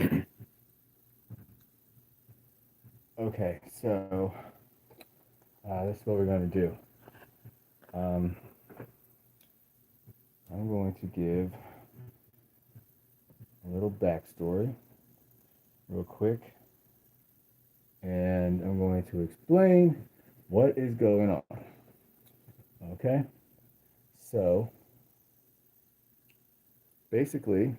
Okay, so this is what we're going to do. Um, I'm going to give a little backstory real quick, and I'm going to explain what is going on. Okay, so basically,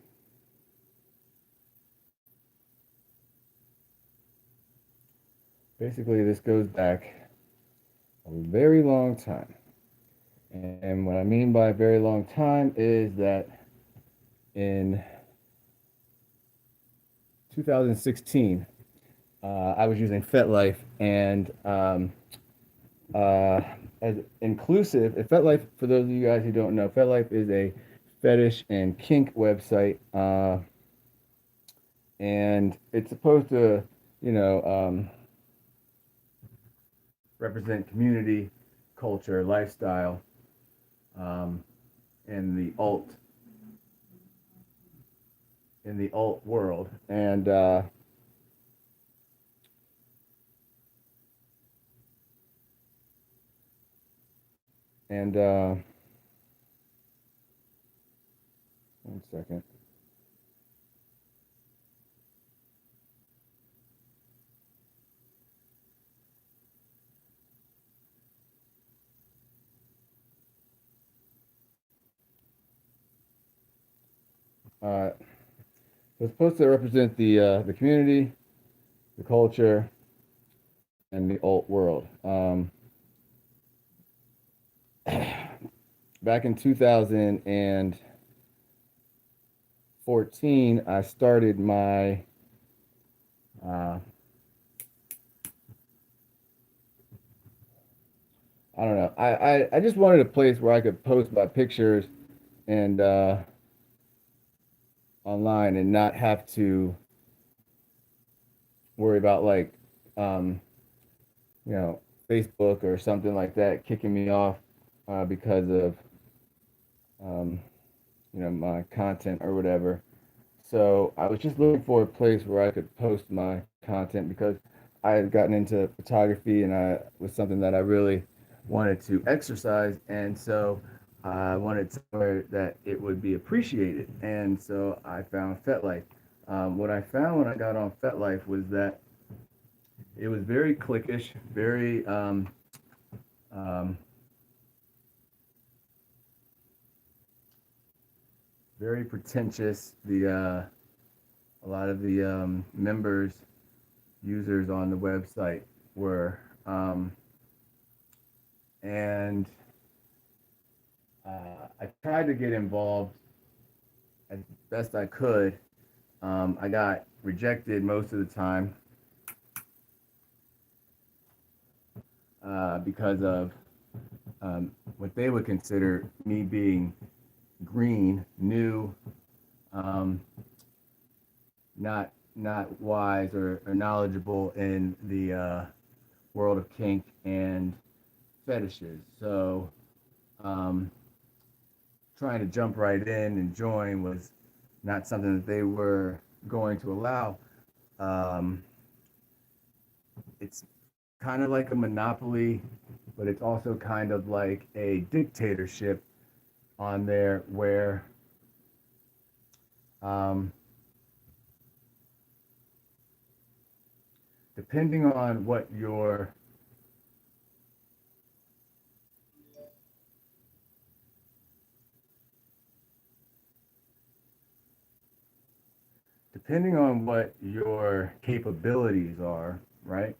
this goes back a very long time. And what I mean by a very long time is that in 2016, I was using FetLife, and uh, as inclusive, FetLife, for those of you guys who don't know, FetLife is a fetish and kink website, and it's supposed to, you know, represent community, culture, lifestyle, um, in the alt world, and 1 second. Uh, so it's supposed to represent the community, the culture, and the alt world. Back in 2014, I started my uh, I don't know. I just wanted a place where I could post my pictures and online and not have to worry about like um, you know, Facebook or something like that kicking me off because of um, my content or whatever. So I was just looking for a place where I could post my content because I had gotten into photography and I was something that I really wanted to exercise, and so I wanted somewhere that it would be appreciated, and so I found FetLife. What I found when I got on FetLife was that it was very cliquish, um, very pretentious. The A lot of the members, users on the website were, and I tried to get involved as best I could. I got rejected most of the time because of what they would consider me being green, new, um, not wise or knowledgeable in the world of kink and fetishes. So um, trying to jump right in and join was not something that they were going to allow. Um, it's kind of like a monopoly, but it's also kind of like a dictatorship on there where um, depending on what your depending on what your capabilities are, right?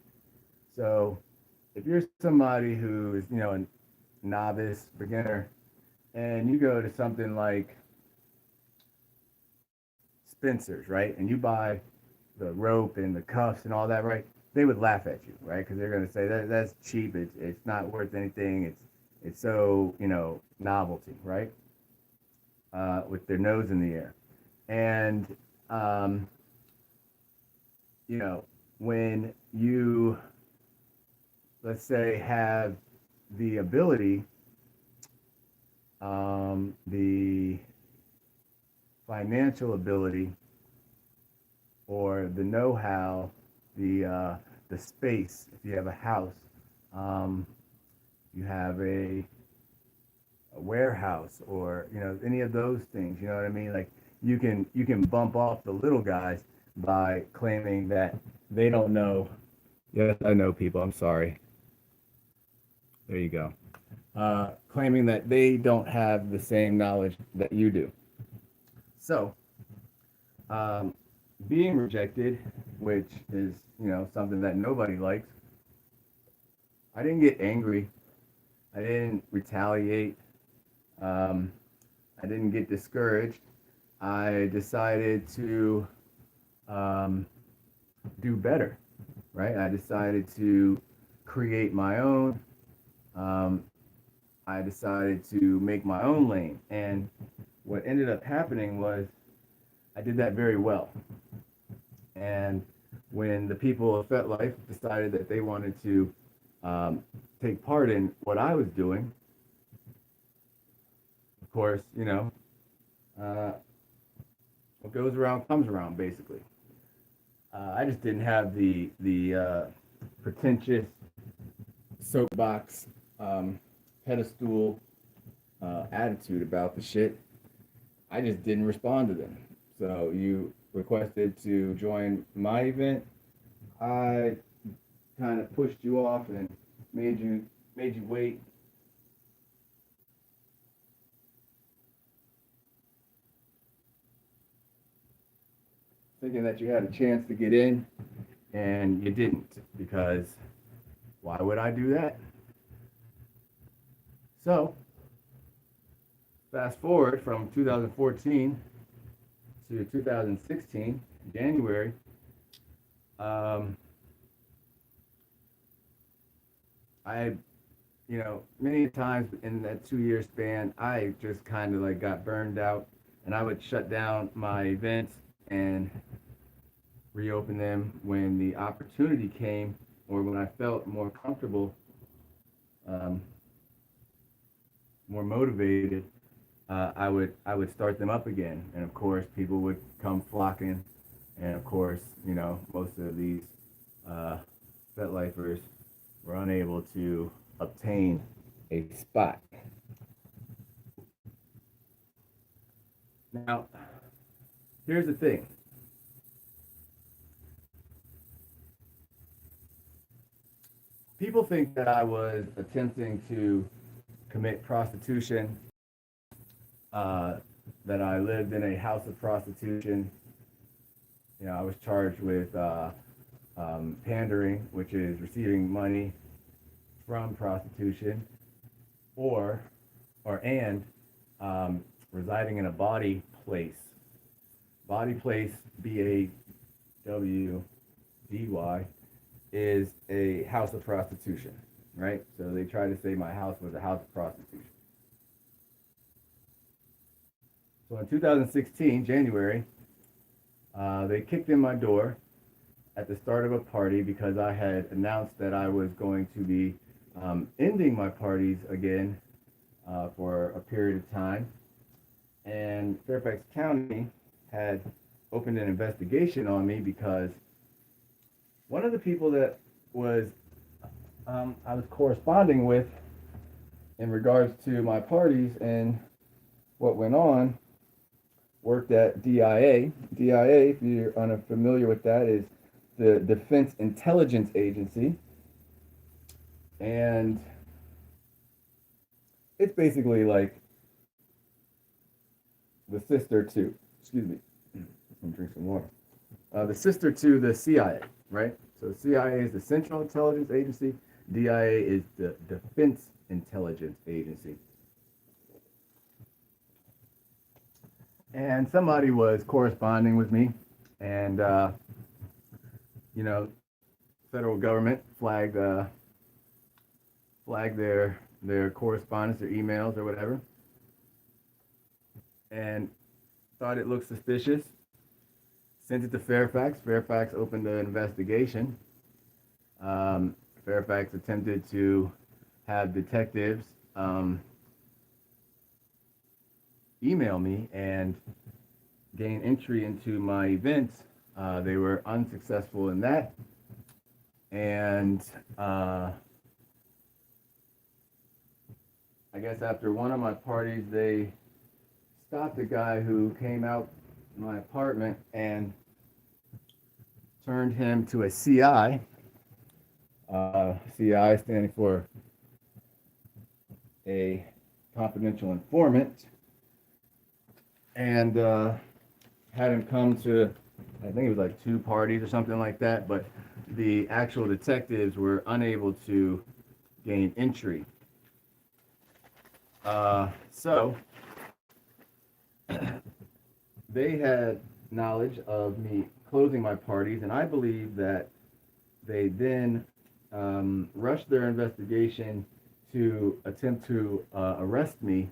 So if you're somebody who is, a novice, beginner, and you go to something like Spencer's, right, and you buy the rope and the cuffs and all that, right, they would laugh at you, right, because they're going to say that's cheap. It's not worth anything. It's so novelty, right, with their nose in the air, and um, you know when you, let's say, have the ability, the financial ability, or the know-how, the space. If you have a house, um, you have a warehouse, or any of those things. You know what I mean? Like you can bump off the little guys by claiming that they don't know. Yes, I know people. I'm sorry. There you go. Claiming that they don't have the same knowledge that you do. So, um, being rejected, which is something that nobody likes, I didn't get angry. I didn't retaliate. Um, I didn't get discouraged. I decided to um, do better, right? I decided to create my own. Um, I decided to make my own lane. And what ended up happening was I did that very well. And when the people of FetLife decided that they wanted to um, take part in what I was doing, of course, uh, what goes around comes around, basically. I just didn't have the pretentious soapbox pedestal attitude about the shit. I just didn't respond to them. So you requested to join my event. I kind of pushed you off and made you wait. Thinking that you had a chance to get in, and you didn't, because why would I do that? So, fast forward from 2014 to 2016, January, um, I, many times in that 2 year span, I just kind of like got burned out, and I would shut down my events and reopen them when the opportunity came, or when I felt more comfortable, um, more motivated. I would start them up again, and of course, people would come flocking, and of course, most of these uh, FetLifers were unable to obtain a spot. Now, here's the thing. People think that I was attempting to commit prostitution, uh, that I lived in a house of prostitution. I was charged with pandering, which is receiving money from prostitution, or and residing in a body place. Body place, BAWDY, is a house of prostitution, right? So they try to say my house was a house of prostitution. So in 2016, January, they kicked in my door at the start of a party because I had announced that I was going to be ending my parties again for a period of time. And Fairfax County had opened an investigation on me because one of the people that was I was corresponding with in regards to my parties and what went on worked at DIA. DIA, if you're unfamiliar with that, is the Defense Intelligence Agency. And it's basically like the sister to, excuse me, I'm gonna drink some water. The sister to the CIA, right? So CIA is the Central Intelligence Agency. DIA is the Defense Intelligence Agency. And somebody was corresponding with me, and federal government flagged their correspondence, their emails, or whatever, and thought it looked suspicious. Sent it to Fairfax. Fairfax opened an investigation. Fairfax attempted to have detectives email me and gain entry into my events They were unsuccessful in that, and I guess after one of my parties, they stopped a guy who came out my apartment and turned him to a CI. CI standing for a confidential informant, and had him come to, I think it was like 2 parties or something like that, but the actual detectives were unable to gain entry. So they had knowledge of me closing my parties, and I believe that they then rushed their investigation to attempt to arrest me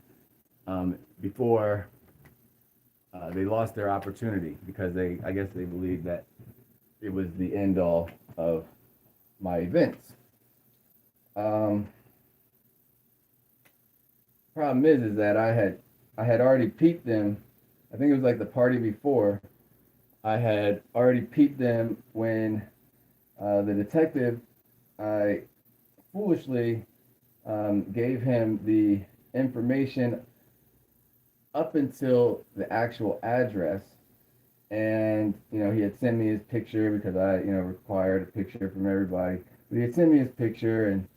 before they lost their opportunity, because I guess they believed that it was the end all of my events. Problem is that I had already peeped them. I think it was like the party before. I had already peeped them when the detective, I foolishly gave him the information up until the actual address, and he had sent me his picture because I required a picture from everybody. But he had sent me his picture, and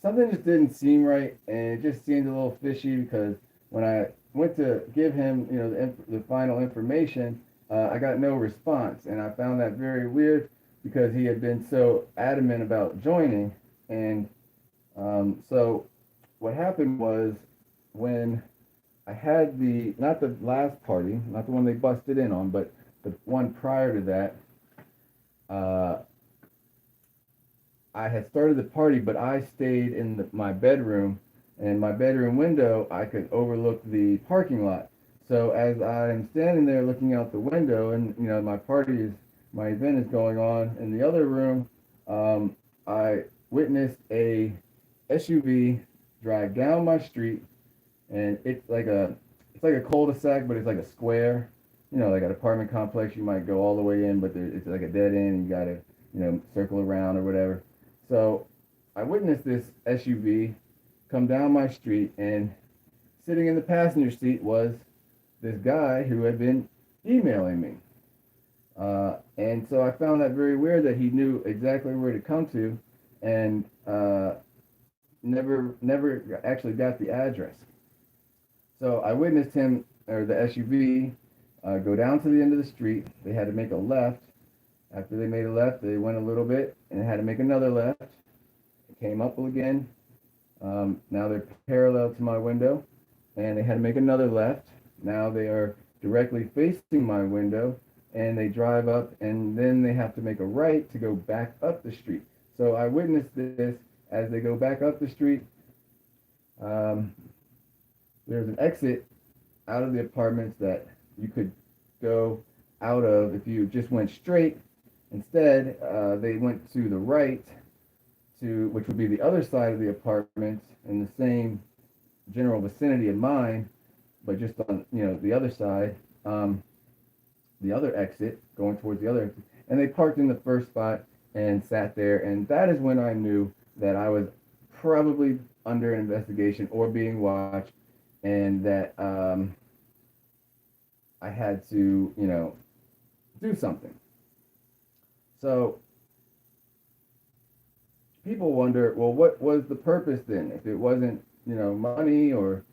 something just didn't seem right, and it just seemed a little fishy because when I went to give him the final information, I got no response, and I found that very weird because he had been so adamant about joining. And so what happened was, when I had not the last party, not the one they busted in on, but the one prior to that, I had started the party, but I stayed in my bedroom, and my bedroom window, I could overlook the parking lot. So as I'm standing there looking out the window, and my event is going on in the other room, I witnessed a SUV drive down my street, and it's like a cul-de-sac, but it's like a square. Like an apartment complex, you might go all the way in, but it's like a dead end, and you gotta circle around or whatever. So I witnessed this SUV come down my street, and sitting in the passenger seat was this guy who had been emailing me. And so I found that very weird that he knew exactly where to come to, and never actually got the address. So I witnessed him, or the SUV, go down to the end of the street. They had to make a left. After they made a left, they went a little bit and had to make another left. It came up again. Now they're parallel to my window, and they had to make another left. Now they are directly facing my window, and they drive up, and then they have to make a right to go back up the street. So I witnessed this as they go back up the street. There's an exit out of the apartments that you could go out of if you just went straight. Instead, they went to the right, which would be the other side of the apartment in the same general vicinity of mine, but just on the other side, the other exit, going towards the other exit. And they parked in the first spot and sat there, and that is when I knew that I was probably under investigation or being watched, and that I had to do something. So people wonder, well, what was the purpose then? If it wasn't, money or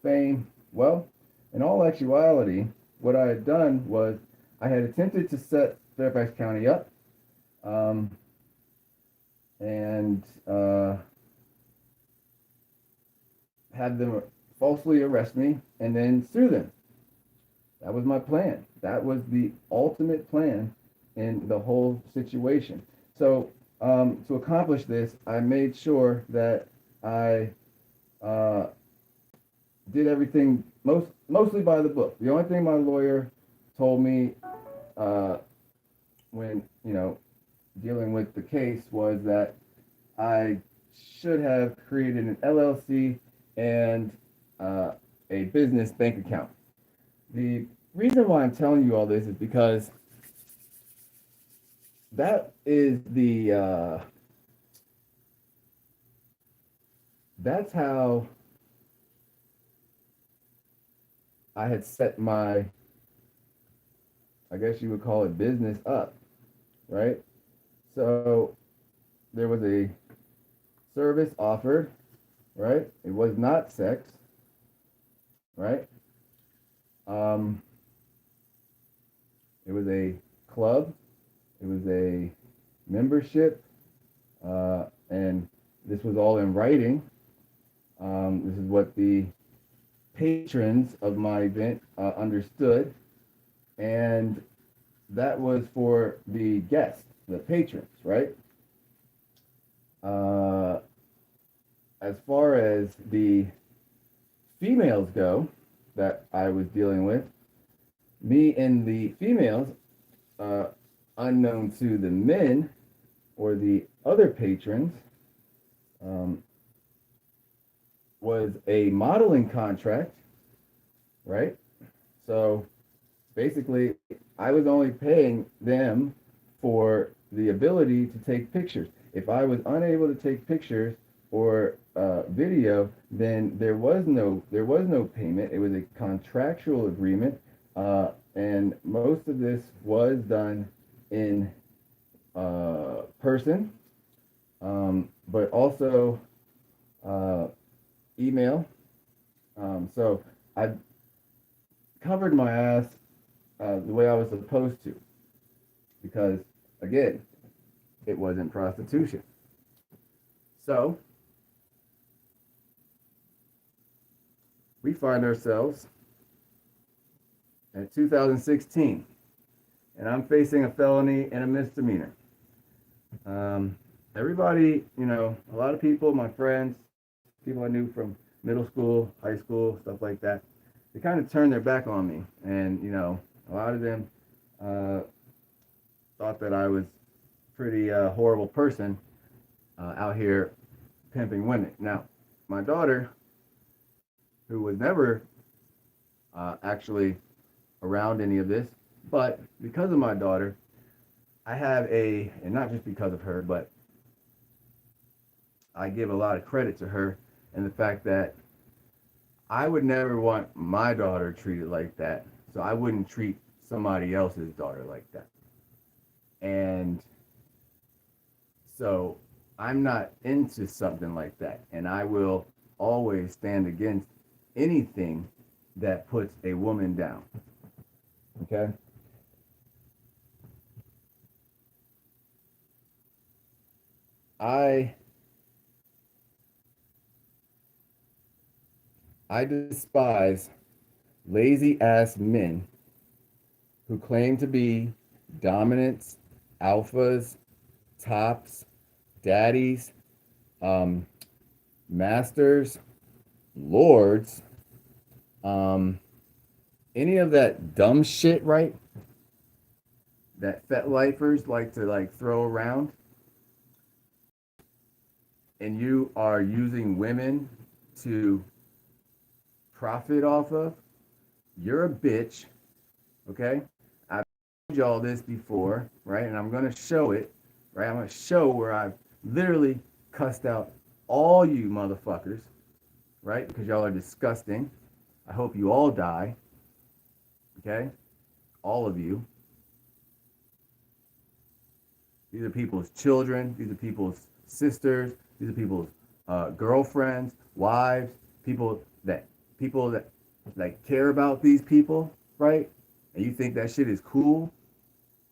fame? Well, in all actuality, what I had done was I had attempted to set Fairfax County up, and have them falsely arrest me and then sue them. That was my plan. That was the ultimate plan in the whole situation. So to accomplish this, I made sure that I did everything mostly by the book. The only thing my lawyer told me when dealing with the case was that I should have created an LLC and a business bank account. The reason why I'm telling you all this is because that is that's how I had set my, I guess you would call it, business up, right? So there was a service offered, right? It was not sex, right? Um, it was a club. It was a membership, and this was all in writing. This is what the patrons of my event understood, and that was for the guests, the patrons, right? Uh, as far as the females go that I was dealing with, me and the females, uh, unknown to the men or the other patrons, um, was a modeling contract, right? So basically, I was only paying them for the ability to take pictures. If I was unable to take pictures or video, then there was no payment. It was a contractual agreement, and most of this was done in person, but also uh, email. So I covered my ass the way I was supposed to, because again, it wasn't prostitution. So we find ourselves at 2016, and I'm facing a felony and a misdemeanor. Um, everybody, a lot of people, my friends, people I knew from middle school, high school, stuff like that, they kind of turned their back on me, and a lot of them uh, thought that I was pretty horrible person out here pimping women. Now, my daughter, who was never actually around any of this, but because of my daughter, I have and not just because of her, but I give a lot of credit to her and the fact that I would never want my daughter treated like that. So I wouldn't treat somebody else's daughter like that. And so I'm not into something like that. And I will always stand against anything that puts a woman down. Okay? I I despise lazy ass men who claim to be dominants, alphas, tops, daddies, um, masters, lords, um, any of that dumb shit, right? That fet lifers like to like throw around, and you are using women to profit off of. You're a bitch, okay? I've told y'all this before, right? And I'm gonna show it, right? I'm gonna show where I've literally cussed out all you motherfuckers, right? Because y'all are disgusting. I hope you all die, okay? All of you. These are people's children. These are people's sisters. These are people's girlfriends, wives, people that like care about these people, right? And you think that shit is cool,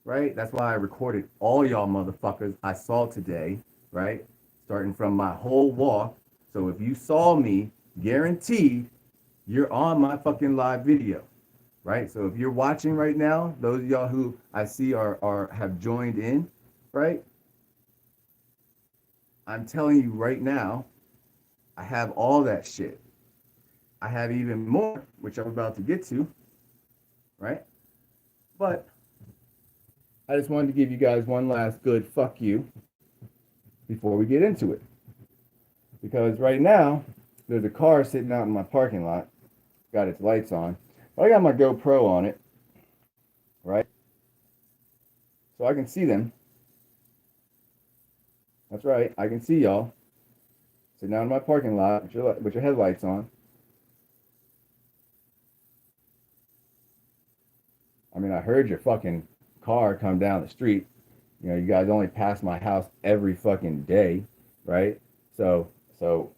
right? That's why I recorded all y'all motherfuckers I saw today, right? Starting from my whole walk. So if you saw me, guaranteed you're on my fucking live video, right? So if you're watching right now, those of y'all who I see are have joined in, right? I'm telling you right now, I have all that shit. I have even more, which I'm about to get to, right? But I just wanted to give you guys one last good fuck you before we get into it. Because right now, there's a car sitting out in my parking lot, got its lights on. I got my GoPro on it, right? So I can see them. That's right. I can see y'all sitting down in my parking lot with your headlights on. I mean, I heard your fucking car come down the street. You know, you guys only pass my house every fucking day, right? So, so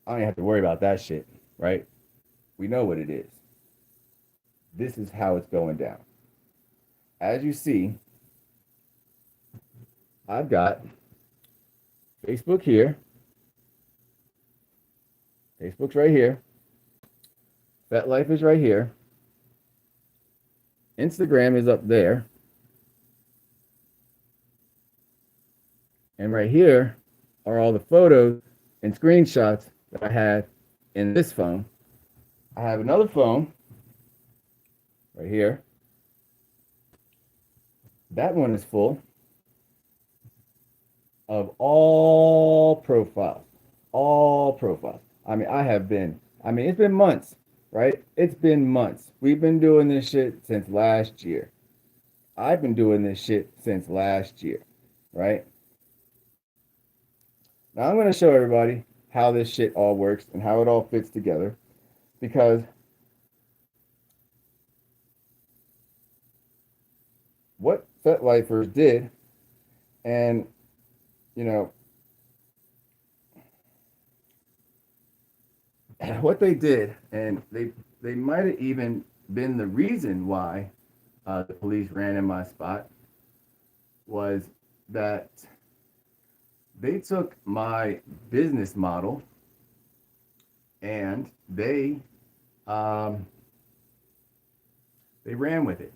I don't even have to worry about that shit, right? We know what it is. This is how it's going down. As you see, I've got Facebook here. Facebook's right here. FetLife is right here. Instagram is up there. And right here are all the photos and screenshots that I had in this phone. I have another phone right here. That one is full of all profiles. All profiles. I mean, it's been months, right? It's been months. We've been doing this shit since last year. I've been doing this shit since last year, right? Now I'm going to show everybody how this shit all works and how it all fits together because what FetLifers did, and you know, what they did, and they might have even been the reason why the police ran in my spot, was that they took my business model and they ran with it.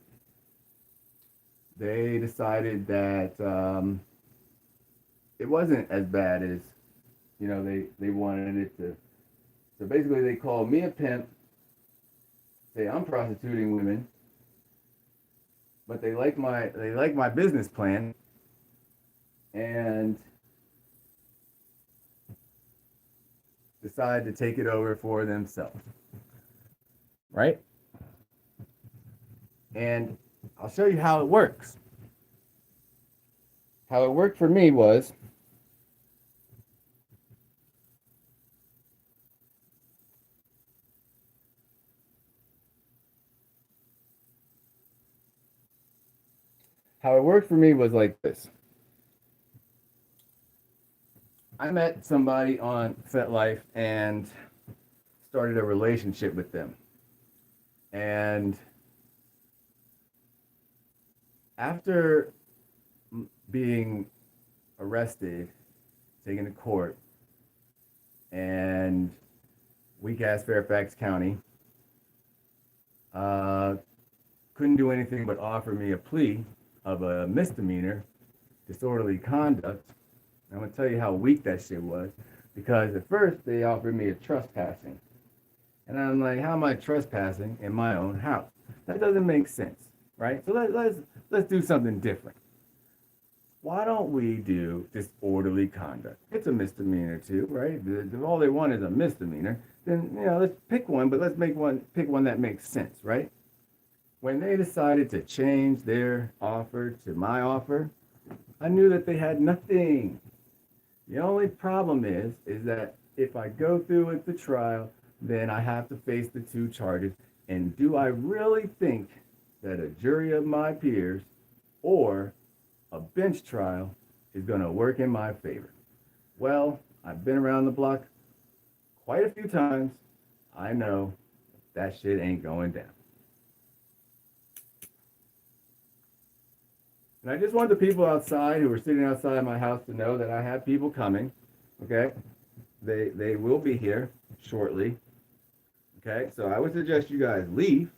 They decided that it wasn't as bad as they wanted it to. So basically, they called me a pimp, say I'm prostituting women, but they like my business plan, and decide to take it over for themselves, right? And I'll show you how it works. How it worked for me was like this. I met somebody on FetLife and started a relationship with them. And after being arrested, taken to court, and weak ass Fairfax County couldn't do anything but offer me a plea of a misdemeanor, disorderly conduct. I'm going to tell you how weak that shit was, because at first they offered me a trespassing. And I'm like, how am I trespassing in my own house? That doesn't make sense, right? So let's do something different. Why don't we do disorderly conduct? It's a misdemeanor too, right? If all they want is a misdemeanor, then let's pick one, but let's pick one that makes sense, right? When they decided to change their offer to my offer, I knew that they had nothing. The only problem is that if I go through with the trial, then I have to face the 2 charges. And do I really think that a jury of my peers or a bench trial is going to work in my favor? Well, I've been around the block quite a few times. I know that shit ain't going down. And I just want the people outside who are sitting outside my house to know that I have people coming. Okay? They will be here shortly. Okay? So I would suggest you guys leave.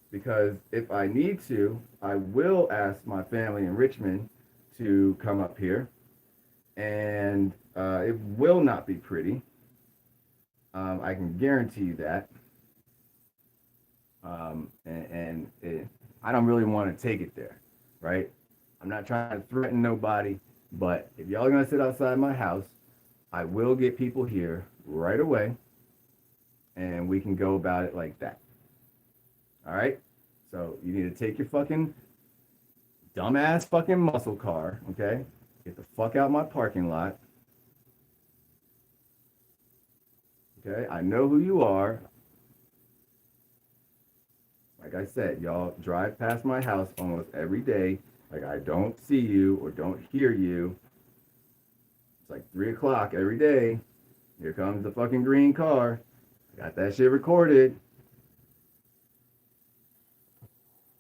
Because if I need to, I will ask my family in Richmond to come up here. And it will not be pretty. I can guarantee you that. I don't really want to take it there, right? I'm not trying to threaten nobody, but if y'all are going to sit outside my house, I will get people here right away, and we can go about it like that. All right. So you need to take your fucking dumbass fucking muscle car, okay? Get the fuck out my parking lot. Okay? I know who you are. Like I said, y'all drive past my house almost every day. Like I don't see you or don't hear you. It's like 3 o'clock every day. Here comes the fucking green car. I got that shit recorded.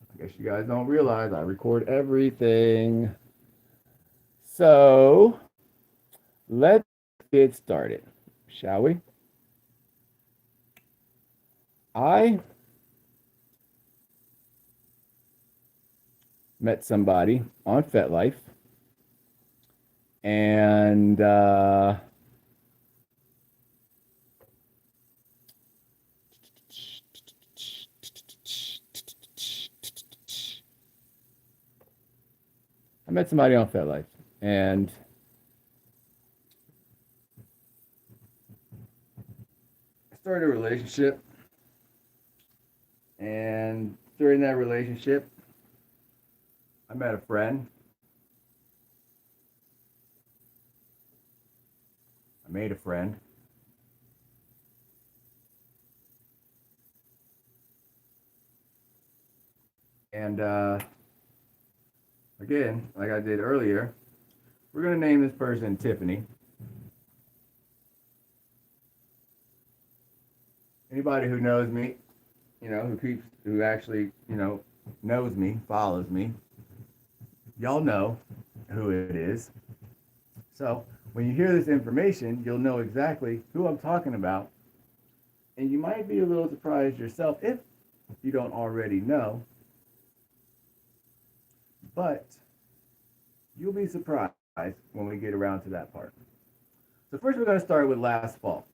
I guess you guys don't realize I record everything. So let's get started, shall we? I met somebody on FetLife, and I met somebody on FetLife, and I started a relationship. And during that relationship, I met a friend. I made a friend. And again, like I did earlier, we're going to name this person Tiffany. Anybody who knows me, who actually, knows me, follows me, y'all know who it is. So when you hear this information, you'll know exactly who I'm talking about. And you might be a little surprised yourself if you don't already know. But you'll be surprised when we get around to that part. So first we're going to start with last fall.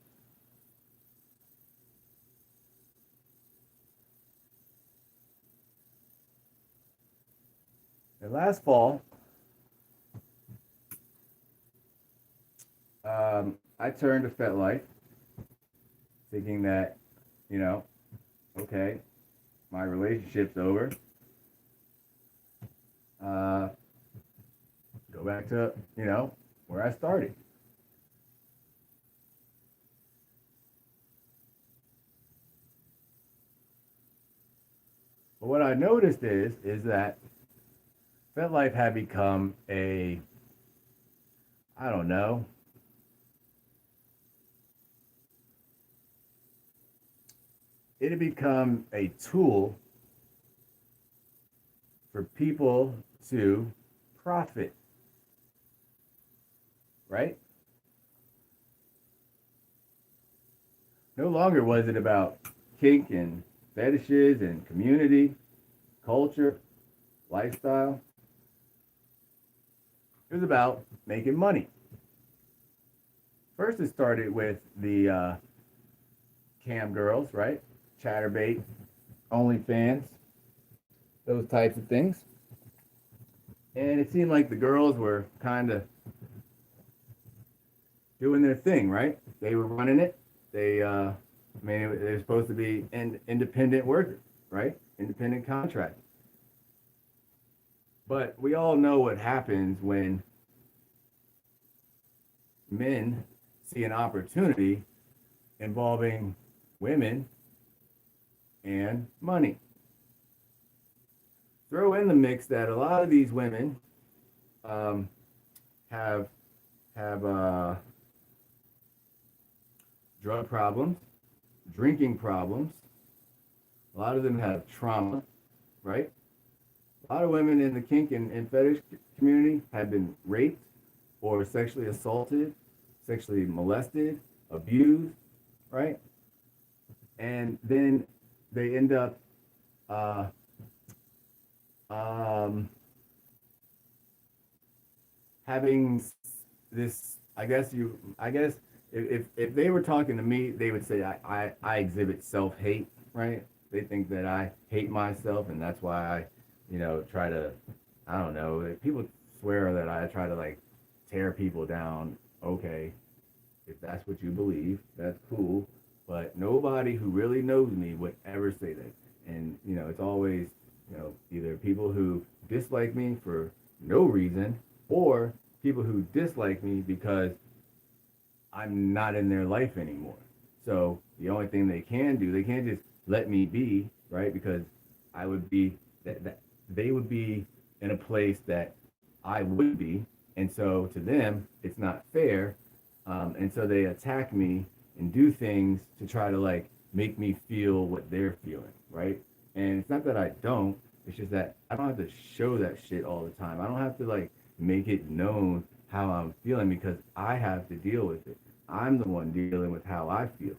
And last fall, I turned to FetLife thinking that, okay, my relationship's over. Go back to, where I started. But what I noticed is that FetLife had become I don't know, it had become a tool for people to profit, right? No longer was it about kink and fetishes and community, culture, lifestyle. It was about making money. First, it started with the cam girls, right? Chatterbait, OnlyFans, those types of things. And it seemed like the girls were kind of doing their thing, right? They were running it. They're supposed to be independent workers, right? Independent contract. But we all know what happens when men see an opportunity involving women and money. Throw in the mix that a lot of these women have drug problems, drinking problems. A lot of them have trauma, right? A lot of women in the kink and fetish community have been raped or sexually assaulted, sexually molested, abused, right? And then they end up having this. I guess if they were talking to me, they would say I exhibit self hate, right? They think that I hate myself, and that's why I, try to, I don't know. People swear that I try to like tear people down. Okay, if that's what you believe, that's cool. But nobody who really knows me would ever say that. And it's always, either people who dislike me for no reason or people who dislike me because I'm not in their life anymore. So the only thing they can do, they can't just let me be, right? Because I would be that they would be in a place that I wouldn't be, and so to them it's not fair, and so they attack me and do things to try to like make me feel what they're feeling, right? And it's not that I don't. It's just that I don't have to show that shit all the time. I don't have to like make it known how I'm feeling because I have to deal with it. I'm the one dealing with how I feel,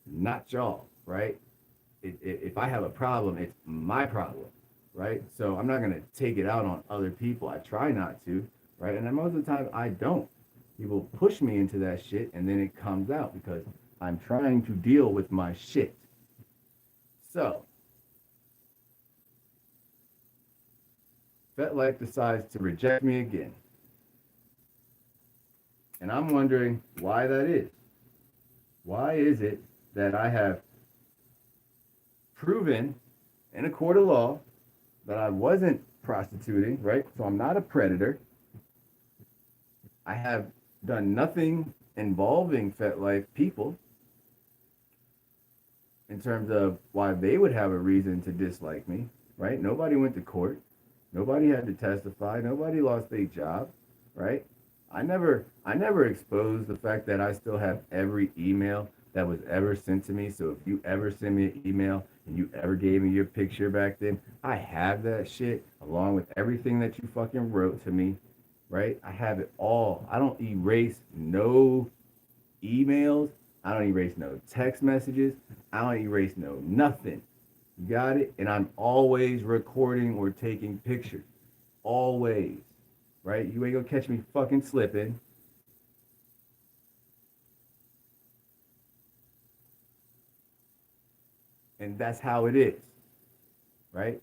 not y'all, right? If I have a problem, it's my problem, right? So I'm not gonna take it out on other people. I try not to, right? And then most of the time I don't. People push me into that shit, and then it comes out because I'm trying to deal with my shit. So FetLife decides to reject me again, and I'm wondering why that is. Why is it that I have proven in a court of law that I wasn't prostituting, right? So I'm not a predator. I have done nothing involving FetLife people in terms of why they would have a reason to dislike me, right? Nobody went to court. Nobody had to testify. Nobody lost their job, right? I never exposed the fact that I still have every email that was ever sent to me. So if you ever send me an email and you ever gave me your picture back then, I have that shit along with everything that you fucking wrote to me, right? I have it all. I don't erase no emails. I don't erase no text messages. I don't erase no nothing. You got it? And I'm always recording or taking pictures. Always. Right? You ain't gonna catch me fucking slipping. And that's how it is. Right?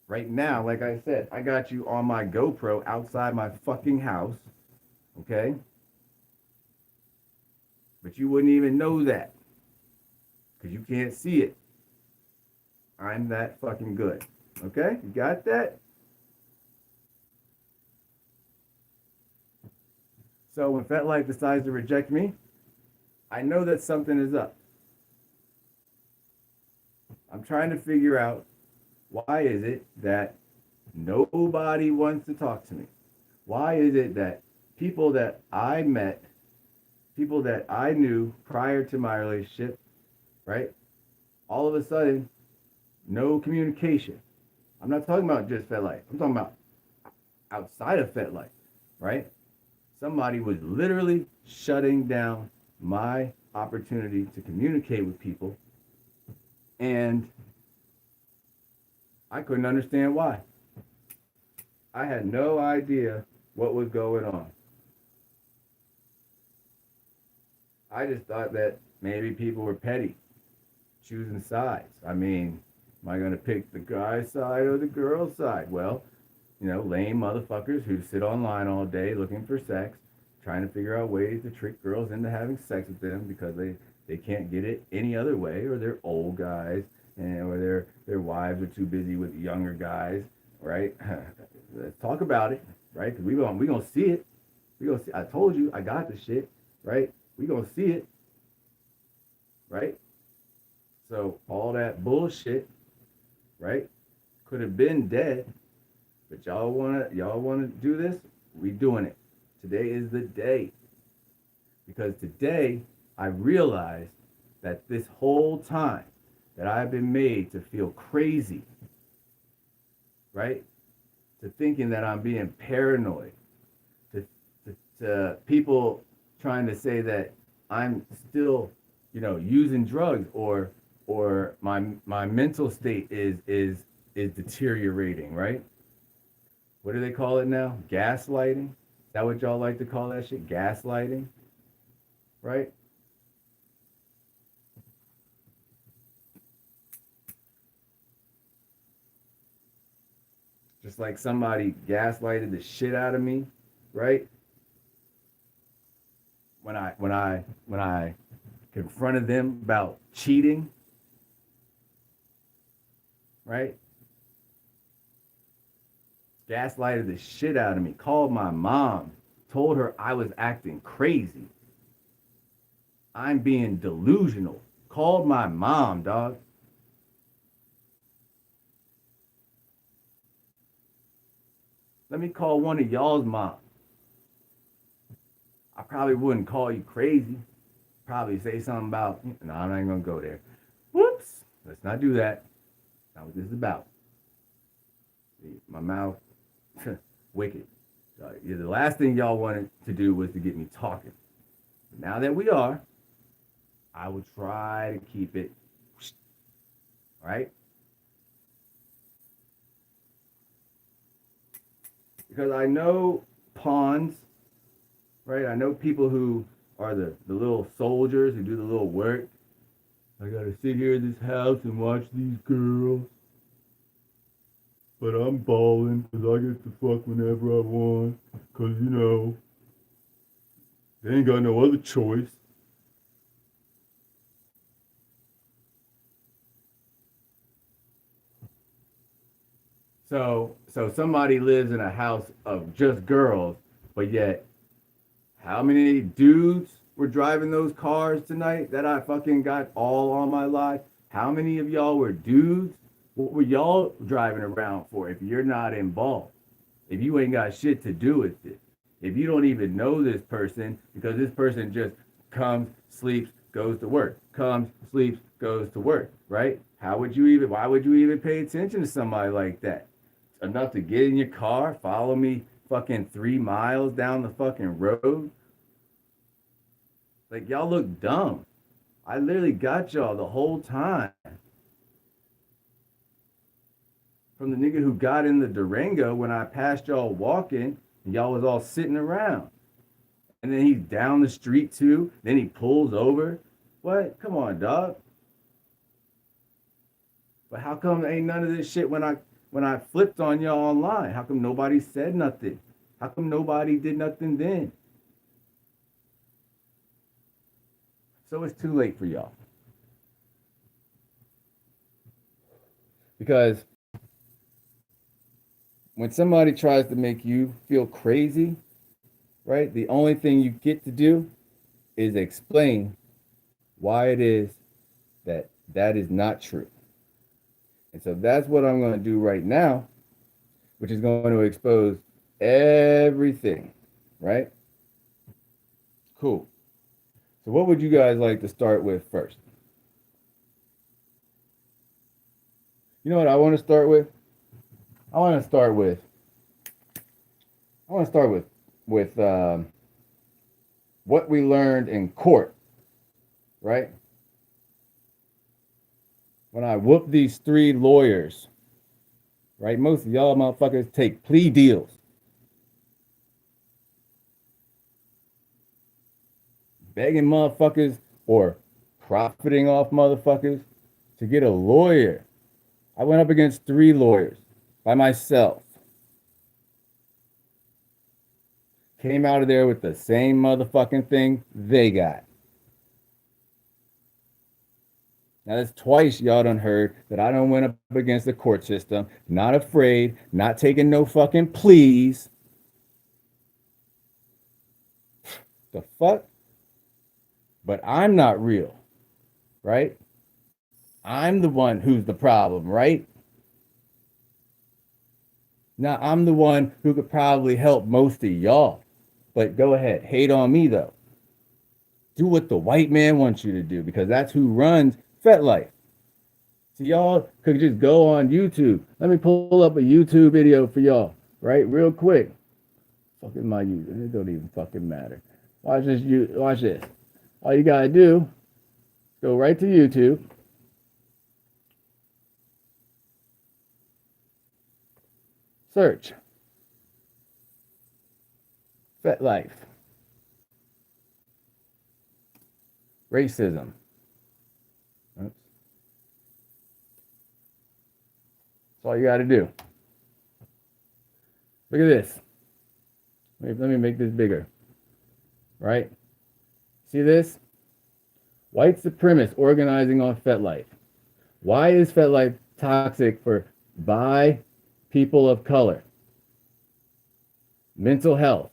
Right now, like I said, I got you on my GoPro outside my fucking house. Okay? But you wouldn't even know that. Because you can't see it. I'm that fucking good. Okay? You got that? So when FetLife decides to reject me, I know that something is up. I'm trying to figure out why is it that nobody wants to talk to me? Why is it that people that I met, people that I knew prior to my relationship, right? All of a sudden, no communication. I'm not talking about just FetLife. I'm talking about outside of FetLife, right? Somebody was literally shutting down my opportunity to communicate with people, and I couldn't understand why. I had no idea what was going on. I just thought that maybe people were petty, choosing sides. I mean, am I going to pick the guy's side or the girl's side? Well, lame motherfuckers who sit online all day looking for sex, trying to figure out ways to trick girls into having sex with them because they can't get it any other way, or they're old guys, or their wives are too busy with younger guys, right? Let's talk about it, right? Because we gonna see it. We gonna see. I told you I got the shit, right? We gonna see it, right? So all that bullshit, right, could have been dead. But y'all wanna do this? We doing it. Today is the day. Because today I realized that this whole time that I've been made to feel crazy, right? To thinking that I'm being paranoid, to people trying to say that I'm still, using drugs, or my mental state is deteriorating, right? What do they call it now? Gaslighting? Is that what y'all like to call that shit? Gaslighting? Right? Just like somebody gaslighted the shit out of me, right? When I confronted them about cheating, right? Gaslighted the shit out of me, called my mom, told her I was acting crazy. I'm being delusional. Called my mom, dog. Let me call one of y'all's mom. I probably wouldn't call you crazy. Probably say something about, no, I'm not even gonna go there. Whoops. Let's not do that. That's not what this is about. See, my mouth, wicked. Yeah, the last thing y'all wanted to do was to get me talking. Now that we are, I will try to keep it right. Because I know pawns, right? I know people who are the little soldiers who do the little work. I gotta sit here in this house and watch these girls. But I'm balling because I get to fuck whenever I want. Because, they ain't got no other choice. So somebody lives in a house of just girls, but yet how many dudes were driving those cars tonight that I fucking got all on my life? How many of y'all were dudes? What were y'all driving around for if you're not involved? If you ain't got shit to do with it? If you don't even know this person because this person just comes, sleeps, goes to work, comes, sleeps, goes to work, right? Why would you even pay attention to somebody like that? Enough to get in your car, follow me fucking 3 miles down the fucking road? Like, y'all look dumb. I literally got y'all the whole time. From the nigga who got in the Durango when I passed y'all walking, and y'all was all sitting around. And then he's down the street too. Then he pulls over. What? Come on, dog. But how come ain't none of this shit when I flipped on y'all online? How come nobody said nothing? How come nobody did nothing then? So it's too late for y'all. Because when somebody tries to make you feel crazy, right, the only thing you get to do is explain why it is that that is not true. And so that's what I'm going to do right now, which is going to expose everything, right? Cool. So what would you guys like to start with first? You know what I want to start with? I want to start with with what we learned in court, right? When I whooped these 3 lawyers, right? Most of y'all motherfuckers take plea deals. Begging motherfuckers or profiting off motherfuckers to get a lawyer. I went up against 3 lawyers by myself. Came out of there with the same motherfucking thing they got. Now that's twice y'all done heard that I don't went up against the court system, not afraid, not taking no fucking pleas. The fuck? But I'm not real, right? I'm the one who's the problem, right? Now I'm the one who could probably help most of y'all. But go ahead, hate on me though. Do what the white man wants you to do because that's who runs FetLife. So y'all could just go on YouTube. Let me pull up a YouTube video for y'all, right? Real quick. Fucking my YouTube. It don't even fucking matter. Watch this. Watch this. All you gotta do, go right to YouTube. Search FetLife. Racism. Oops. That's all you got to do. Look at this. Let me make this bigger. Right? See this? White supremacists organizing on FetLife. Why is FetLife toxic for by people of color. Mental health.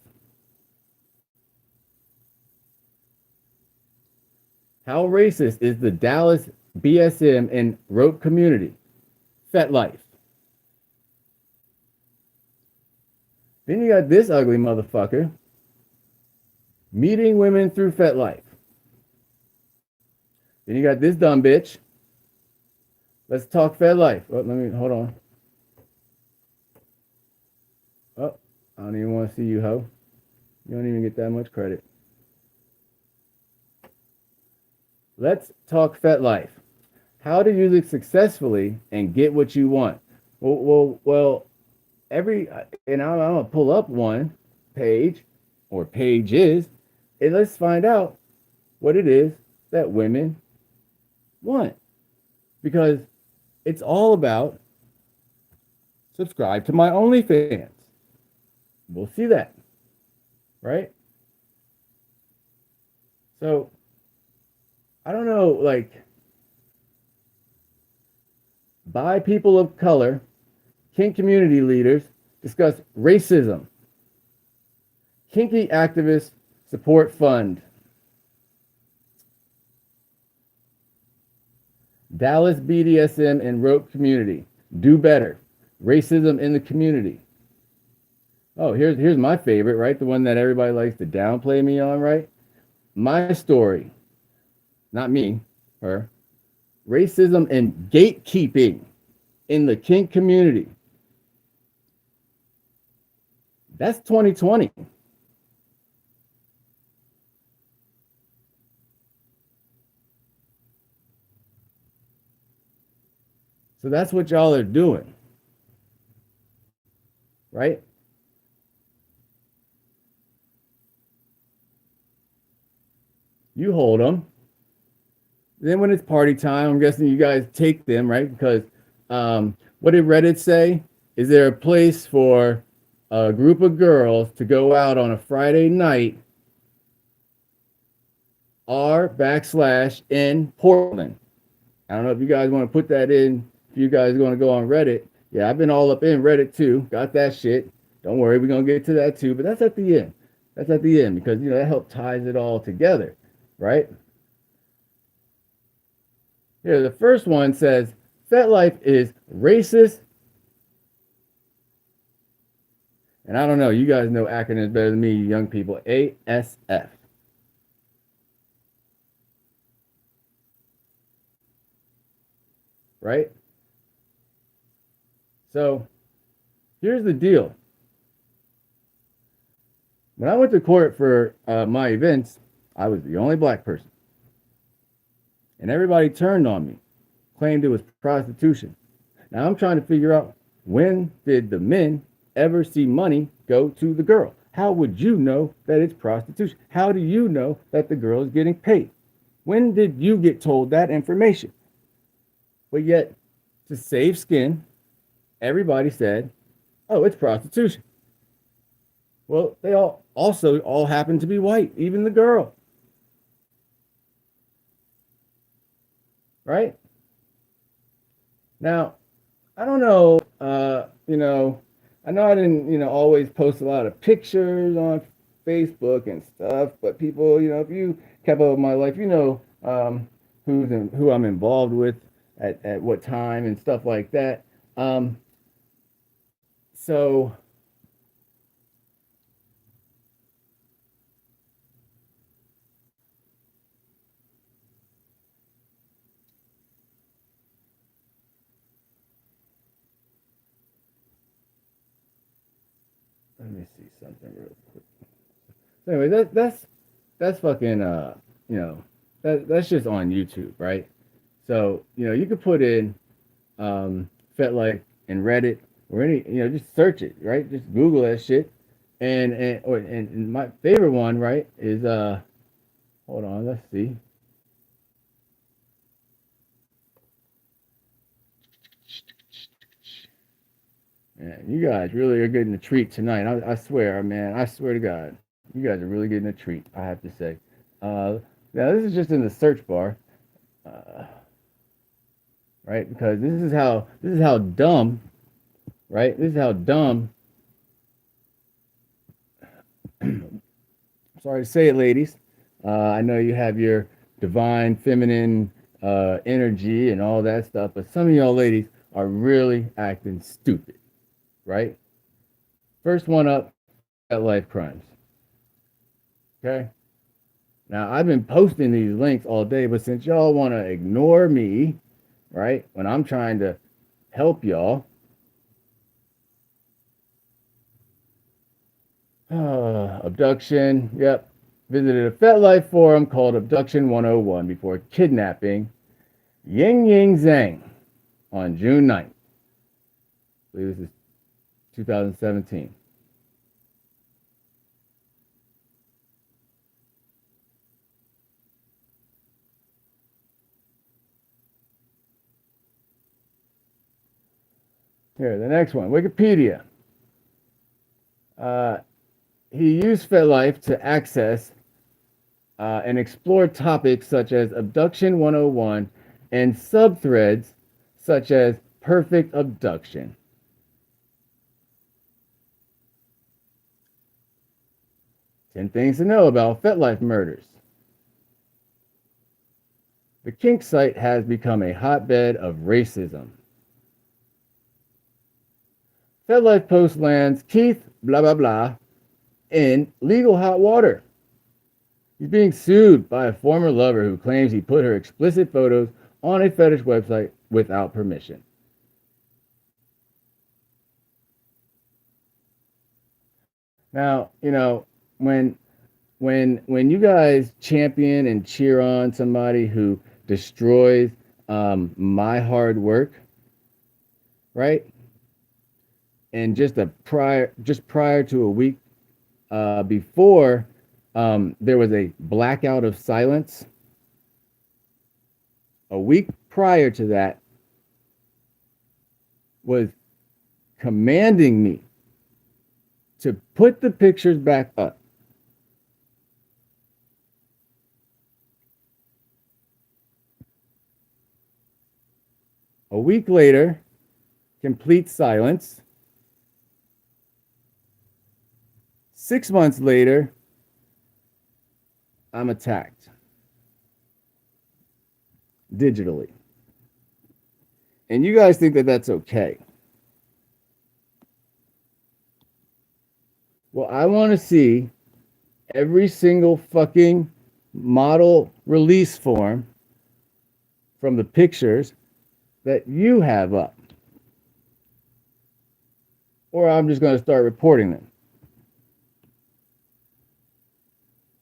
How racist is the Dallas BSM and rope community? FetLife. Then you got this ugly motherfucker meeting women through FetLife. Then you got this dumb bitch. Let's talk FetLife. Oh, let me hold on. Oh, I don't even want to see you, ho. You don't even get that much credit. Let's talk FetLife. How to use it successfully and get what you want. Well, and I'm gonna pull up one page or pages, and let's find out what it is that women want, because it's all about subscribe to my OnlyFans. We'll see that, right? So I don't know, like, by people of color, kink community leaders discuss racism. Kinky activist support fund. Dallas BDSM and rope community. Do better. Racism in the community. Oh, here's my favorite, right? The one that everybody likes to downplay me on, right? My story. Not me, her. Racism and gatekeeping in the kink community. That's 2020. So that's what y'all are doing, right? You hold them. Then when it's party time, I'm guessing you guys take them, right? Because what did Reddit say? Is there a place for a group of girls to go out on a Friday night r/in Portland? I don't know if you guys want to put that in. If you guys want to go on Reddit, yeah, I've been all up in Reddit too. Got that shit. Don't worry, we're gonna get to that too. But that's at the end. That's at the end because that helps ties it all together, right? Here, the first one says FetLife is racist. And I don't know, you guys know acronyms better than me, young people. ASF. Right? So here's the deal. When I went to court for my events, I was the only black person. And everybody turned on me, claimed it was prostitution. Now I'm trying to figure out, when did the men ever see money go to the girl? How would you know that it's prostitution? How do you know that the girl is getting paid? When did you get told that information? But yet, to save skin, everybody said, oh, it's prostitution. Well, they all happen to be white, even the girl. Right? Now, I don't know, I know I didn't, always post a lot of pictures on Facebook and stuff, but people, if you kept up with my life, who I'm involved with at what time and stuff like that. So let me see something real quick. So anyway, that's fucking that's just on YouTube, right? So you could put in FetLife and Reddit or any just search it, right? Just Google that shit, and my favorite one, right, is hold on, let's see. Man, you guys really are getting a treat tonight. I swear, man. I swear to God, you guys are really getting a treat. I have to say. Now this is just in the search bar. Uh, right? Because this is how dumb, right? This is how dumb. Sorry to say it, ladies. I know you have your divine feminine energy and all that stuff, but some of y'all ladies are really acting stupid, right? First one up, at life crimes. Okay. Now I've been posting these links all day, but since y'all want to ignore me, right, when I'm trying to help y'all, abduction. Yep. Visited a FetLife forum called Abduction 101 before kidnapping Ying Ying Zhang on June 9th. I believe this is 2017. Here, the next one, Wikipedia. Uh, he used FetLife to access and explore topics such as Abduction 101 and subthreads such as perfect abduction. 10 things to know about FetLife murders. The kink site has become a hotbed of racism. FetLife post lands Keith blah blah blah in legal hot water. He's being sued by a former lover who claims he put her explicit photos on a fetish website without permission. Now, when when you guys champion and cheer on somebody who destroys my hard work, right? And just prior to a week before, there was a blackout of silence. A week prior to that was commanding me to put the pictures back up. A week later, complete silence. 6 months later, I'm attacked digitally. And you guys think that that's okay. Well, I want to see every single fucking model release form from the pictures that you have up. Or I'm just going to start reporting them.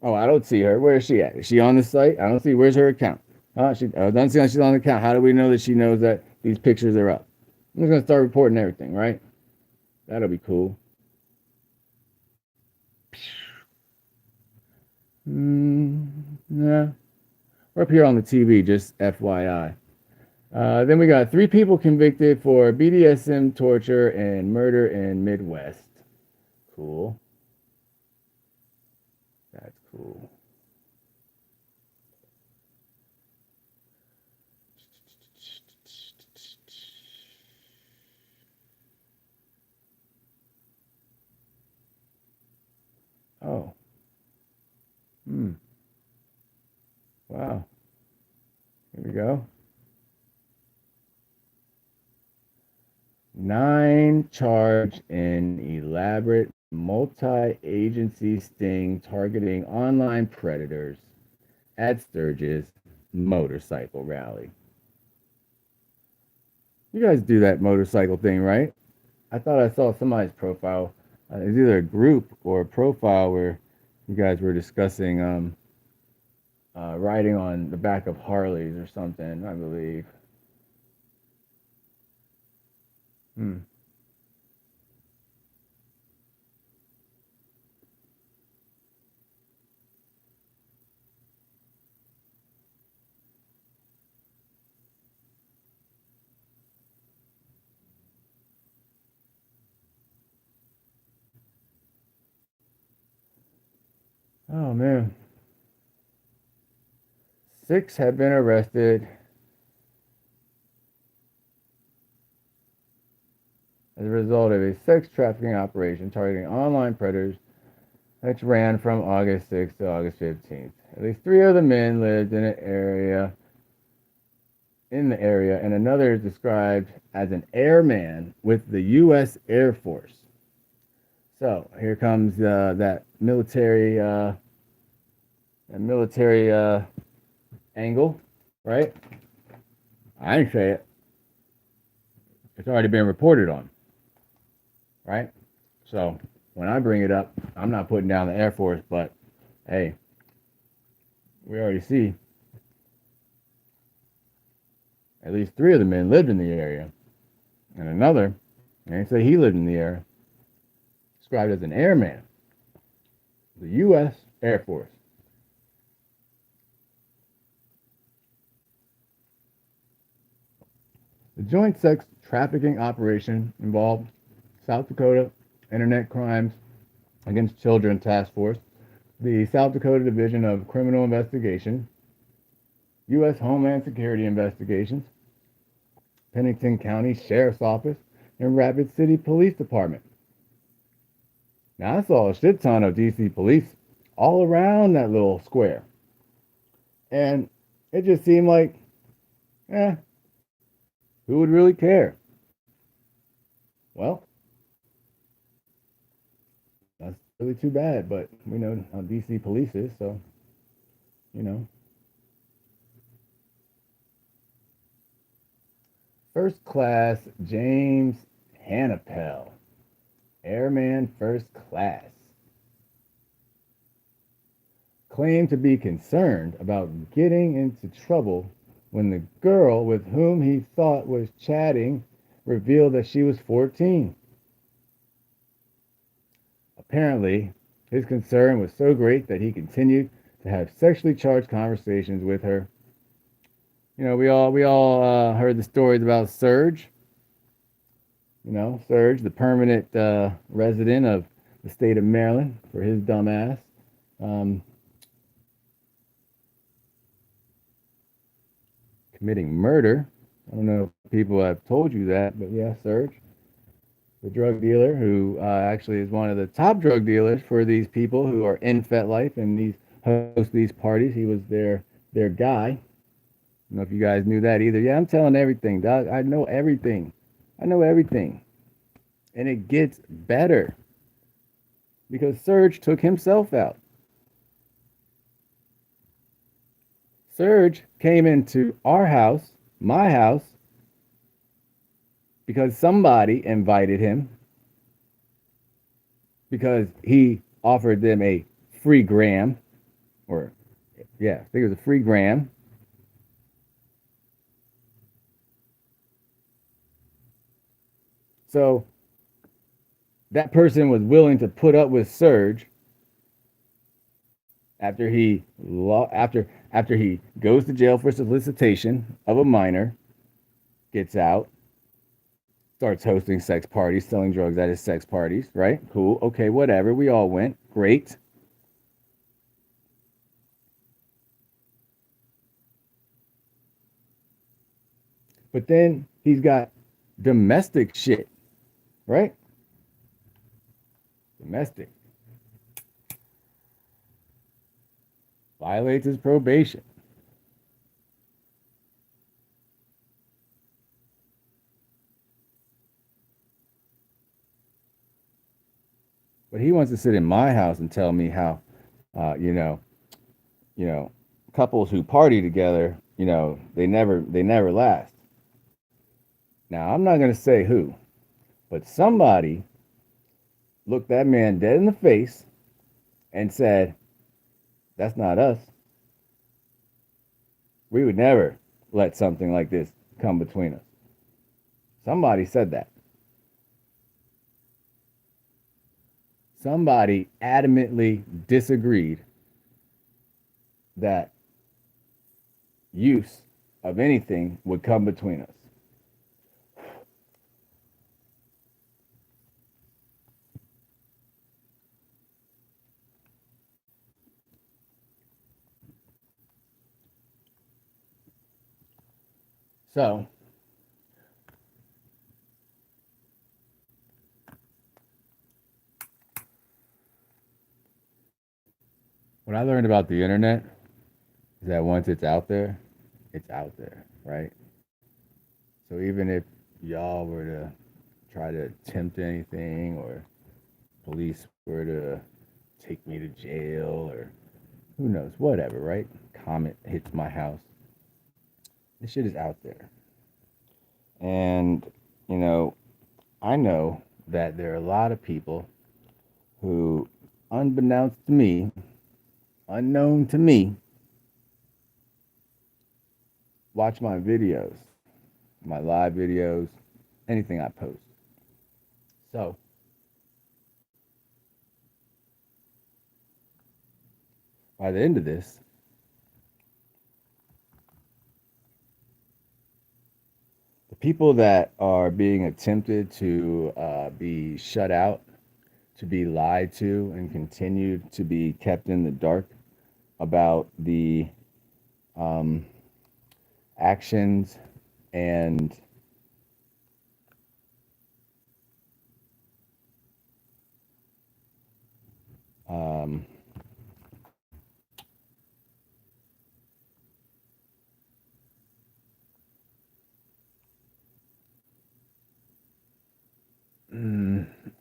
Oh, I don't see her. Where is she at? Is she on the site? I don't see. Where's her account? She don't see she's on the account. How do we know that she knows that these pictures are up? I'm just gonna start reporting everything, right? That'll be cool. Yeah, we're up here on the TV, just FYI. Then we got 3 people convicted for BDSM torture and murder in Midwest. Cool. That's cool. Oh. Hmm. Wow. Here we go. 9 charged in elaborate multi-agency sting targeting online predators at Sturgis motorcycle rally. You guys do that motorcycle thing, right? I thought I saw somebody's profile. It's either a group or a profile where you guys were discussing riding on the back of Harleys or something, I believe. Hmm. Oh man. 6 have been arrested as a result of a sex trafficking operation targeting online predators which ran from August 6th to August 15th. At least three of the men lived in the area, and another is described as an airman with the U.S. Air Force. So here comes that military angle, right? I didn't say it. It's already been reported on, right? So when I bring it up, I'm not putting down the Air Force, but hey, we already see at least three of the men lived in the area, and another, and they say he lived in the area, described as an airman, the U.S. Air Force. The joint sex trafficking operation involved South Dakota Internet Crimes Against Children Task Force, the South Dakota Division of Criminal Investigation, U.S. Homeland Security Investigations, Pennington County Sheriff's Office, and Rapid City Police Department. Now, I saw a shit ton of DC police all around that little square. And it just seemed like, eh, who would really care? Well, that's really too bad, but we know how DC police is, so, you know. First Class James Hannapel, Airman First Class, claimed to be concerned about getting into trouble when the girl with whom he thought was chatting revealed that she was 14. Apparently, his concern was so great that he continued to have sexually charged conversations with her. You know, we all heard the stories about Serge. You know, Serge, the permanent resident of the state of Maryland, for his dumb ass. Um, Committing murder. I don't know if people have told you that, but yeah, Serge, the drug dealer who actually is one of the top drug dealers for these people who are in FetLife and these host these parties. He was their guy. I don't know if you guys knew that either. Yeah, I'm telling everything, dog. I know everything. I know everything. And it gets better because Serge took himself out. Serge came into our house, my house, because somebody invited him, because he offered them a free gram, or yeah, I think it was a free gram. So that person was willing to put up with Serge after he goes to jail for solicitation of a minor, gets out, starts hosting sex parties, selling drugs at his sex parties, right? Cool. Okay, whatever. We all went. Great. But then he's got domestic shit, right? Domestic. Violates his probation. But he wants to sit in my house and tell me how, uh, you know, you know, couples who party together, they never last. Now, I'm not going to say who, but somebody looked that man dead in the face and said, "That's not us. We would never let something like this come between us." Somebody said that. Somebody adamantly disagreed that use of anything would come between us. So what I learned about the internet is that once it's out there, right? So even if y'all were to try to attempt anything, or police were to take me to jail, or who knows, whatever, right? Comet hits my house. This shit is out there. And, you know, I know that there are a lot of people who, unbeknownst to me, unknown to me, watch my videos, my live videos, anything I post. So, by the end of this, the people that are being attempted to be shut out, to be lied to, and continued to be kept in the dark about the um, actions and um,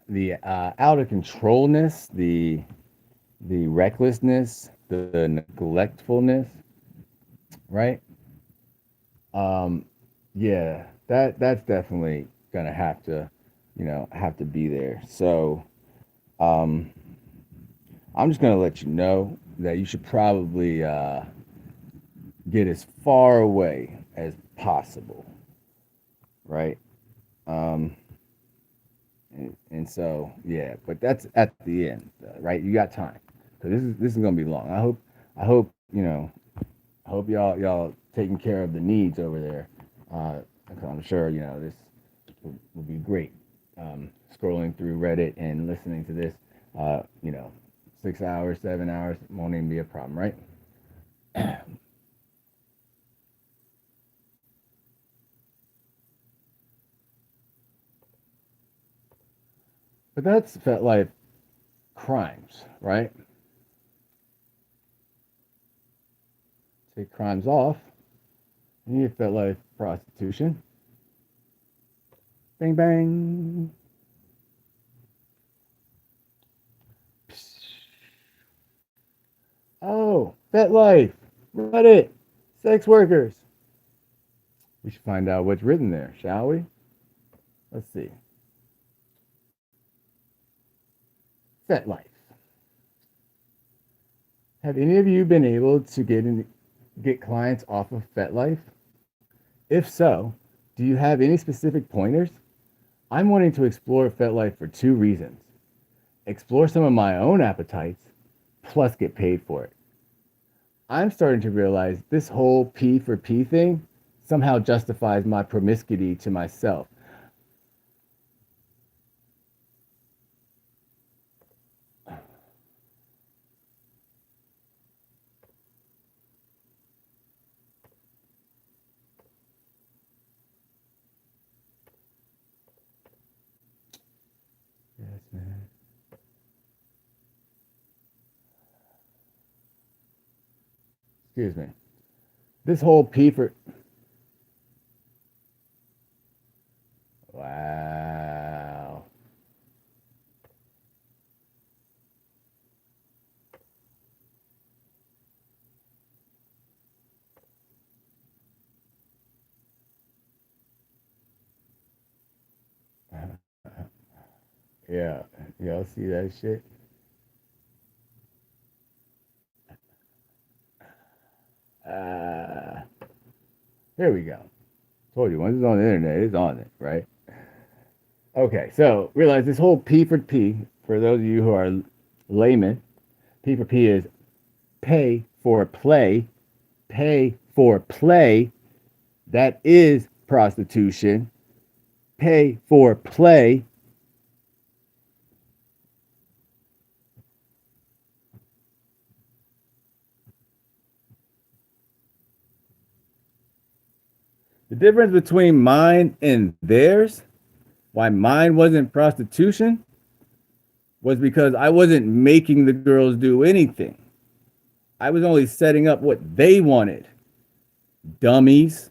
the out of controlness, the recklessness, the neglectfulness, right? Um, yeah, that's definitely gonna have to, have to be there. So, um, I'm just gonna let you know that you should probably get as far away as possible, right? Um, and so, yeah, but that's at the end, right? You got time, because this is gonna be long. I hope I hope y'all taking care of the needs over there. 'Cause I'm sure this will be great. Scrolling through Reddit and listening to this, uh, you know, 6 hours, 7 hours won't even be a problem, right? But that's FetLife crimes, right? Take crimes off, and you get FetLife prostitution. Bang bang. Oh, FetLife, Reddit, sex workers. We should find out what's written there, shall we? Let's see. FetLife. Have any of you been able to get clients off of FetLife? If so, do you have any specific pointers? I'm wanting to explore FetLife for two reasons: explore some of my own appetites, plus get paid for it. I'm starting to realize this whole P for P thing somehow justifies my promiscuity to myself. Yes, man. Excuse me. This whole P for. Wow. Yeah. Y'all see that shit? Uh, Here we go. Told you, once it's on the internet, it's on it, right? Okay, so realize this whole P for P, for those of you who are laymen, P for P is pay for play, pay for play. That is prostitution. Pay for play. The difference between mine and theirs, why mine wasn't prostitution, was because I wasn't making the girls do anything. I was only setting up what they wanted, dummies.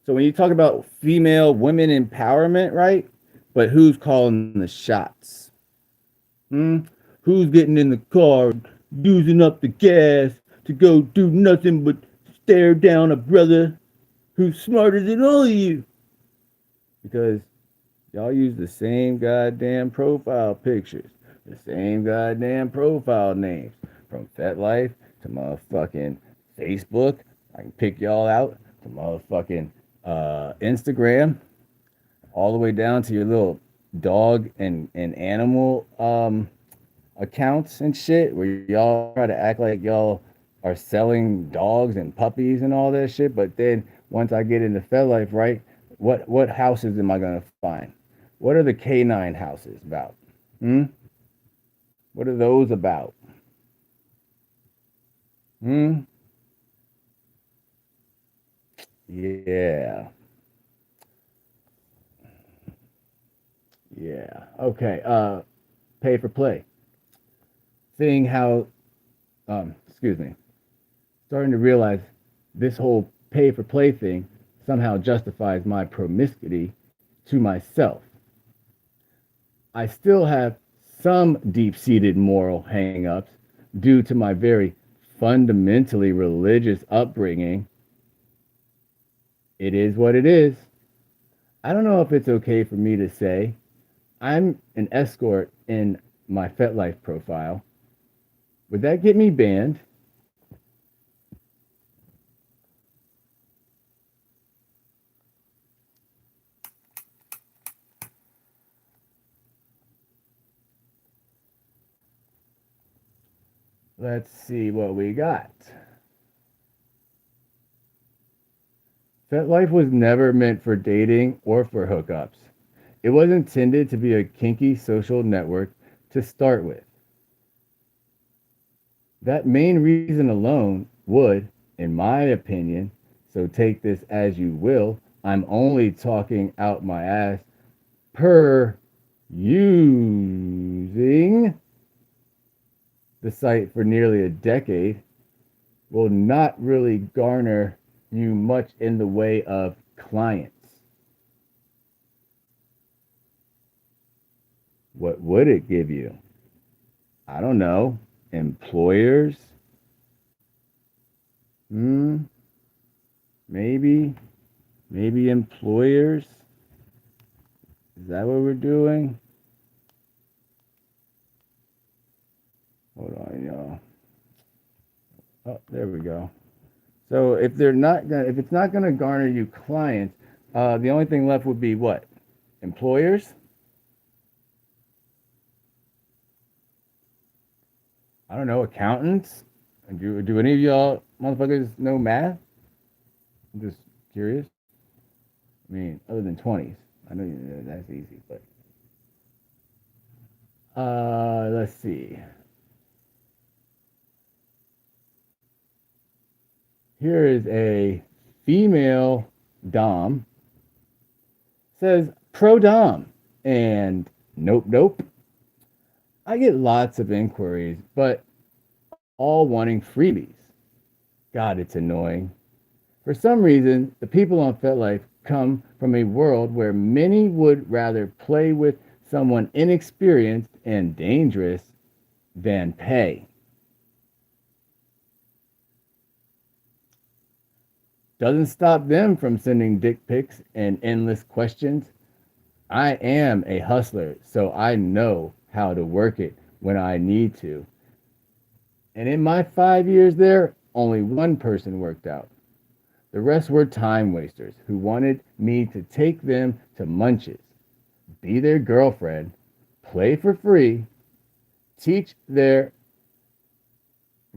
So when you talk about female women empowerment, right? But who's calling the shots? Hmm? Who's getting in the car, using up the gas to go do nothing but stare down a brother who's smarter than all of you? Because y'all use the same goddamn profile pictures, the same goddamn profile names, from FetLife to motherfucking Facebook. I can pick y'all out to motherfucking Instagram, all the way down to your little dog and animal accounts and shit, where y'all try to act like y'all are selling dogs and puppies and all that shit. But then once I get into FetLife, right, what houses am I gonna find? What are the canine houses about? Hmm? What are those about? Hmm? Yeah. Yeah. Okay. Pay for play. Seeing how excuse me, starting to realize this whole pay for play thing somehow justifies my promiscuity to myself. I still have some deep seated moral hangups due to my very fundamentally religious upbringing. It is what it is. I don't know if it's okay for me to say I'm an escort in my FetLife profile. Would that get me banned? Let's see what we got. FetLife was never meant for dating or for hookups. It was intended to be a kinky social network to start with. That main reason alone would, in my opinion, so take this as you will, I'm only talking out my ass, per using the site for nearly a decade, will not really garner you much in the way of clients. What would it give you? I don't know. Employers? Hmm, maybe. Maybe employers? Is that what we're doing? Hold on, y'all. Oh, there we go. So if it's not gonna garner you clients, the only thing left would be what? Employers? I don't know. Accountants? Do any of y'all motherfuckers know math? I'm just curious. I mean, other than 20s, I know that's easy, but let's see. Here is a female dom, says pro dom, and nope, nope. I get lots of inquiries, but all wanting freebies. God, it's annoying. For some reason, the people on FetLife come from a world where many would rather play with someone inexperienced and dangerous than pay. Doesn't stop them from sending dick pics and endless questions. I am a hustler, so I know how to work it when I need to. And in my 5 years there, only one person worked out. The rest were time wasters who wanted me to take them to Munches, be their girlfriend, play for free, teach their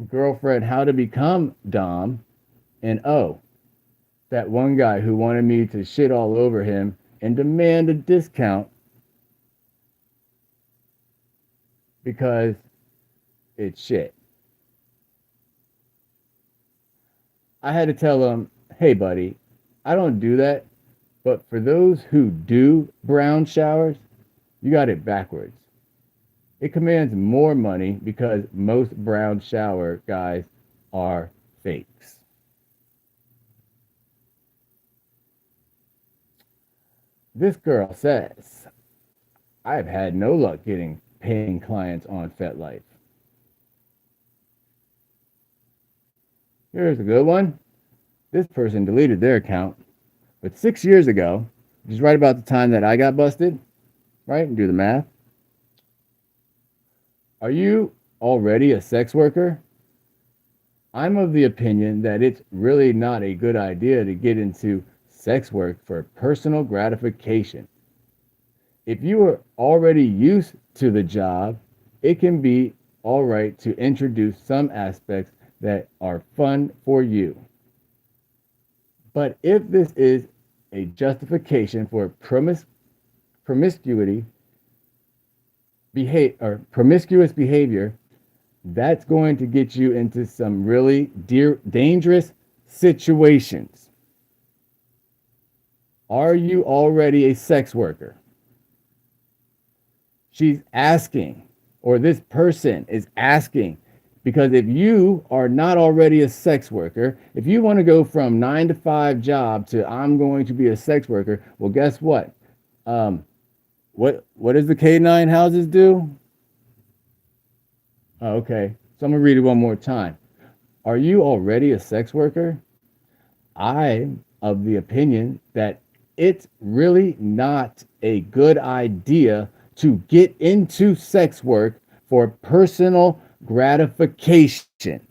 girlfriend how to become Dom, and oh, that one guy who wanted me to shit all over him and demand a discount because it's shit. I had to tell him, hey, buddy, I don't do that, but for those who do brown showers, you got it backwards. It commands more money because most brown shower guys are fakes. This girl says, I've had no luck getting paying clients on FetLife. Here's a good one. This person deleted their account, but 6 years ago, which is right about the time that I got busted, right? And do the math. Are you already a sex worker? I'm of the opinion that it's really not a good idea to get into sex work for personal gratification. If you are already used to the job, it can be all right to introduce some aspects that are fun for you. But if this is a justification for promiscuity promiscuous behavior, that's going to get you into some really dangerous situations. Are you already a sex worker? She's asking, or this person is asking, because if you are not already a sex worker, if you want to go from 9 to 5 job to I'm going to be a sex worker, well, guess what? Um, what does the K9 houses do? Oh, okay, so I'm gonna read it one more time. Are you already a sex worker? I'm of the opinion that it's really not a good idea to get into sex work for personal gratification.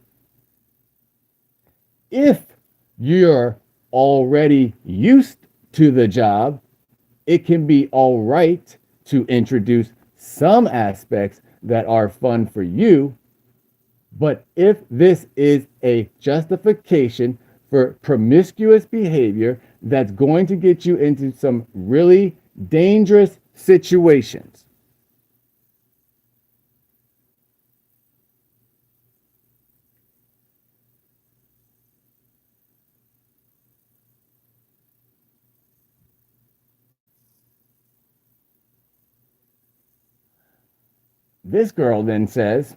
If you're already used to the job, it can be all right to introduce some aspects that are fun for you. But if this is a justification for promiscuous behavior that's going to get you into some really dangerous situations. This girl then says,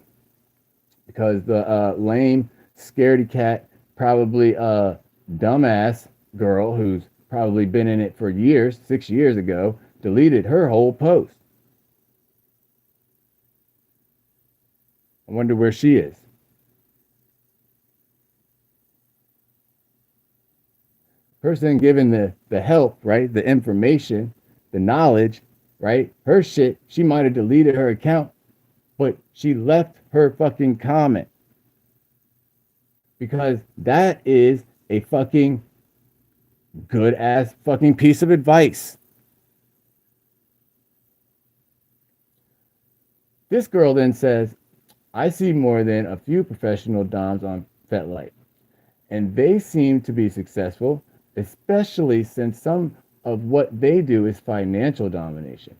because the lame, scaredy cat, probably dumbass girl who's probably been in it for years, 6 years ago, deleted her whole post. I wonder where she is. Person given the help, right? The information, the knowledge, right? Her shit, she might have deleted her account, but she left her fucking comment because that is a fucking good ass fucking piece of advice. This girl then says, I see more than a few professional DOMs on FetLife, and they seem to be successful, especially since some of what they do is financial domination.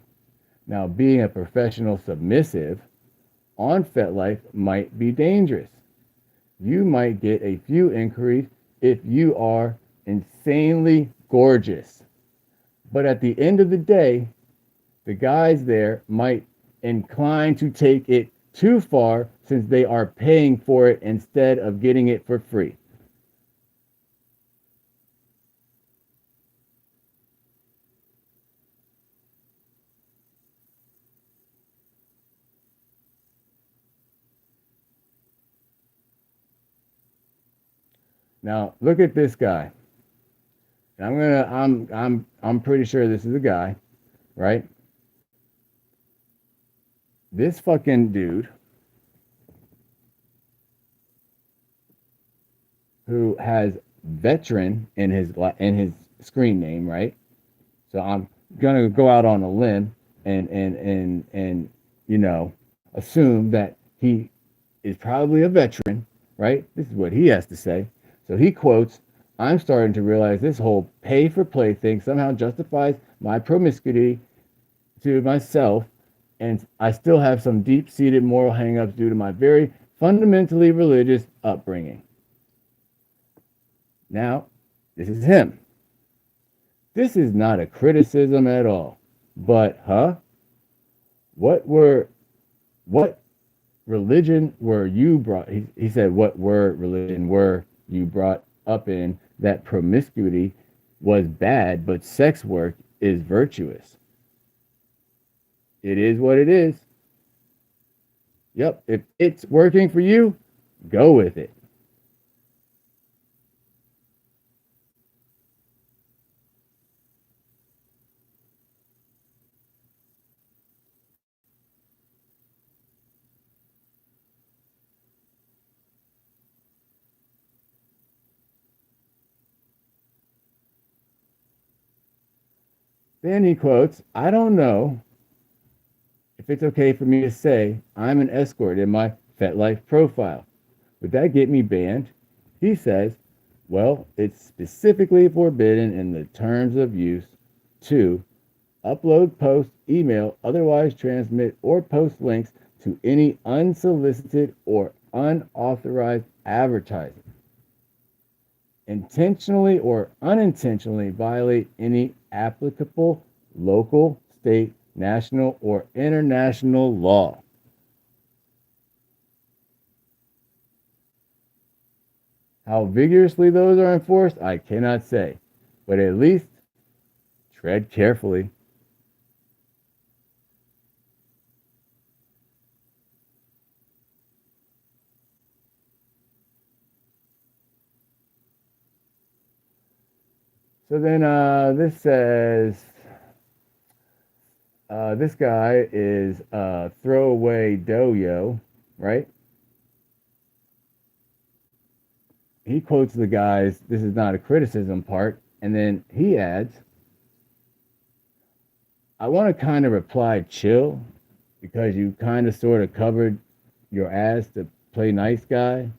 Now, being a professional submissive on FetLife might be dangerous. You might get a few inquiries if you are insanely gorgeous. But at the end of the day, the guys there might incline to take it too far since they are paying for it instead of getting it for free. Now, look at this guy. I'm pretty sure this is a guy, right? This fucking dude who has veteran in his screen name, right? So I'm gonna go out on a limb and you know assume that he is probably a veteran, right? This is what he has to say. So he quotes, I'm starting to realize this whole pay for play thing somehow justifies my promiscuity to myself, and I still have some deep seated moral hangups due to my very fundamentally religious upbringing. Now, this is him. This is not a criticism at all. But, what were What religion were you brought? He said, what word religion were you brought up in that promiscuity was bad, but sex work is virtuous? It is what it is. Yep. If it's working for you, go with it. Then he quotes, I don't know if it's okay for me to say I'm an escort in my FetLife profile. Would that get me banned? He says, well, it's specifically forbidden in the terms of use to upload, post, email, otherwise transmit, or post links to any unsolicited or unauthorized advertising. Intentionally or unintentionally violate any applicable local, state, national, or international law. How vigorously those are enforced, I cannot say, but at least tread carefully. So then this says this guy is throwaway doyo, right? He quotes the guys, this is not a criticism part, and then he adds, I want to kind of reply chill because you kind of sort of covered your ass to play nice guy,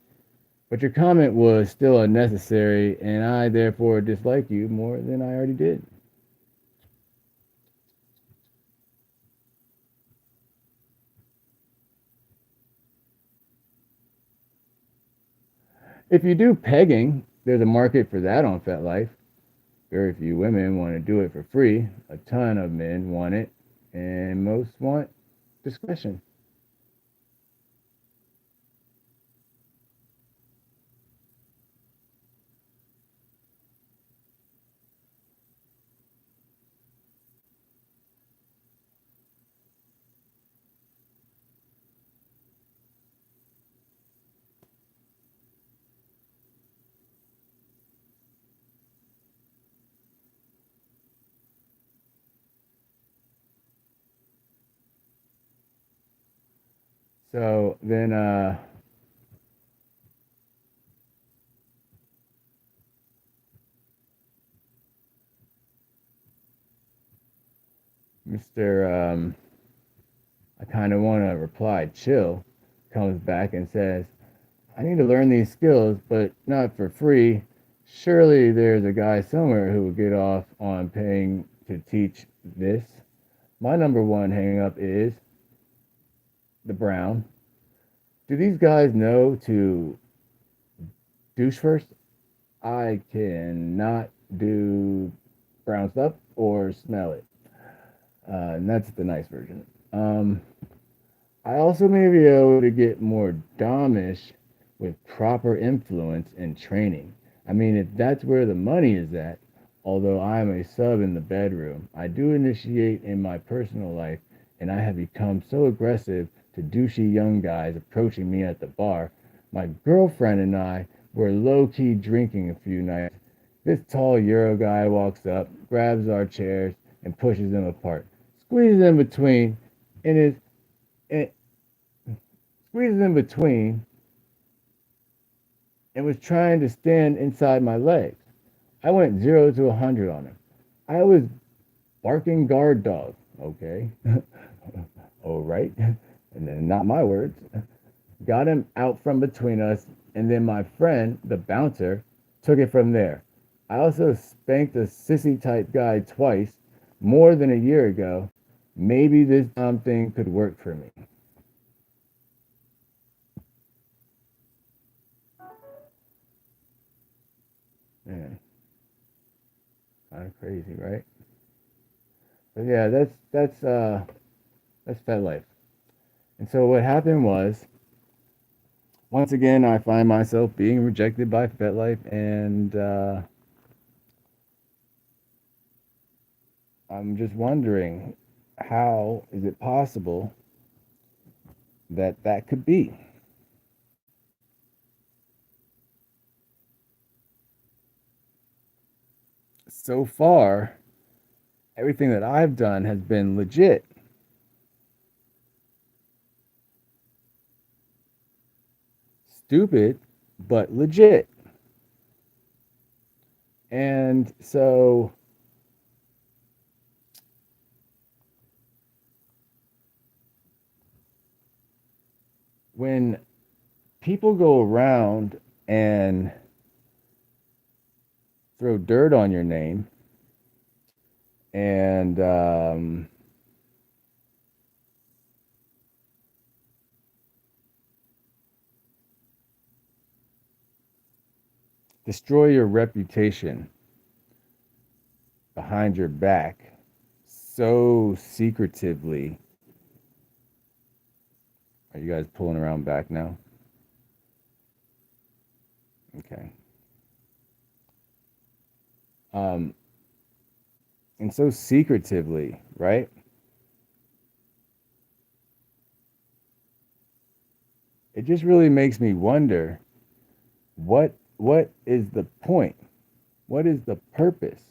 but your comment was still unnecessary, and I therefore dislike you more than I already did. If you do pegging, there's a market for that on FetLife. Very few women want to do it for free. A ton of men want it, and most want discretion. So then Mr. I kind of want to reply chill comes back and says, I need to learn these skills, but not for free. Surely there's a guy somewhere who will get off on paying to teach this. My number one hang up is the brown. Do these guys know to douche first? I cannot do brown stuff or smell it. And that's the nice version. I also may be able to get more domish with proper influence and training. I mean, if that's where the money is at, although I am a sub in the bedroom, I do initiate in my personal life, and I have become so aggressive to douchey young guys approaching me at the bar. My girlfriend and I were low key drinking a few nights. This tall Euro guy walks up, grabs our chairs, and pushes them apart, squeezes in between, and is and squeezes in between and was trying to stand inside my legs. I went 0 to 100 on him. I was barking guard dog. Okay. All right. And then not my words. Got him out from between us. And then my friend, the bouncer, took it from there. I also spanked a sissy type guy twice more than a year ago. Maybe this dumb thing could work for me. Man, kind of crazy, right? But yeah, that's Fed life. And so what happened was, once again, I find myself being rejected by FetLife, and I'm just wondering, how is it possible that that could be? So far, everything that I've done has been legit. Stupid, but legit. And so when people go around and throw dirt on your name and destroy your reputation behind your back so secretively. Are you guys pulling around back now? Okay. Um, and so secretively, right? It just really makes me wonder, what is the point? What is the purpose?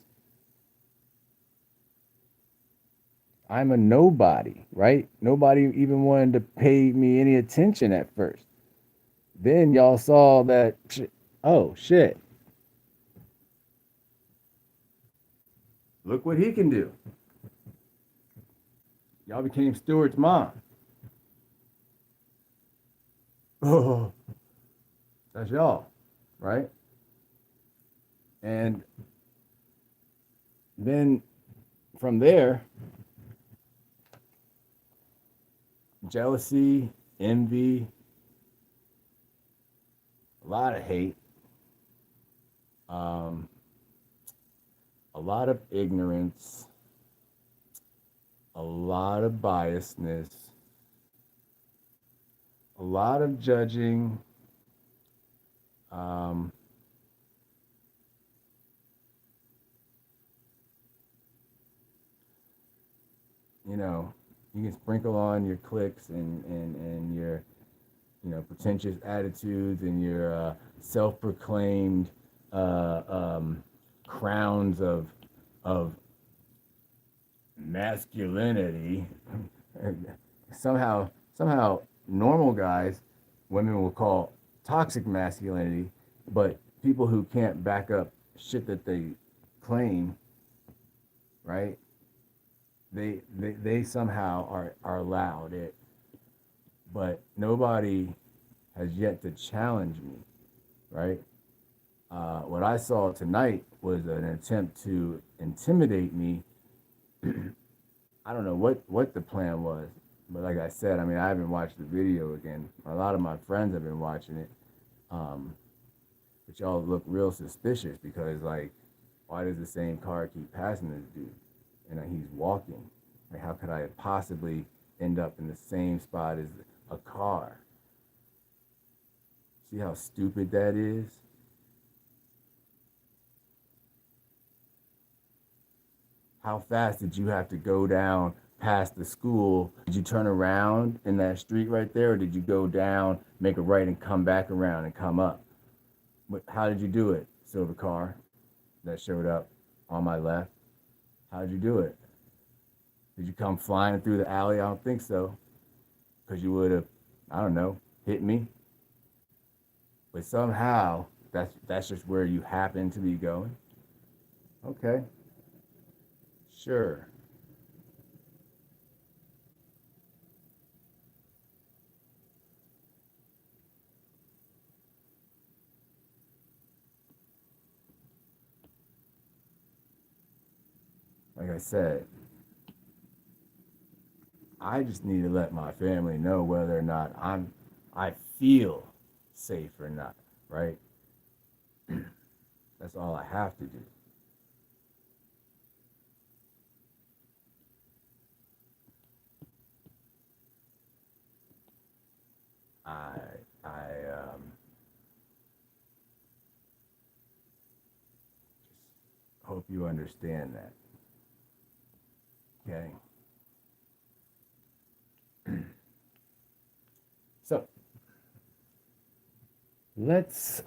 I'm a nobody, right? Nobody even wanted to pay me any attention at first. Then y'all saw that, oh shit, look what he can do. Y'all became Stewart's mom. Oh, that's y'all, right? And then from there, jealousy, envy, a lot of hate, um, a lot of ignorance, a lot of biasness, a lot of judging. Um, you know, you can sprinkle on your clicks and your, pretentious attitudes and your self-proclaimed uh, um, crowns of masculinity. Somehow normal guys, women will call toxic masculinity, but people who can't back up shit that they claim, right? They somehow are allowed it, but nobody has yet to challenge me, right? What I saw tonight was an attempt to intimidate me. I don't know what the plan was, but like I said, I mean, I haven't watched the video again. A lot of my friends have been watching it, um, but y'all look real suspicious because, like, why does the same car keep passing this dude? And he's walking. Like, how could I possibly end up in the same spot as a car? See how stupid that is? How fast did you have to go down past the school? Did you turn around in that street right there, or did you go down, make a right, and come back around and come up? How did you do it, silver car that showed up on my left? How did you do it? Did you come flying through the alley? I don't think so, because you would have, I don't know, hit me. But somehow that's just where you happen to be going. Okay, sure. Like I said, I just need to let my family know whether or not I feel safe or not, right? That's all I have to do. I just hope you understand that. Okay. So let's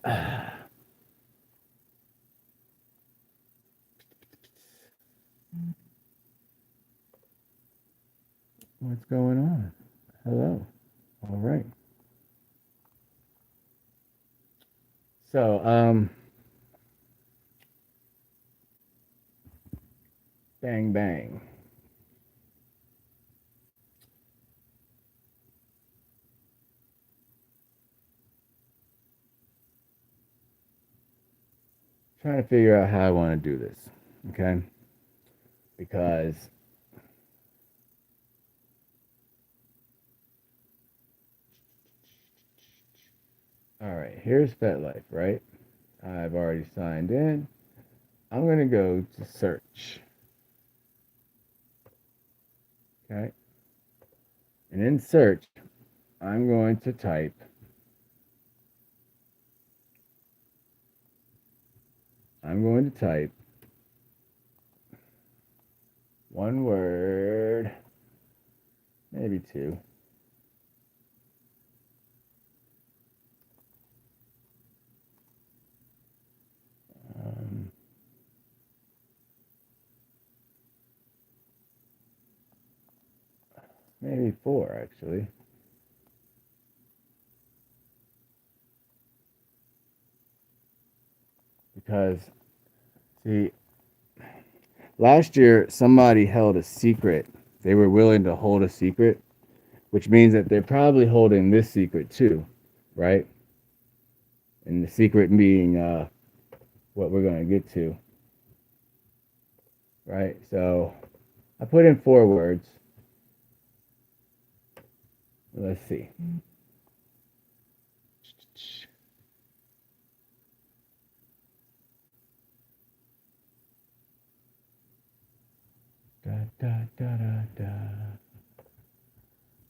what's going on? Hello. All right. So bang bang. Trying to figure out how I want to do this. Okay. Because all right, here's FetLife, right? I've already signed in. I'm gonna go to search. Okay. And in search, I'm going to type one word, maybe two. Um, maybe four, actually. Because, see, last year somebody held a secret. They were willing to hold a secret, which means that they're probably holding this secret too, right? And the secret being what we're going to get to, right? So I put in four words. Let's see. Da da da da da.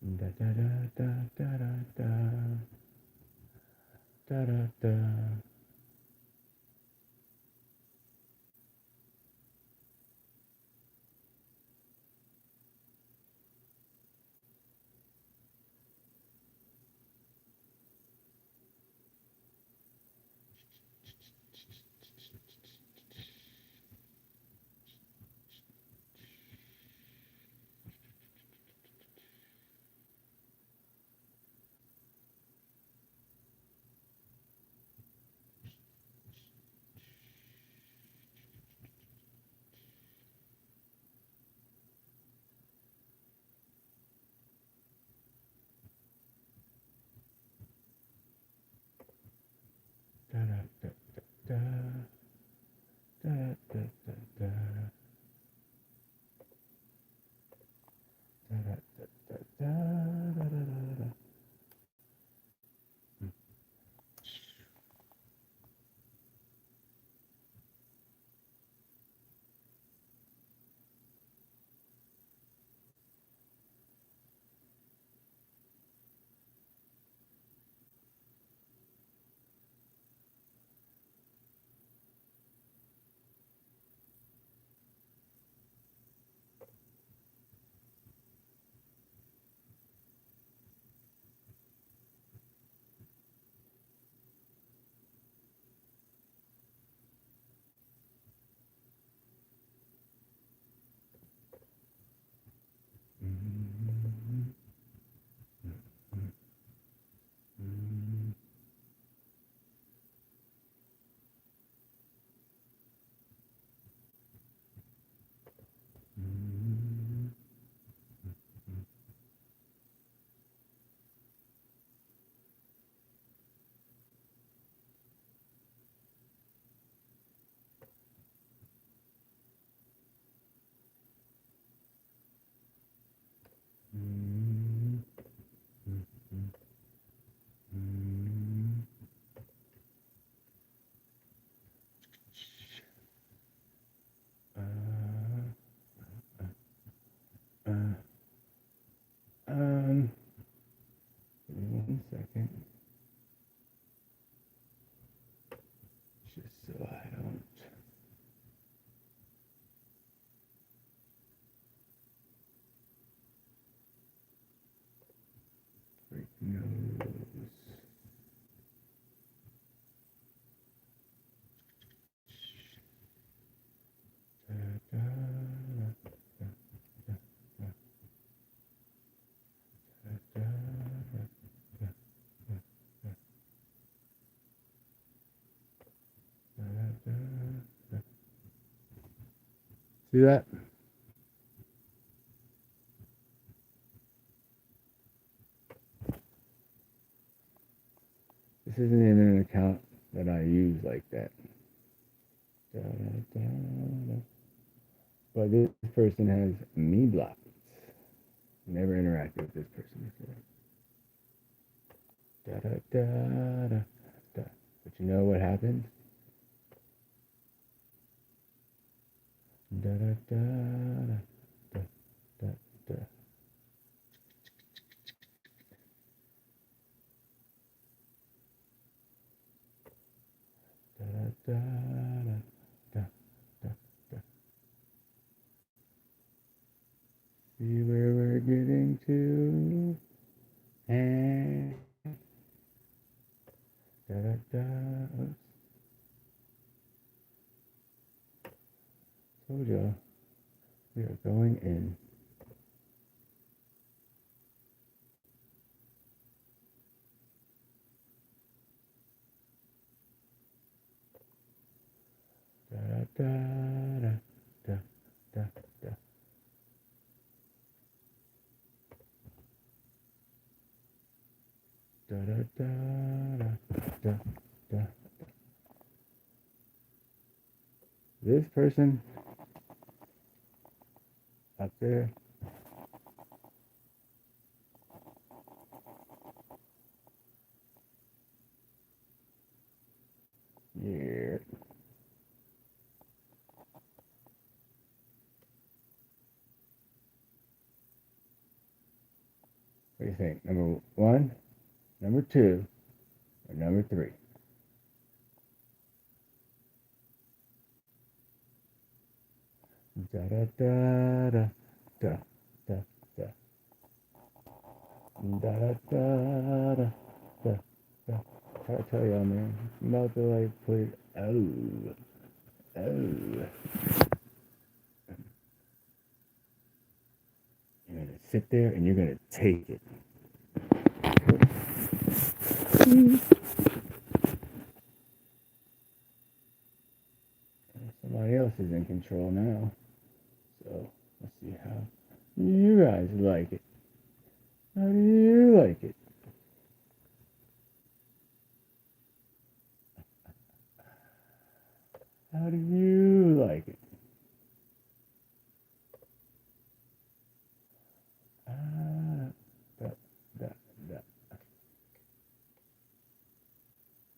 Da da da da da da da. Da da da. nose. See that? This isn't even an account that I use like that. But this person has me blocked. Never interacted with this person before. But you know what happened? See where we're getting to? And told you we are going in. This person up there, yeah. What do you think? Number one, number two, or number three? Da da da da da da da da da da da da da. I tell y'all, man, I'm about to like put it. Oh. You're gonna sit there and you're gonna take it. Somebody else is in control now. So let's see how you guys like it. How do you like it? How do you like it? Da, da, da.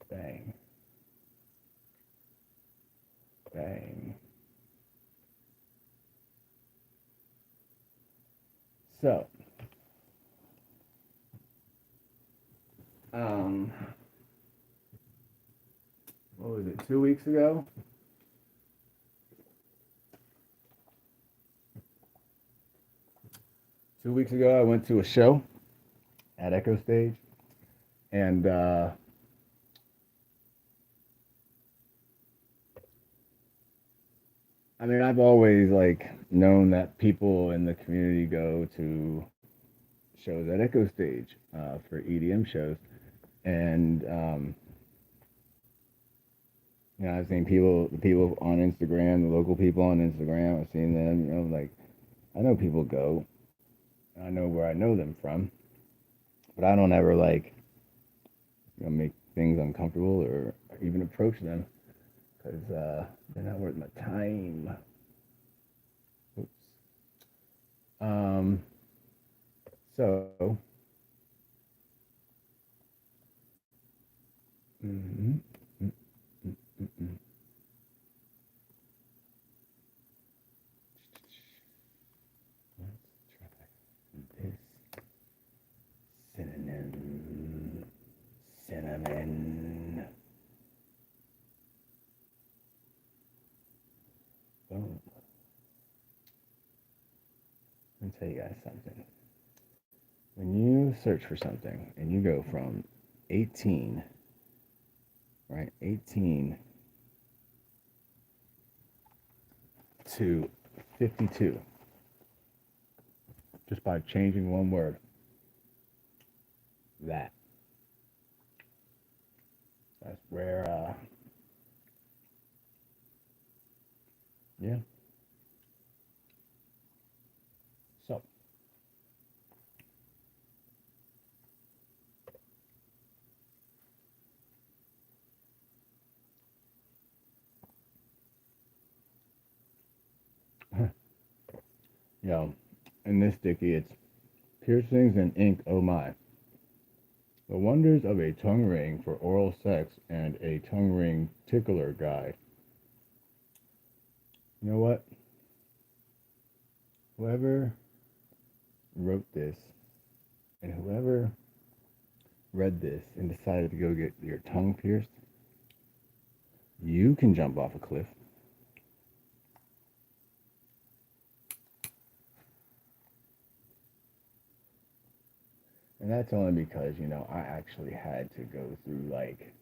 Bang. Bang. So, what was it, 2 weeks ago? 2 weeks ago, I went to a show at Echo Stage, and I mean, I've always like known that people in the community go to shows at Echo Stage for EDM shows, and you know, I've seen the people on Instagram, the local people on Instagram. I've seen them. You know, like I know people go. I know where I know them from, but I don't ever like make things uncomfortable or even approach them because they're not worth my time. Oops. So. Mm-hmm. Mm-mm. Let's try this cinnamon. Boom. Let me tell you guys something. When you a search for something and you go from 18, right? 18 to 52 just by changing one word. That. That's where, yeah. So, you know, in this sticky, it's piercings and ink, oh my. The wonders of a tongue ring for oral sex and a tongue ring tickler guide. You know what? Whoever wrote this and whoever read this and decided to go get your tongue pierced, you can jump off a cliff. And that's only because, I actually had to go through like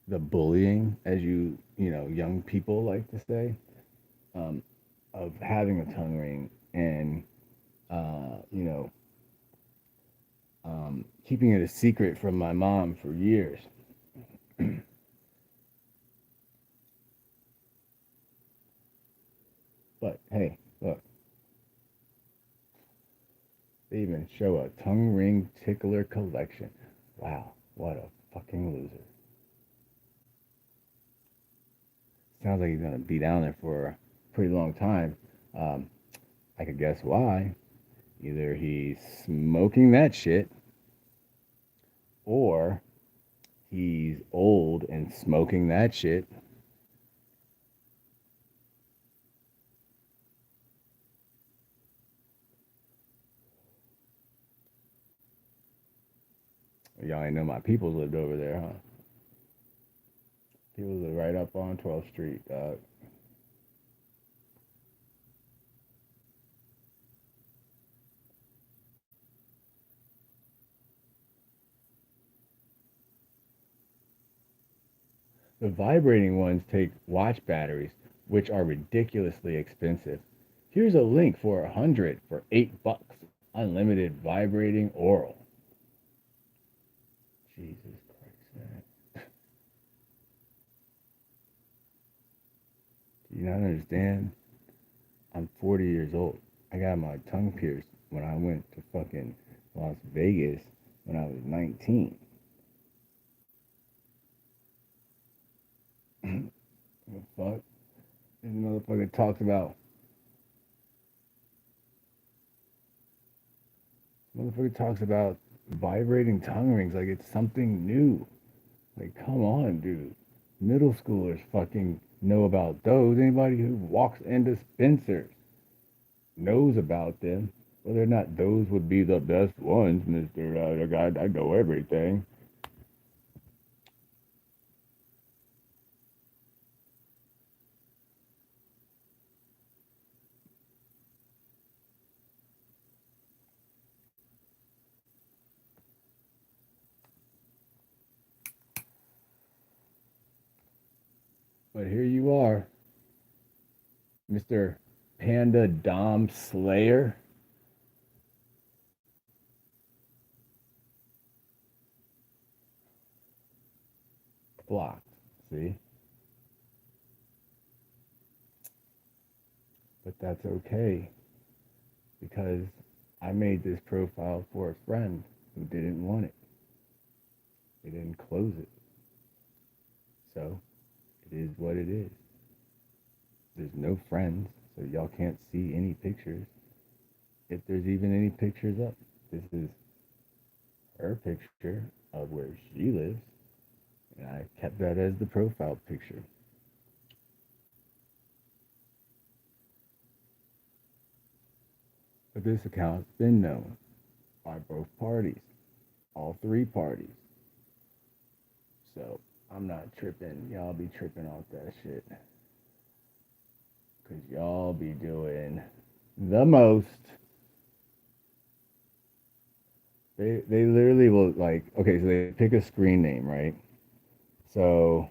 the bullying, as young people like to say, um, of having a tongue ring and uh, you know, keeping it a secret from my mom for years. But hey, look, they even show a tongue ring tickler collection. Wow, what a fucking loser. Sounds like he's gonna be down there for a pretty long time. Um, I could guess why. Either he's smoking that shit, or he's old and smoking that shit. Y'all ain't know my peoples lived over there, huh? People live right up on 12th Street. The vibrating ones take watch batteries, which are ridiculously expensive. Here's a link for 100 for $8. Unlimited vibrating oral. Jesus Christ, man. Do you not understand? I'm 40 years old. I got my tongue pierced when I went to fucking Las Vegas when I was 19. The fuck? This motherfucker talks about vibrating tongue rings like it's something new. Like, come on, dude. Middle schoolers fucking know about those. Anybody who walks into Spencer's knows about them. Whether or not those would be the best ones, Mister Guy, I know everything. But here you are, Mister Panda Dom Slayer, blocked. See, but that's okay because I made this profile for a friend who didn't want it. They didn't close it, so it is what it is. There's no friends, so y'all can't see any pictures. If there's even any pictures up, this is her picture of where she lives, and I kept that as the profile picture. But this account's been known by both parties, all three parties. So I'm not tripping. Y'all be tripping off that shit. Because y'all be doing the most. They literally will like, okay, so they pick a screen name, right? So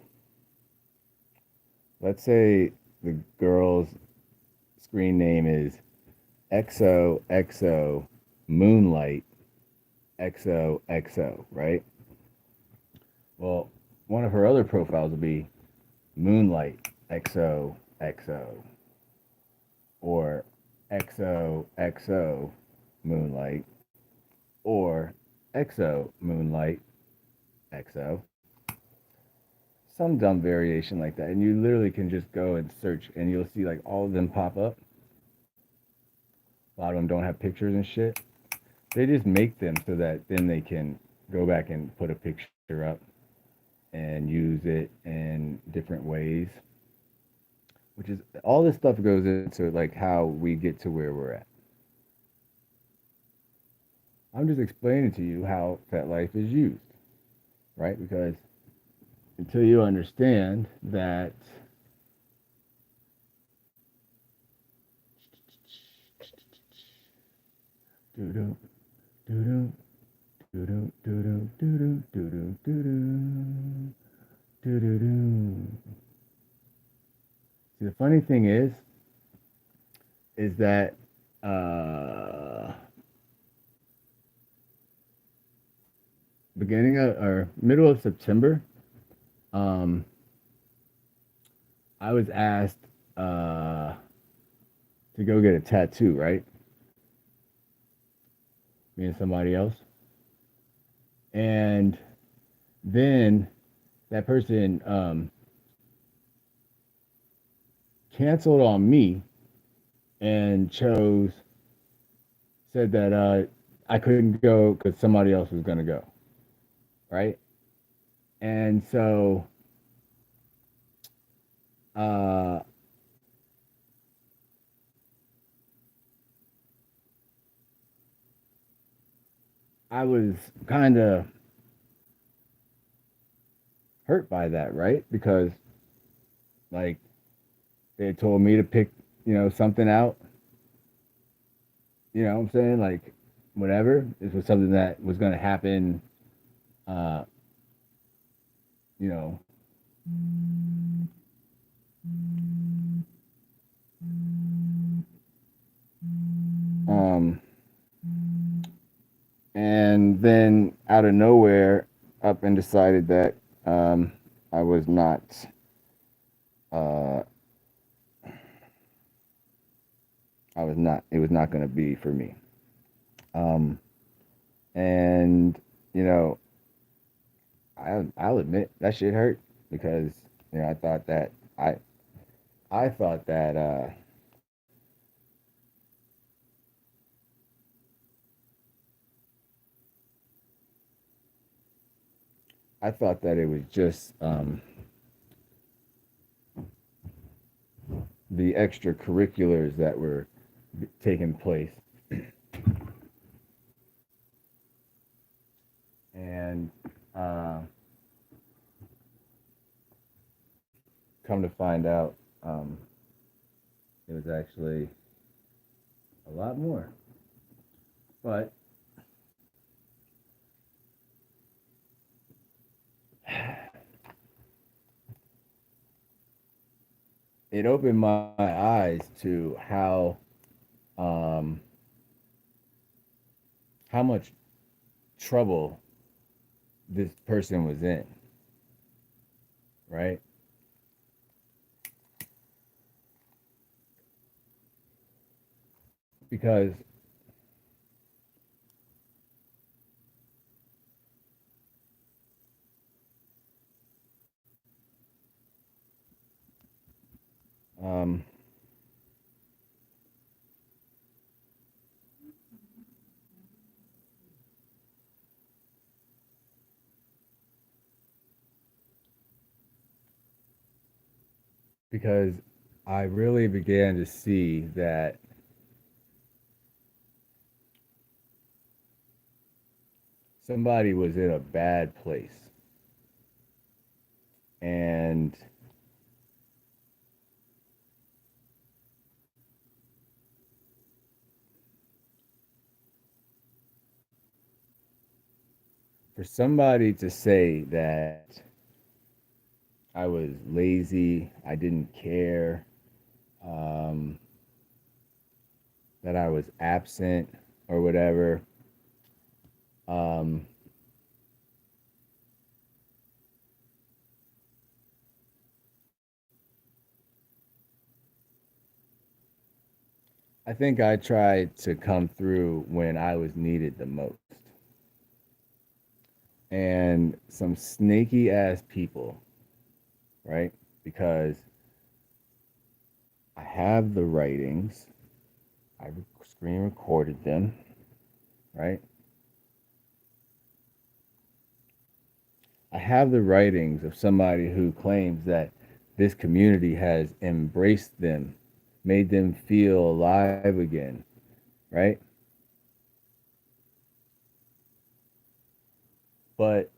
let's say the girl's screen name is XOXO Moonlight XOXO, right? Well, one of her other profiles will be Moonlight XOXO or XOXO Moonlight or XO Moonlight XO. Some dumb variation like that. And you literally can just go and search and you'll see like all of them pop up. A lot of them don't have pictures and shit. They just make them so that then they can go back and put a picture up and use it in different ways. Which is all this stuff goes into like how we get to where we're at. I'm just explaining to you how that life is used, right? Because until you understand that doo doo doo doo doo doo doo doo doo doo doo doo doo. See, the funny thing is that uh, beginning of or middle of September, um, I was asked to go get a tattoo, right? Me and somebody else, and then that person canceled on me and said that I couldn't go because somebody else was going to go, right? And so uh, I was kind of hurt by that, right? Because like they had told me to pick, something out. You know what I'm saying? Like whatever. This was something that was going to happen. Uh, you know, um, and then out of nowhere, up and decided that um, I was not. Uh, I was not. It was not going to be for me. Um, and you know, I'll admit that shit hurt because I thought that I thought that I thought that it was just the extracurriculars that were taking place, and uh, come to find out, it was actually a lot more. But it opened my eyes to um, how much trouble this person was in, right? Because um, because I really began to see that somebody was in a bad place, and For somebody to say that I was lazy, I didn't care, um, that I was absent or whatever, um, I think I tried to come through when I was needed the most. And some snaky ass people, right? Because I have the writings, I screen recorded them, right? I have the writings of somebody who claims that this community has embraced them, made them feel alive again, right? But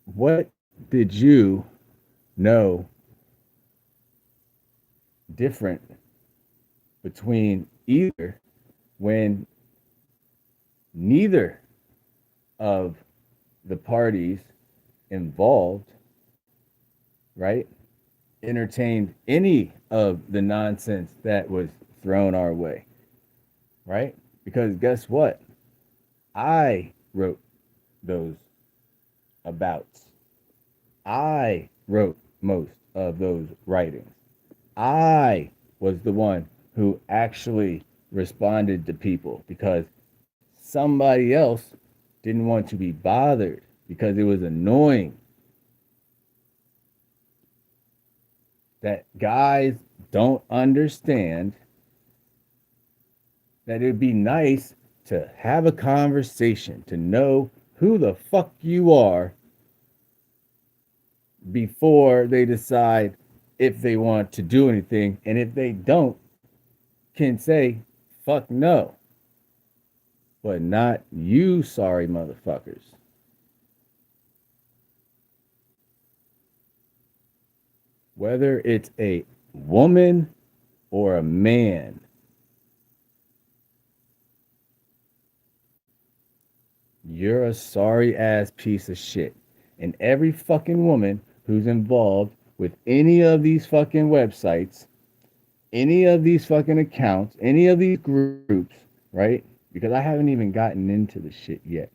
what did you know different between either when neither of the parties involved, right, entertained any of the nonsense that was thrown our way, right? Because guess what? I wrote those abouts. I wrote most of those writings. I was the one who actually responded to people because somebody else didn't want to be bothered because it was annoying that guys don't understand that it would be nice to have a conversation, to know who the fuck you are before they decide if they want to do anything. And if they don't, can say, fuck no, but not you, sorry motherfuckers. Whether it's a woman or a man, you're a sorry ass piece of shit. And every fucking woman who's involved with any of these fucking websites, any of these fucking accounts, any of these groups, right? Because I haven't even gotten into the shit yet,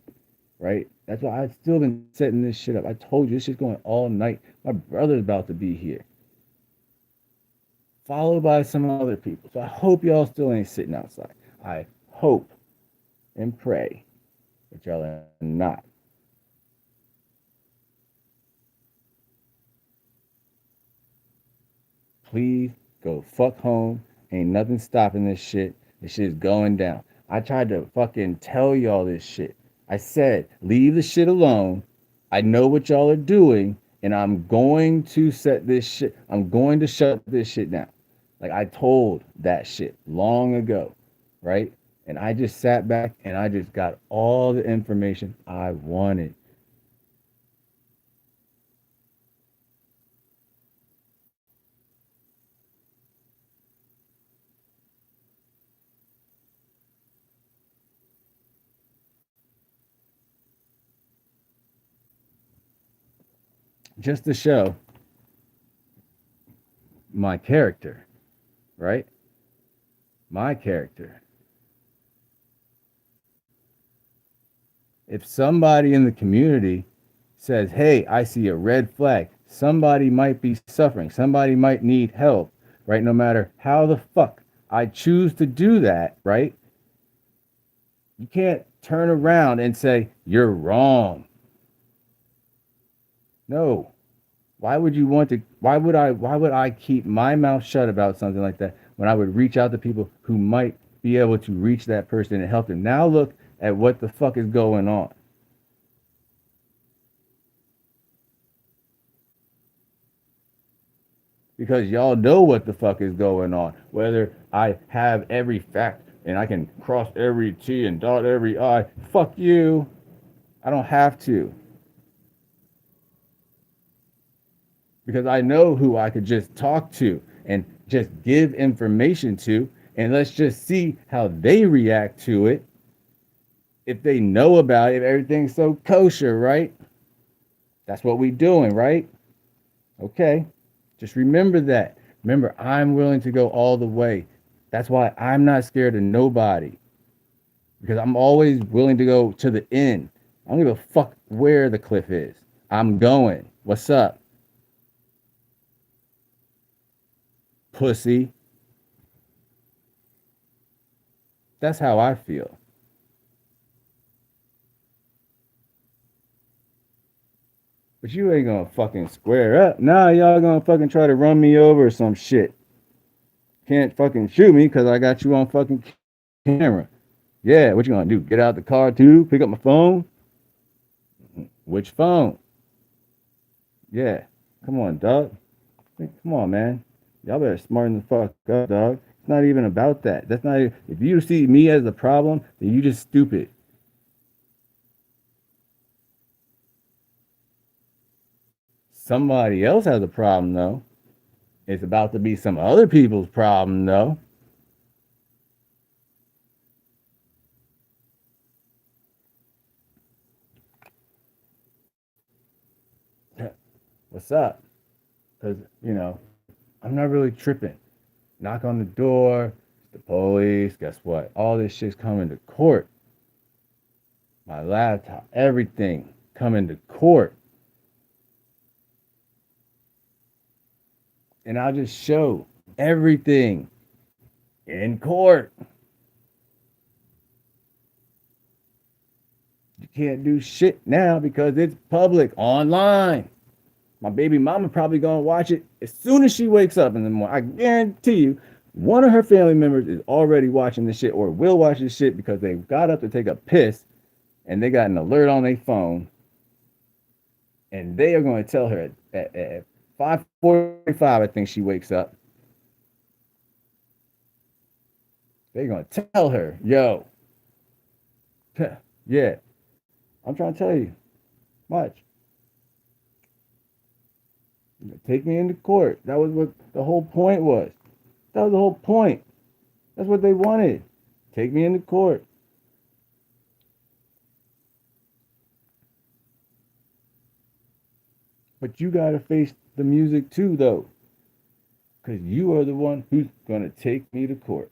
right? That's why I've still been setting this shit up. I told you this shit's going all night. My brother's about to be here, followed by some other people. So I hope y'all still ain't sitting outside. I hope and pray that y'all are not. Please go fuck home. Ain't nothing stopping this shit. This shit is going down. I tried to fucking tell y'all this shit. I said, leave the shit alone. I know what y'all are doing, and I'm going to set this shit. I'm going to shut this shit down. Like I told that shit long ago, right? And I just sat back and I just got all the information I wanted. Just to show my character, right? My character. If somebody in the community says, hey, I see a red flag, somebody might be suffering, somebody might need help, right? No matter how the fuck I choose to do that, right? You can't turn around and say, you're wrong. No. Why would you want to? Why would I keep my mouth shut about something like that when I would reach out to people who might be able to reach that person and help them? Now look at what the fuck is going on. Because y'all know what the fuck is going on. Whether I have every fact and I can cross every T and dot every I. Fuck you. I don't have to because I know who I could just talk to and just give information to, and let's just see how they react to it. If they know about it, if everything's so kosher, right? That's what we doing, right? Okay. Just remember that. Remember, I'm willing to go all the way. That's why I'm not scared of nobody because I'm always willing to go to the end. I don't give a fuck where the cliff is. I'm going. What's up, pussy? That's how I feel. But you ain't gonna fucking square up. Nah, y'all gonna fucking try to run me over or some shit. Can't fucking shoot me because I got you on fucking camera. Yeah, what you gonna do? Get out the car too? Pick up my phone? Which phone? Yeah. Come on, dog. Come on, man. Y'all better smarten the fuck up, dog. It's not even about that. That's not even, if you see me as the problem, then you just stupid. Somebody else has a problem though. It's about to be some other people's problem though. What's up? Because, I'm not really tripping. Knock on the door, the police, guess what? All this shit's coming to court. My laptop, everything coming to court. And I'll just show everything in court. You can't do shit now because it's public online. My baby mama probably gonna watch it as soon as she wakes up in the morning. I guarantee you, one of her family members is already watching this shit or will watch this shit because they got up to take a piss and they got an alert on their phone and they are going to tell her at 5:45, I think she wakes up. They're going to tell her, yo, yeah, I'm trying to tell you, much. Take me into court. That was what the whole point was. That was the whole point. That's what they wanted. Take me into court. But you got to face the music too, though, because you are the one who's going to take me to court.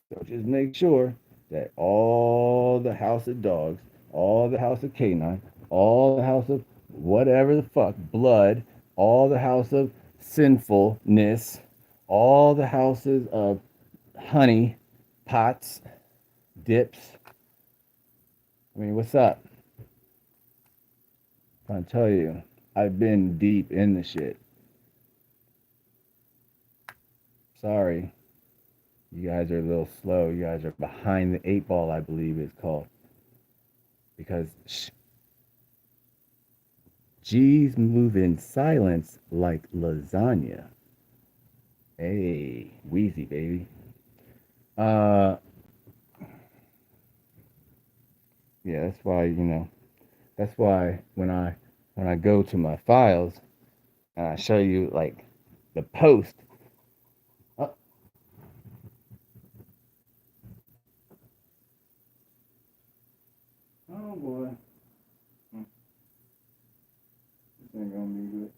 So just make sure that all the House of Dogs, all the House of Canine, all the House of whatever the fuck, blood, all the House of sinfulness, all the houses of honey, pots, dips. I mean, what's up? I'm trying to tell you, I've been deep in the shit. Sorry, you guys are a little slow. You guys are behind the eight ball, I believe it's called. Because G's move in silence like lasagna. Hey, Wheezy, baby. Uh, yeah, that's why when I go to my files and I show you like the post. Oh, oh boy, this ain't gonna be good.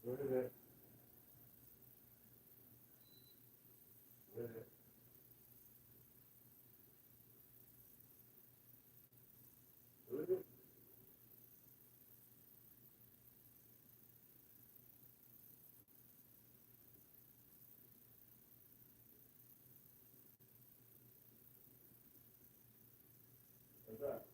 What is it? What is it? What is it? What's that?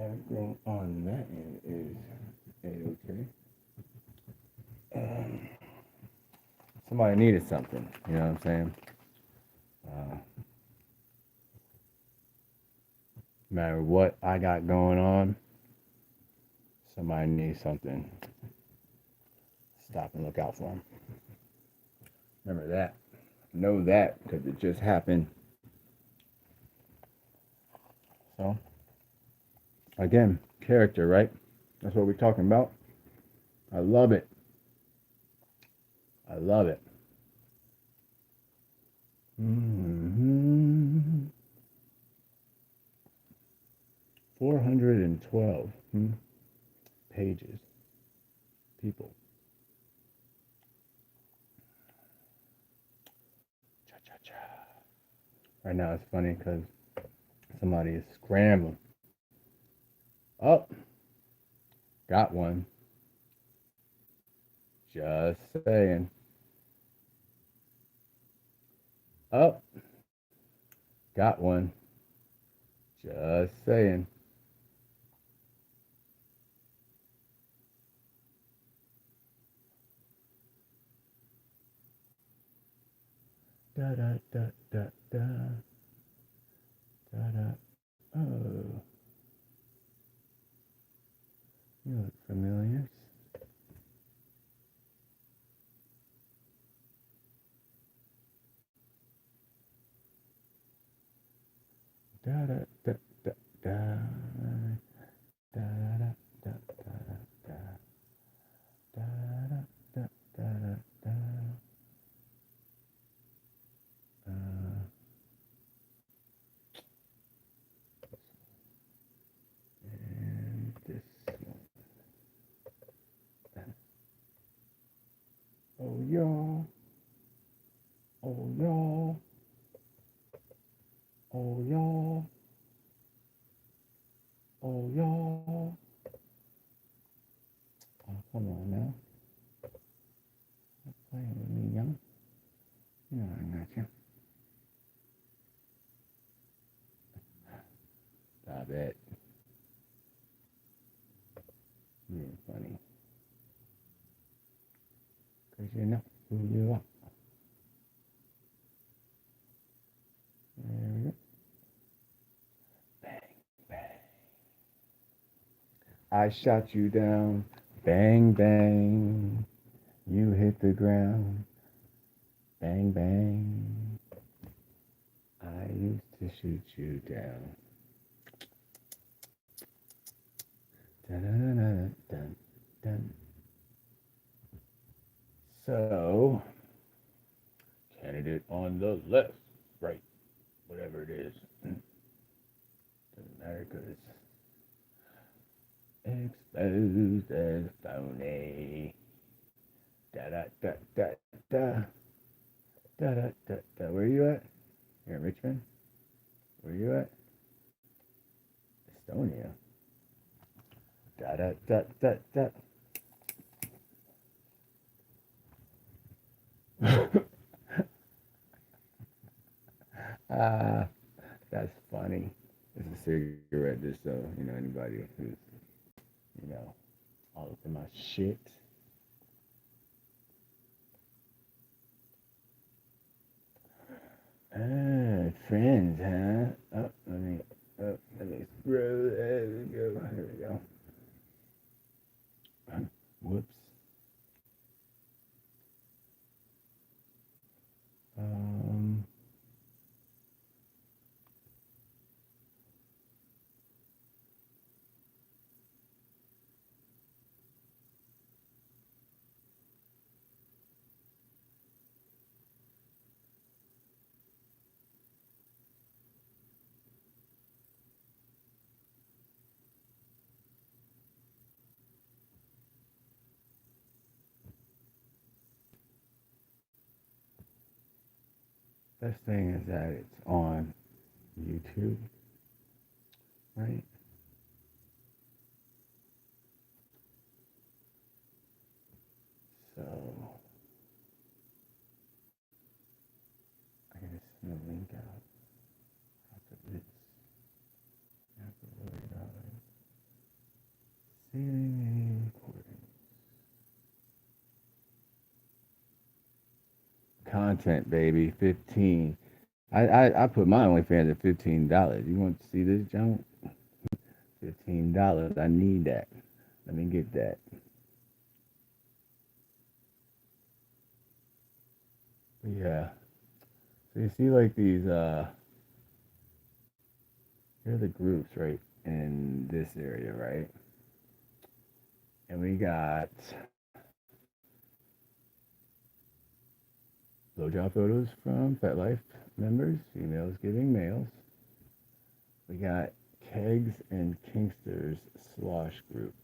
everything on that end is a-okay. Somebody needed something, you know what I'm saying? No matter what I got going on, somebody needs something. Stop and look out for them. Remember that. Know that because it just happened. So, again, character, right? That's what we're talking about. I love it. I love it. 412 pages. People. Cha cha cha. Right now it's funny because somebody is scrambling. Oh, got one. Just saying. Oh, got one. Just saying. Da da da da da da da. Oh, you look familiar. Da da da da da da da da da da da da da da da. And this one. Oh y'all. Oh y'all. Oh y'all. Oh y'all. Oh, come on now. Playing with me, young. You know I got you. Stop it. You're funny. Because you know who you are. There we go. Bang, bang. I shot you down. Bang, bang. You hit the ground. Bang, bang. I used to shoot you down. Dun, dun, dun. So, candidate on the left, right, whatever it is. Doesn't matter because exposed as phony. Da da da da da da da da da. Where are you at? You're in Richmond. Where are you at? Estonia. Da da da da da. Ah, that's funny. It's a cigarette, just so you know anybody who's all up in my shit. Friends, huh? Let me scroll. There we go. Here we go. Whoops. Um, Best thing is that it's on YouTube, right? So I gotta send the link out after this. You have to worry about it. content, baby. 15. I put my OnlyFans at $15. You want to see this junk? $15. I need that. Let me get that. Yeah. So you see like these here are the groups, right? In this area, right? And we got blowjob photos from FetLife members, females giving males. We got Kegs and Kinksters Slosh group.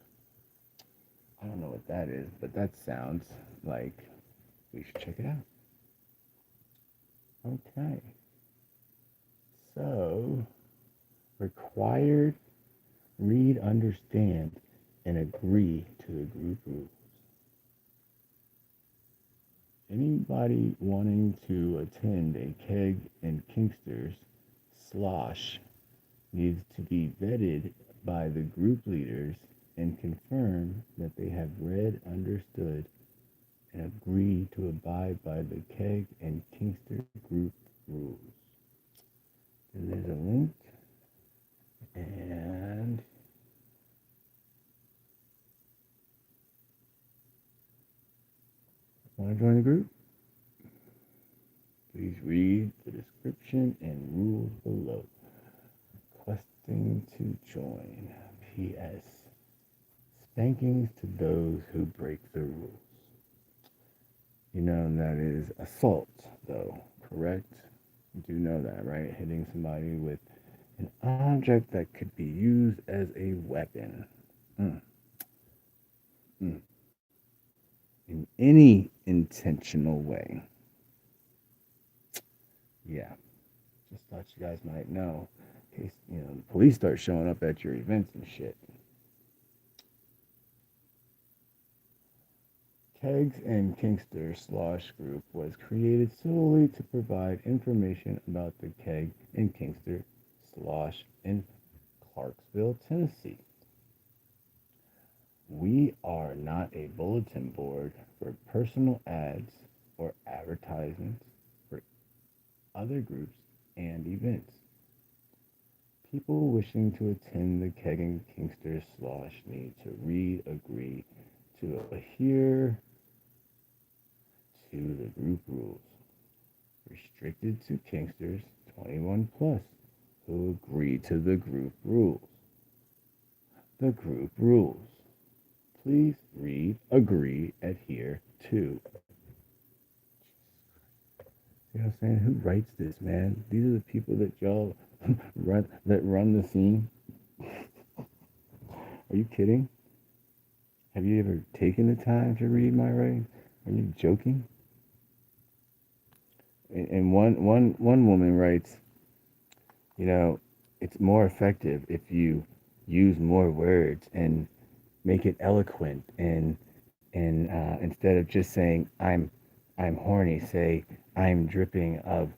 I don't know what that is, but that sounds like we should check it out. Okay. So, required read, understand, and agree to the group rules. Anybody wanting to attend a Keg and Kinksters slosh needs to be vetted by the group leaders and confirm that they have read, understood, and agree to abide by the Keg and Kinkster group rules. And there's a link, and want to join the group? Please read the description and rules below. Requesting to join. P.S. Spankings to those who break the rules. You know that is assault, though, correct? You do know that, right? Hitting somebody with an object that could be used as a weapon. Mm. Mm. In any intentional way. Yeah. Just thought you guys might know. In case, the police start showing up at your events and shit. Kegs and Kinkster Slosh Group was created solely to provide information about the Keg and Kinkster Slosh in Clarksville, Tennessee. We are not a bulletin board for personal ads or advertisements for other groups and events. People wishing to attend the Keg and Kinkster Slosh need to read, agree to adhere to the group rules. Restricted to Kinksters 21 plus who agree to the group rules. The group rules. Please read, agree, adhere to. You know what I'm saying? Who writes this, man? These are the people that y'all run the scene. Are you kidding? Have you ever taken the time to read my writing? Are you joking? And one woman writes, it's more effective if you use more words and make it eloquent and instead of just saying I'm horny, say I'm dripping of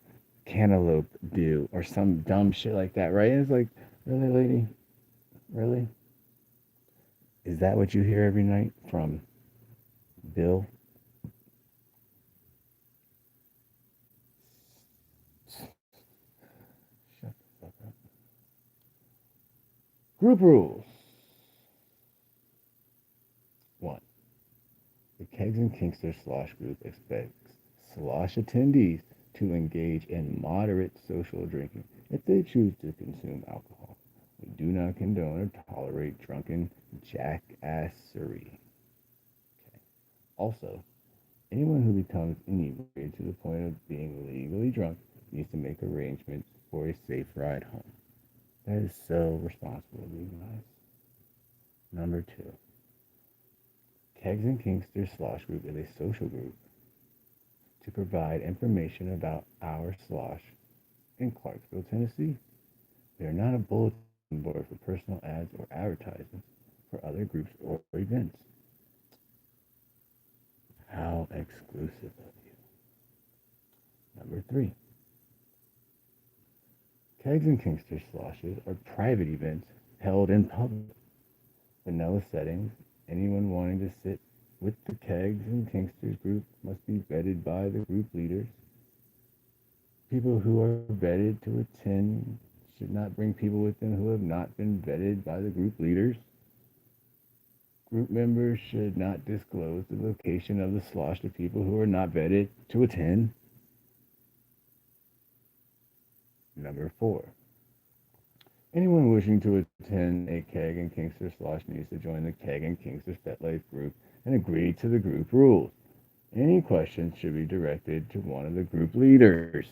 cantaloupe dew or some dumb shit like that, right? And it's like, really, lady, really? Is that what you hear every night from Bill? Shut the fuck up. Group rules. 1. The Kegs and Kinkster Slosh Group expects slosh attendees to engage in moderate social drinking if they choose to consume alcohol. We do not condone or tolerate drunken jackassery. Okay. Also, anyone who becomes inebriated to the point of being legally drunk needs to make arrangements for a safe ride home. That is so responsible of you guys. Number 2. Kegs and Kinkster Slosh Group is a social group to provide information about our slosh in Clarksville, Tennessee. We are not a bulletin board for personal ads or advertisements for other groups or events. How exclusive of you. Number 3. Kegs and Kinkster Sloshes are private events held in public. Vanilla settings. Anyone wanting to sit with the Kegs and Kinksters group must be vetted by the group leaders People who are vetted to attend should not bring people with them who have not been vetted by the group leaders. Group members should not disclose the location of the slosh to people who are not vetted to attend. Number four, anyone wishing to attend a Keg and Kingster slosh needs to join the Keg and Kingster FetLife group and agree to the group rules. Any questions should be directed to one of the group leaders.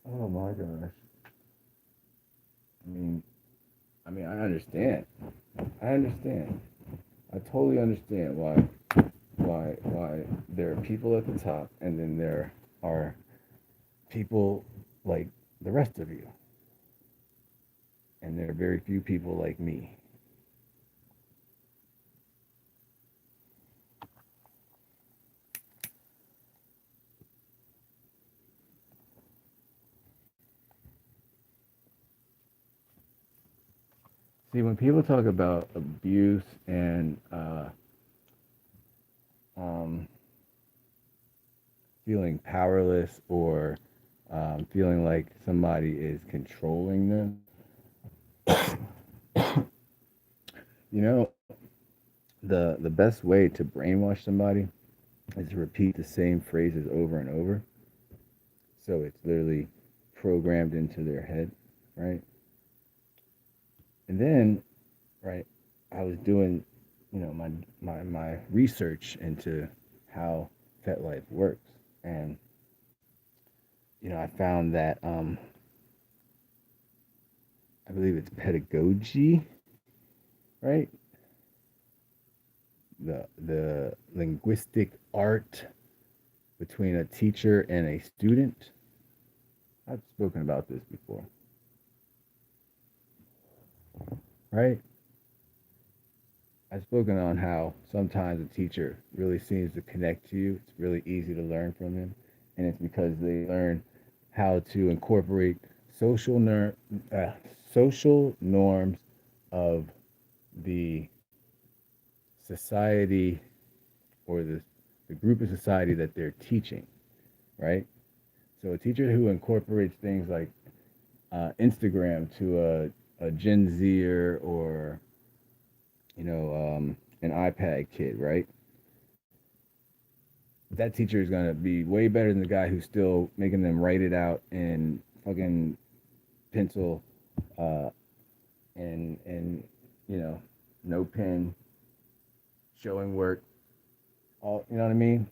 Oh my gosh. I mean, I understand. I understand. I totally understand why there are people at the top and then there are people like the rest of you. And there are very few people like me. See, when people talk about abuse and um, feeling powerless or feeling like somebody is controlling them, you know, the best way to brainwash somebody is to repeat the same phrases over and over. So it's literally programmed into their head, right? And then, right, I was doing, my research into how FetLife works, and I found that I believe it's pedagogy, right? The linguistic art between a teacher and a student. I've spoken about this before, right? I've spoken on how sometimes a teacher really seems to connect to you. It's really easy to learn from them, and it's because they learn how to incorporate social ner- uh, social norms of the society or the group of society that they're teaching, right? So a teacher who incorporates things like Instagram to a Gen Zer or an iPad kid, right? That teacher is gonna be way better than the guy who's still making them write it out in fucking pencil uh, and no pen, showing work, all you know what I mean.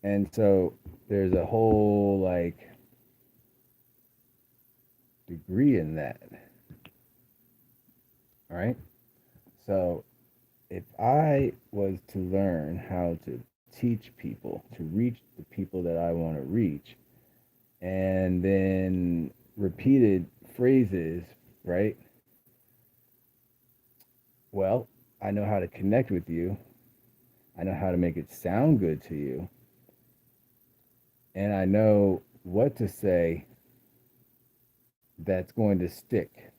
And so there's a whole like degree in that, all right? So if I was to learn how to teach people to reach the people that I want to reach, and then repeated phrases, right? Well, I know how to connect with you. I know how to make it sound good to you. And I know what to say that's going to stick.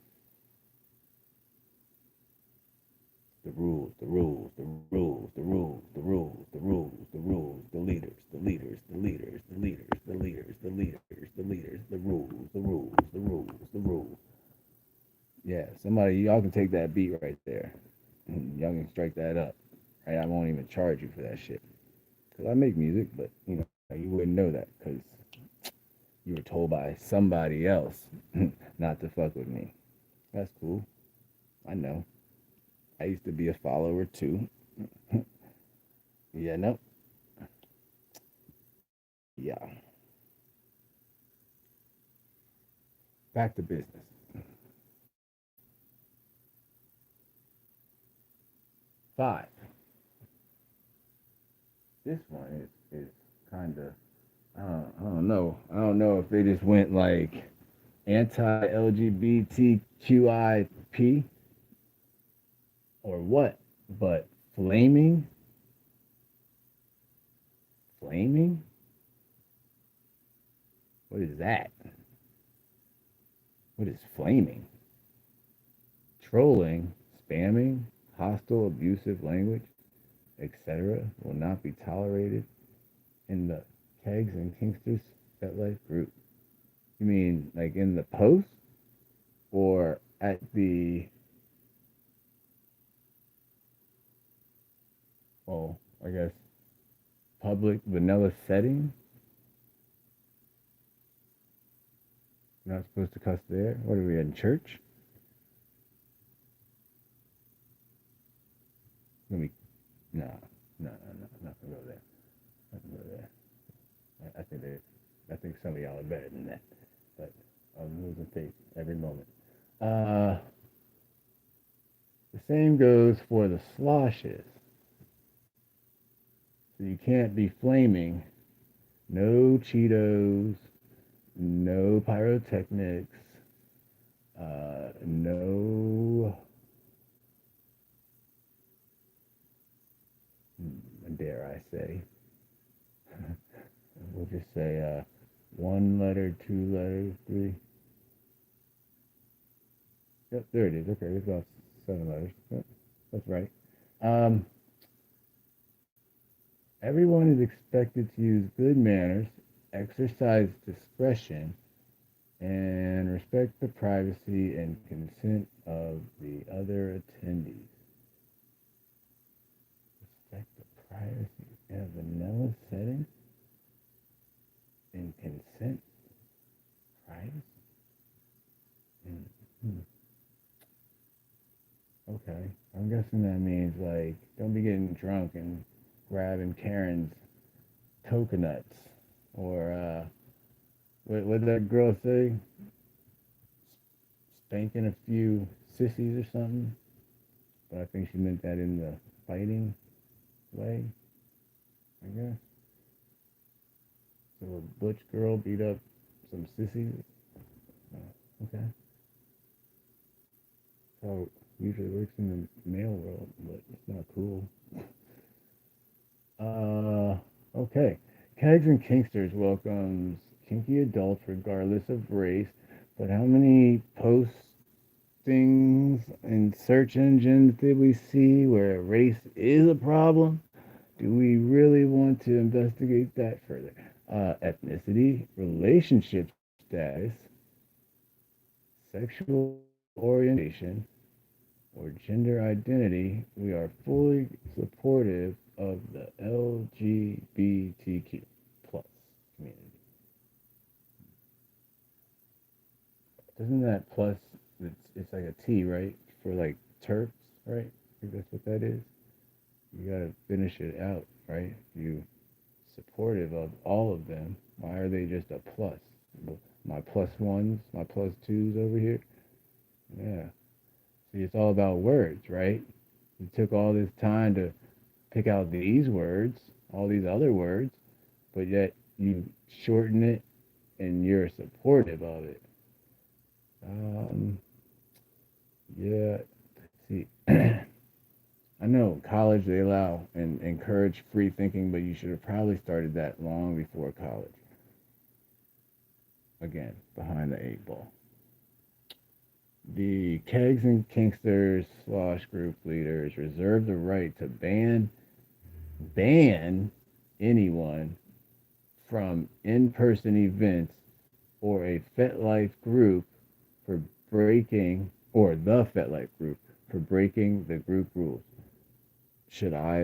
The rules, the rules, the rules, the rules, the rules, the rules, the rules, the leaders, the leaders, the leaders, the leaders, the leaders, the leaders, the leaders, the rules, the rules, the rules, the rules. Yeah, somebody, y'all can take that beat right there. Y'all can strike that up. Right? I won't even charge you for that shit. Because I make music, but you wouldn't know that because you were told by somebody else not to fuck with me. That's cool. I know. I used to be a follower too. Yeah, no. Yeah. Back to business. Five. This one is kind of I don't know. I don't know if they just went like anti LGBTQIP or what, but flaming, flaming. What is that? What is flaming? Trolling, spamming, hostile, abusive language. etc., will not be tolerated in the Kegs and Kingsters FetLife group. You mean like in the post or at the, well, I guess, public vanilla setting? You're not supposed to cuss there? What are we in church? Let me, no, not gonna go there. Not gonna go there. I think some of y'all are better than that. But I'm losing faith every moment. Uh, the same goes for the sloshes. So you can't be flaming. No Cheetos, no pyrotechnics, no, dare I say, we'll just say one letter, two letters, three. Yep, there it is. Okay, it's about seven letters. Yep, that's right. Um, Everyone is expected to use good manners, exercise discretion, and respect the privacy and consent of the other attendees. Respect the privacy in a vanilla setting and consent privacy. Mm-hmm. Okay, I'm guessing that means like don't be getting drunk and grabbing Karen's coconuts, or what did that girl say? Spanking a few sissies or something. But I think she meant that in the fighting way, I guess. So a butch girl beat up some sissies. Oh, okay. So it usually works in the male world, but it's not cool. Okay. Kegs and Kinksters welcomes kinky adults regardless of race. But how many postings in search engines did we see where race is a problem? Do we really want to investigate that further? Ethnicity, relationship status, sexual orientation, or gender identity, we are fully supportive of the LGBTQ plus community. Doesn't that plus, it's like a T, right? For like Terps, right? I think that's what that is. You gotta finish it out, right? You supportive of all of them. Why are they just a plus? My plus ones, my plus twos over here. Yeah. See, it's all about words, right? You took all this time to pick out these words, all these other words, but yet you shorten it and you're supportive of it. Um, yeah. See, I know college they allow and encourage free thinking, but you should have probably started that long before college. Again, behind the eight ball. The Kegs and Kinksters Slosh group leaders reserve the right to ban anyone from in-person events or a FetLife group for breaking, or the FetLife group for breaking the group rules. Should I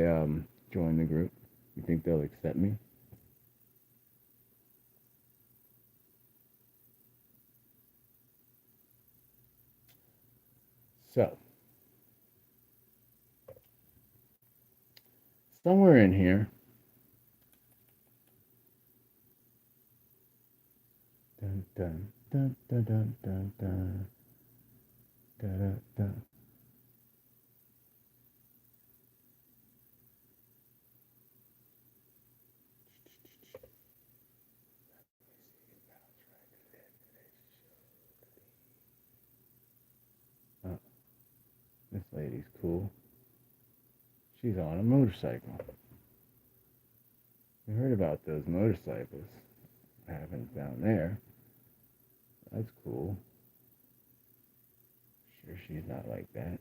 join the group? You think they'll accept me? So, somewhere in here, dun dun dun dun dun dun dun dun dun. Dun. Oh, this lady's cool. She's on a motorcycle. We heard about those motorcycles happens down there. That's cool. Sure, she's not like that.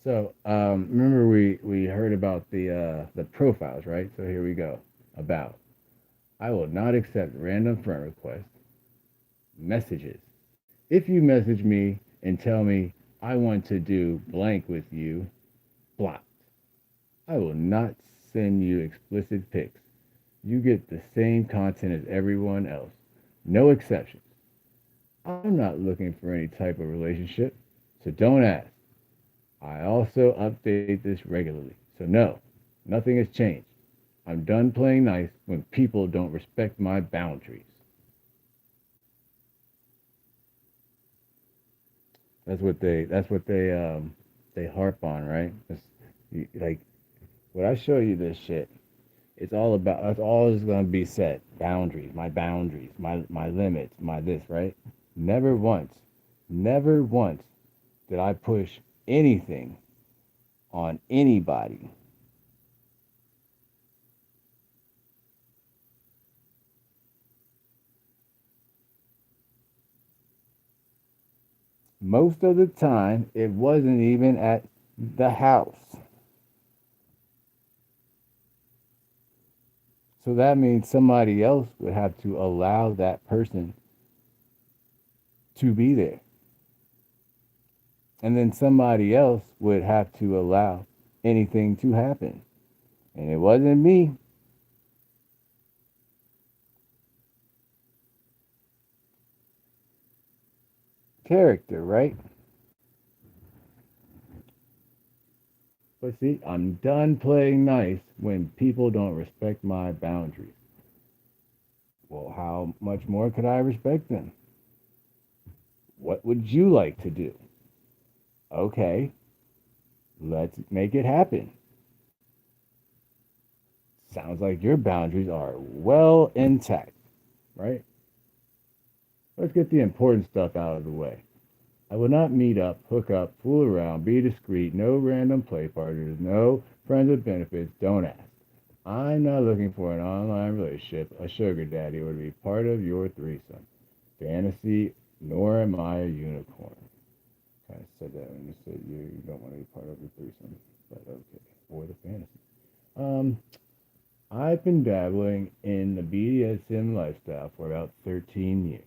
So remember we heard about the profiles, right? So here we go. About I will not accept random friend requests, messages. If you message me and tell me I want to do blank with you, blocked. I will not send you explicit pics. You get the same content as everyone else. No exceptions. I'm not looking for any type of relationship, so don't ask. I also update this regularly. So, no, nothing has changed. I'm done playing nice when people don't respect my boundaries. That's what they harp on, right? Like when I show you this shit, it's all about that's all is gonna be set. Boundaries, my limits, my this, right? Never once, never once did I push anything on anybody. Most of the time, it wasn't even at the house. So that means somebody else would have to allow that person to be there. And then somebody else would have to allow anything to happen. And it wasn't me. Character, right? But see, I'm done playing nice when people don't respect my boundaries. Well, how much more could I respect them? What would you like to do? Okay, let's make it happen. Sounds like your boundaries are well intact, right? Let's get the important stuff out of the way. I will not meet up, hook up, fool around, be discreet, no random play partners, no friends with benefits, don't ask. I'm not looking for an online relationship, a sugar daddy, or to be part of your threesome. Fantasy, nor am I a unicorn. Kind of said that when you said you don't want to be part of the threesome, but okay. Or the fantasy. Um, I've been dabbling in the BDSM lifestyle for about 13 years.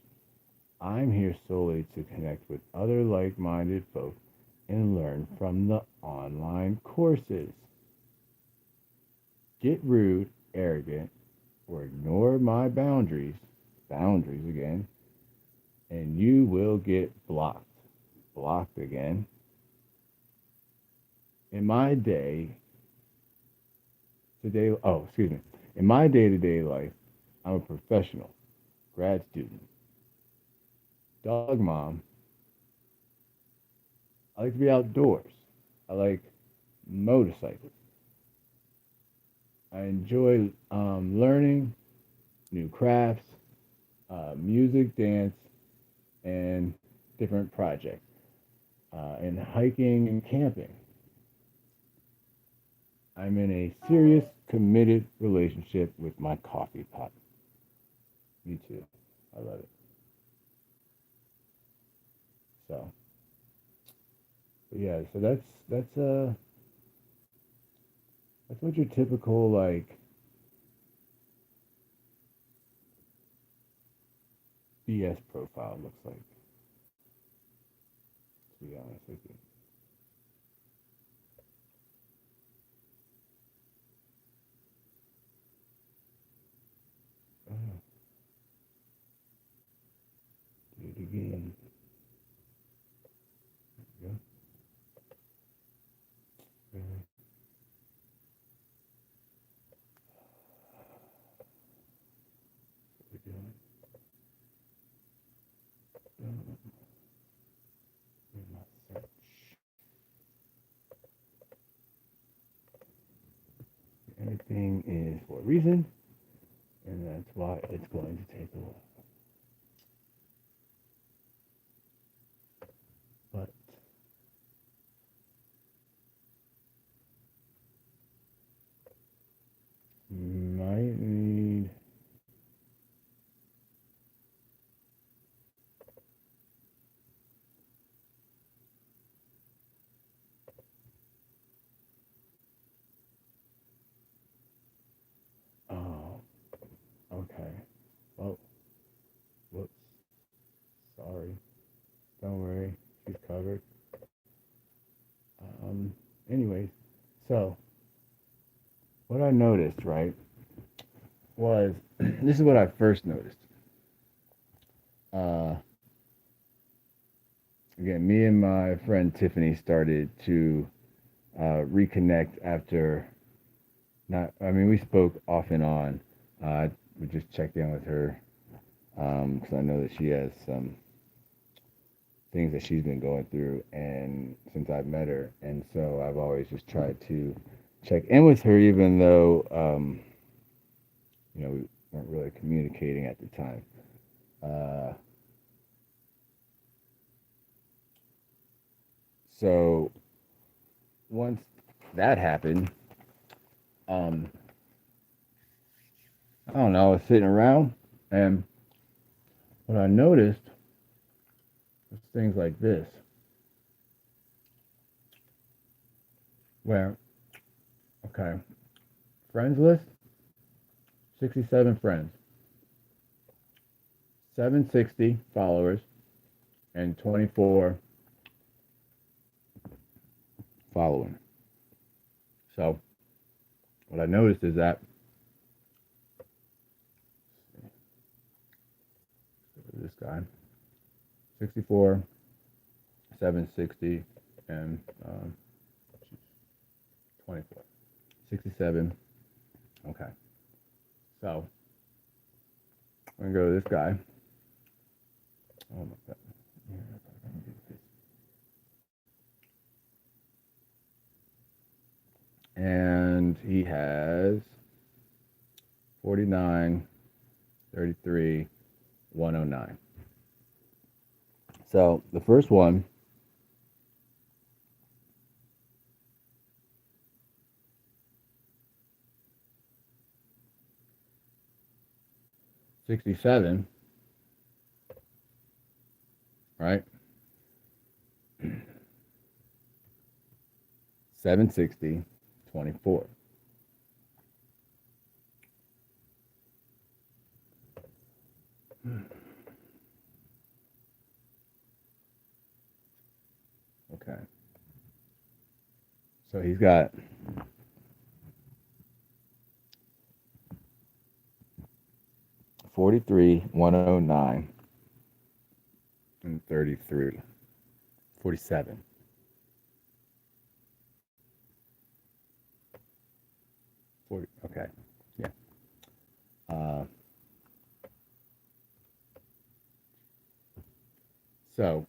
I'm here solely to connect with other like minded folks and learn from the online courses. Get rude, arrogant, or ignore my boundaries again, and you will get blocked. Blocked again. In my day excuse me. In my day to day life, I'm a professional, grad student, dog mom. I like to be outdoors. I like motorcycles. I enjoy learning new crafts, music, dance, and different projects, and hiking and camping. I'm in a serious, committed relationship with my coffee pot. Me too. I love it. So, but yeah. So that's what your typical like BS profile looks like. To be honest with you. Oh, do it again. There we go. What we're doing. Where's my search? Everything is for a reason, and that's why it's going to take a while. But might need Don't worry, she's covered. Anyways, so what I noticed, right, was this is what I first noticed. Uh, Again, me and my friend Tiffany started to reconnect after not. I mean, we spoke off and on. We just checked in with her because I know that she has some things that she's been going through, and since I've met her, and so I've always just tried to check in with her, even though we weren't really communicating at the time. Uh, so once that happened, um, I don't know, I was sitting around, and what I noticed was things like this, where, okay, friends list, 67 friends, 760 followers, and 24 following. So what I noticed is that this guy, 64, 760, and 24, 67. Okay, so I'm gonna go to this guy. Oh my god. And he has 49, 33, 109. So the first one, 67, right? 760, 24. Okay. So he's got 43, 109, and 33, 47. Okay. Yeah. Uh, so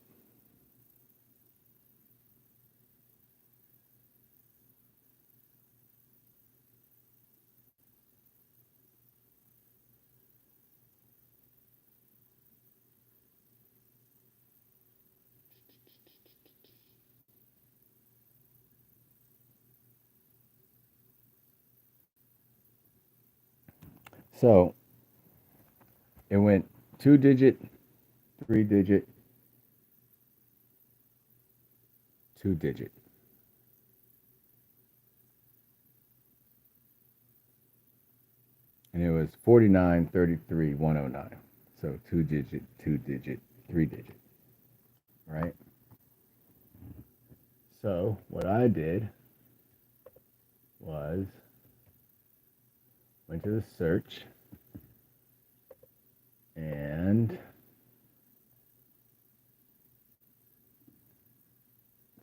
so it went 2 digit, 3 digit, 2 digit. And it was 49, 33, 109. So 2 digit, 2 digit, 3 digit, right? So what I did was went to the search and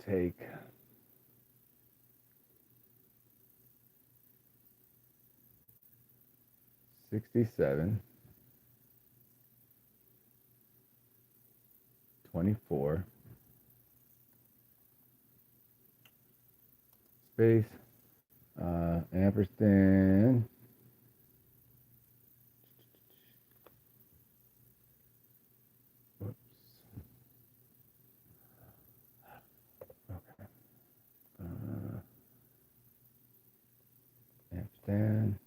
take 67, 24, space, ampersand, whoops, okay, ampersand.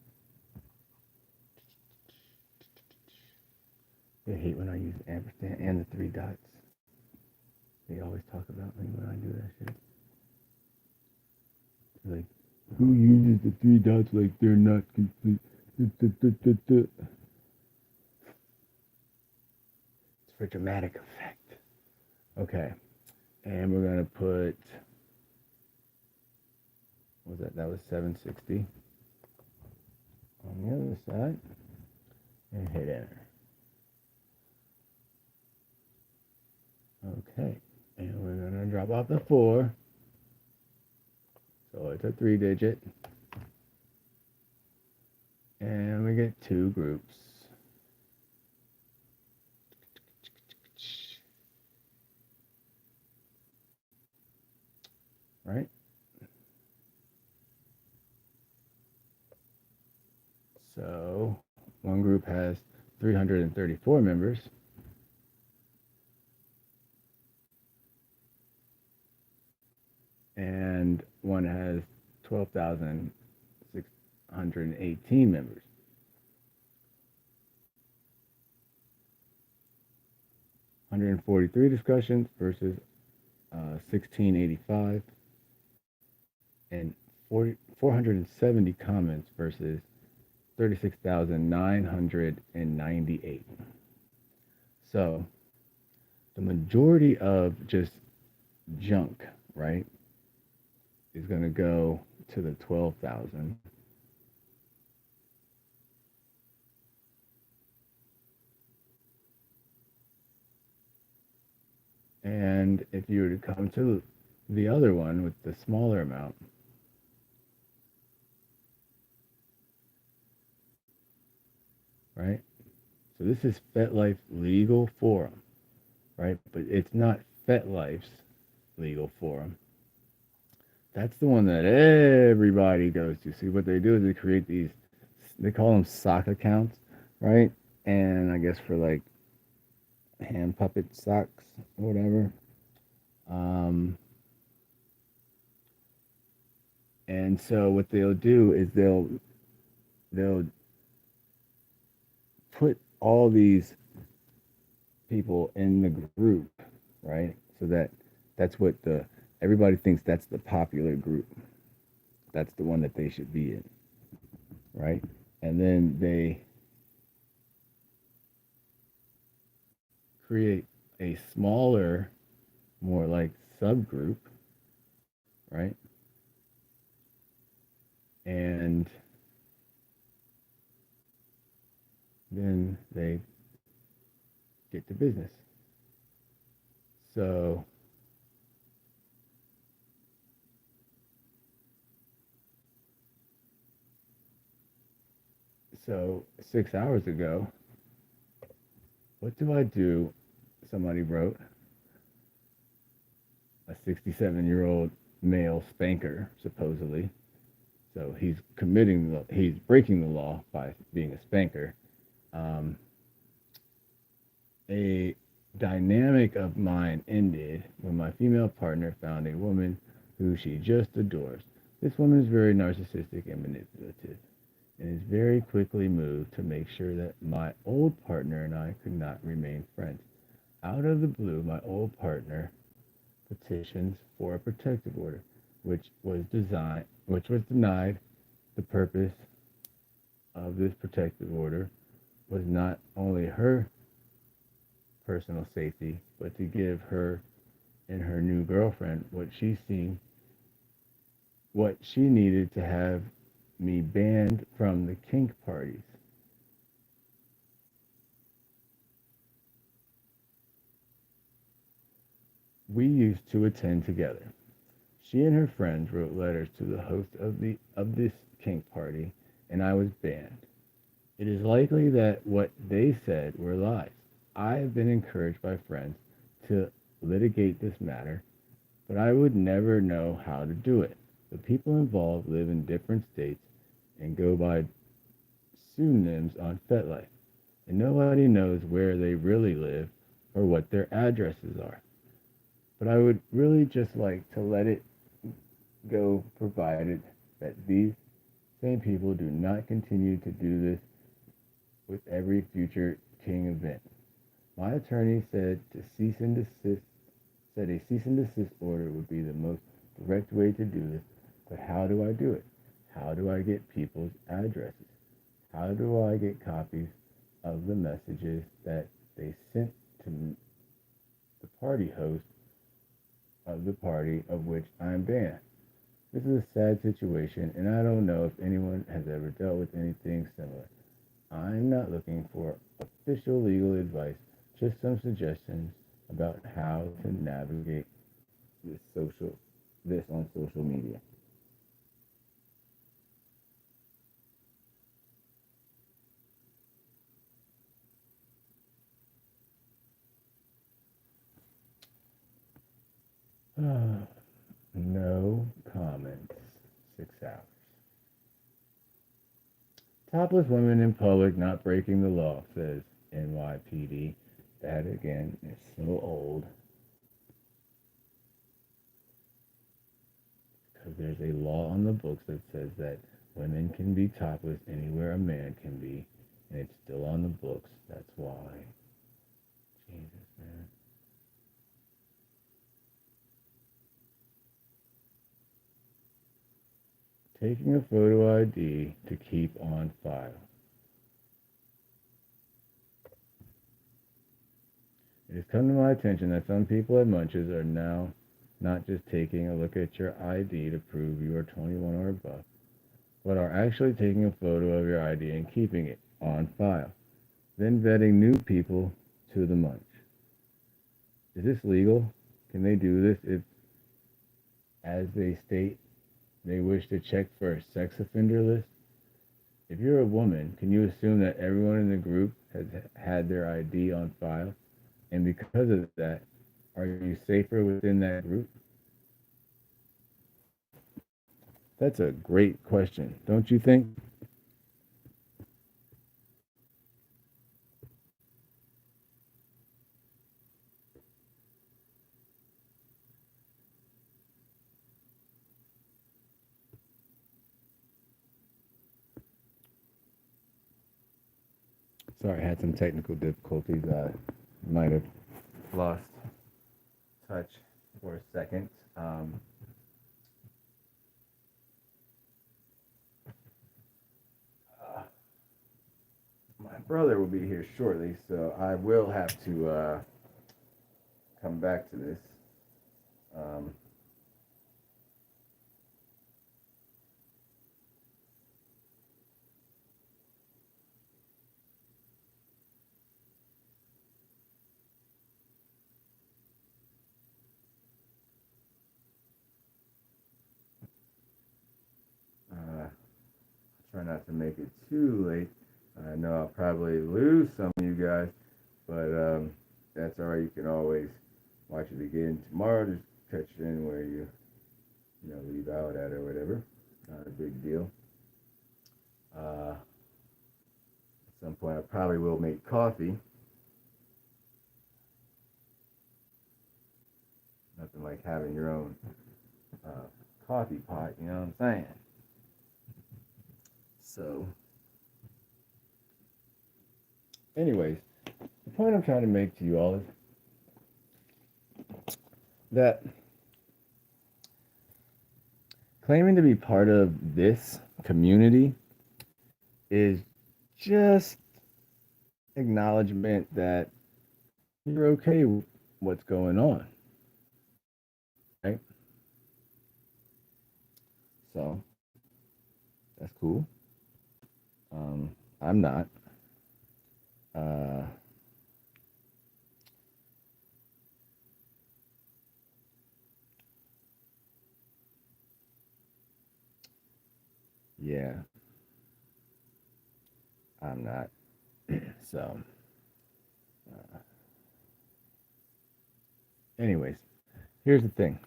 I hate when I use ampersand and the 3 dots. They always talk about me when I do that shit. Like, who uses the 3 dots like they're not complete? It's for dramatic effect. Okay. And we're going to put, what was that? That was 760 on the other side. And hit enter. Okay. And we're going to drop off the 4. So it's a 3-digit. And we get 2 groups. Right? So one group has 334 members. And one has 12,618 members. One hundred and 43 discussions versus 1685, and 470 comments versus 36,998. So the majority of just junk, right, is going to go to the 12,000. And if you were to come to the other one with the smaller amount, right? So this is FetLife Legal Forum, right? But it's not FetLife's Legal Forum. That's the one that everybody goes to. See, what they do is they create these, they call them sock accounts, right? And I guess for like hand puppet socks or whatever. Um, and so what they'll do is they'll put all these people in the group, right? So that's what the everybody thinks that's the popular group. That's the one that they should be in, right? And then they create a smaller, more like subgroup, right? And then they get to business. So so 6 hours ago, what do I do? Somebody wrote, a 67-year-old male spanker, supposedly. So he's breaking the law by being a spanker. Um, a dynamic of mine ended when my female partner found a woman who she just adores. This woman is very narcissistic and manipulative, and is very quickly moved to make sure that my old partner and I could not remain friends. Out of the blue, my old partner petitions for a protective order, which was denied. The purpose of this protective order was not only her personal safety, but to give her and her new girlfriend what she needed to have me banned from the kink parties. We used to attend together. She and her friends wrote letters to the host of this kink party, and I was banned. It is likely that what they said were lies. I have been encouraged by friends to litigate this matter, but I would never know how to do it. The people involved live in different states and go by pseudonyms on FetLife, and nobody knows where they really live or what their addresses are. But I would really just like to let it go, provided that these same people do not continue to do this with every future King event. My attorney said a cease and desist order would be the most direct way to do this, but how do I do it? How do I get people's addresses? How do I get copies of the messages that they sent to the party host of the party of which I'm banned. This is a sad situation, and I don't know if anyone has ever dealt with anything similar. I'm not looking for official legal advice, just some suggestions about how to navigate this social this on social media. No comments. 6 hours. Topless women in public not breaking the law, says NYPD. That again is so old because there's a law on the books that says that women can be topless anywhere a man can be, and it's still on the books. That's why. Jesus, man. Taking a photo ID to keep on file. It has come to my attention that some people at Munches are now not just taking a look at your ID to prove you are 21 or above, but are actually taking a photo of your ID and keeping it on file, then vetting new people to the Munch. Is this legal? Can they do this if, as they state, they wish to check for a sex offender list? If you're a woman, can you assume that everyone in the group has had their ID on file? And because of that, are you safer within that group? That's a great question, don't you think? Sorry, I had some technical difficulties. I might have lost touch for a second. My brother will be here shortly, so I will have to come back to this. Um, try not to make it too late. I know I'll probably lose some of you guys, but that's all right. You can always watch it again tomorrow. Just catch it in where you leave out at or whatever. Not a big deal. At some point, I probably will make coffee. Nothing like having your own uh, coffee pot. You know what I'm saying? So, anyways, the point I'm trying to make to you all is that claiming to be part of this community is just acknowledgement that you're okay with what's going on, right? So that's cool. I'm not. Uh, yeah, I'm not. So, uh, anyways, here's the thing.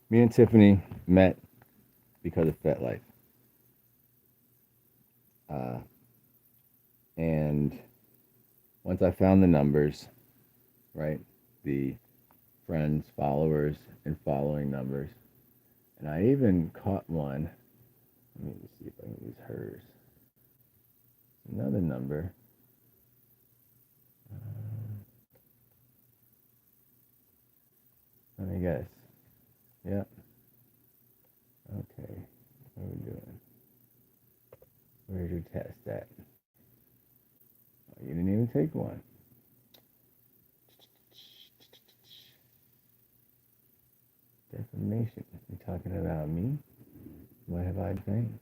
Me and Tiffany met because of FetLife. Uh, and once I found the numbers, right, the friends, followers, and following numbers, and I even caught one. Let me just see if I can use hers. Another number. Let me guess. Yep. Okay. What are we doing? Where's your test at? Oh, you didn't even take one. information. You're talking about me? What have I done?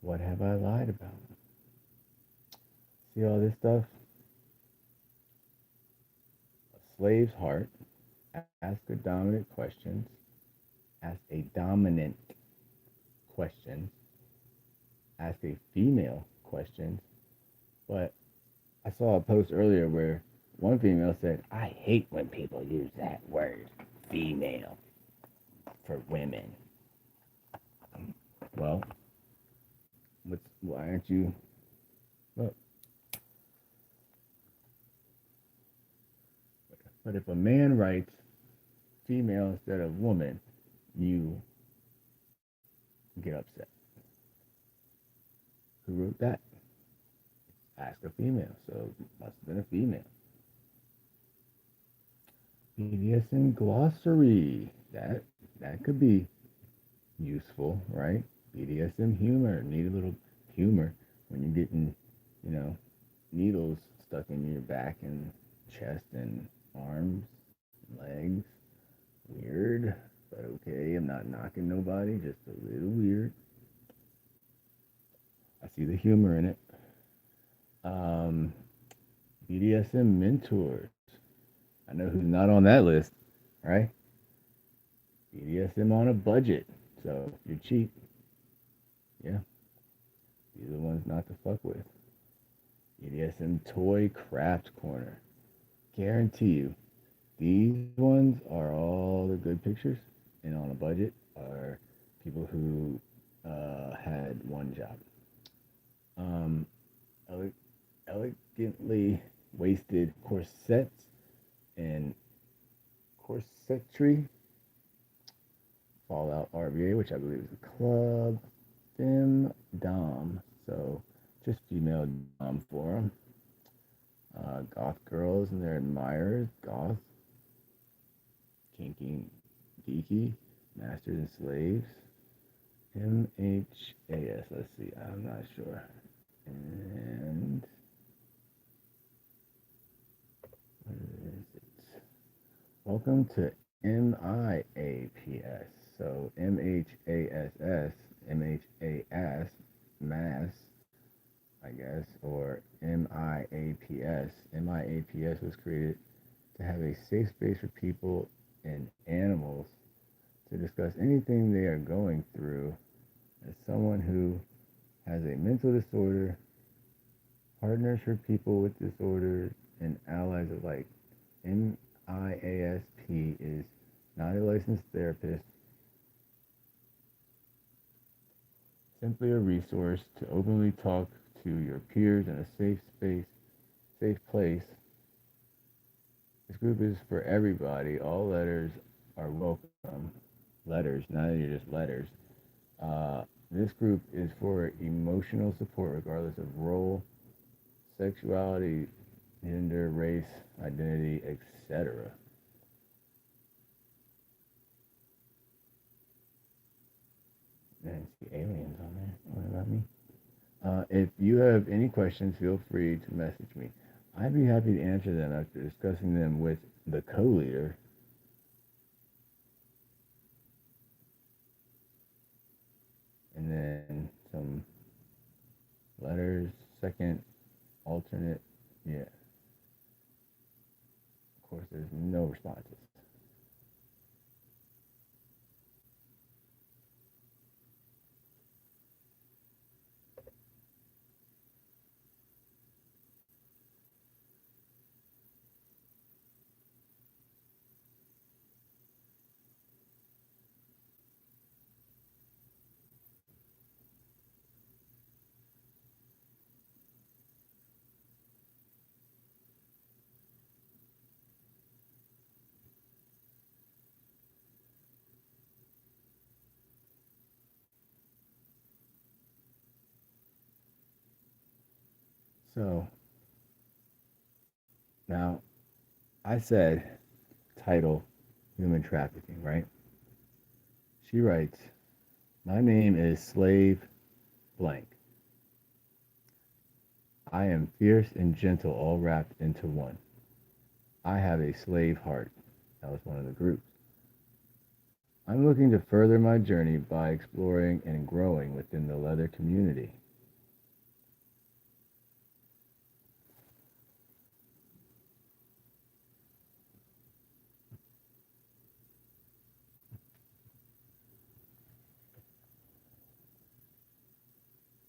What have I lied about? See all this stuff? A slave's heart. Ask a dominant questions. Ask a dominant questions. Ask a female questions. But I saw a post earlier where one female said, I hate when people use that word, female, for women. Well, why aren't you? Look, but if a man writes female instead of woman, you get upset. Who wrote that? Ask a female, so it must have been a female. BDSM glossary. That could be useful, right? BDSM humor. Need a little humor when you're getting, you know, needles stuck in your back and chest and arms, legs. Weird, but okay. I'm not knocking nobody, just a little weird. I see the humor in it. Um, BDSM mentors. I know who's not on that list, right? BDSM on a budget. So if you're cheap, yeah, these are the ones not to fuck with. BDSM toy craft corner. Guarantee you, these ones are all the good pictures, and on a budget are people who had one job. Um, elegantly waisted corsets and corsetry. Fallout RVA, which I believe is a club. Fem Dom, so just female Dom forum. Goth girls and their admirers. Goth, kinky, geeky, masters and slaves. MHAS. Let's see. I'm not sure. And what is it? Welcome to MIAPS. So MHASS, MHAS, mass, I guess, or MIAPS. MIAPS was created to have a safe space for people and animals to discuss anything they are going through. As someone who has a mental disorder, partners for people with disorders, and allies alike, MIASP is not a licensed therapist, simply a resource to openly talk to your peers in a safe space, safe place. This group is for everybody. All letters are welcome. Letters, not even just letters. This group is for emotional support regardless of role, sexuality, gender, race, identity, etc. And see aliens on there. What about me? If you have any questions, feel free to message me. I'd be happy to answer them after discussing them with the co-leader. And then some letters, second, alternate, yeah. Of course, there's no responses. So now I said title human trafficking, right? She writes, my name is Slave Blank. I am fierce and gentle, all wrapped into one. I have a slave heart. That was one of the groups. I'm looking to further my journey by exploring and growing within the leather community.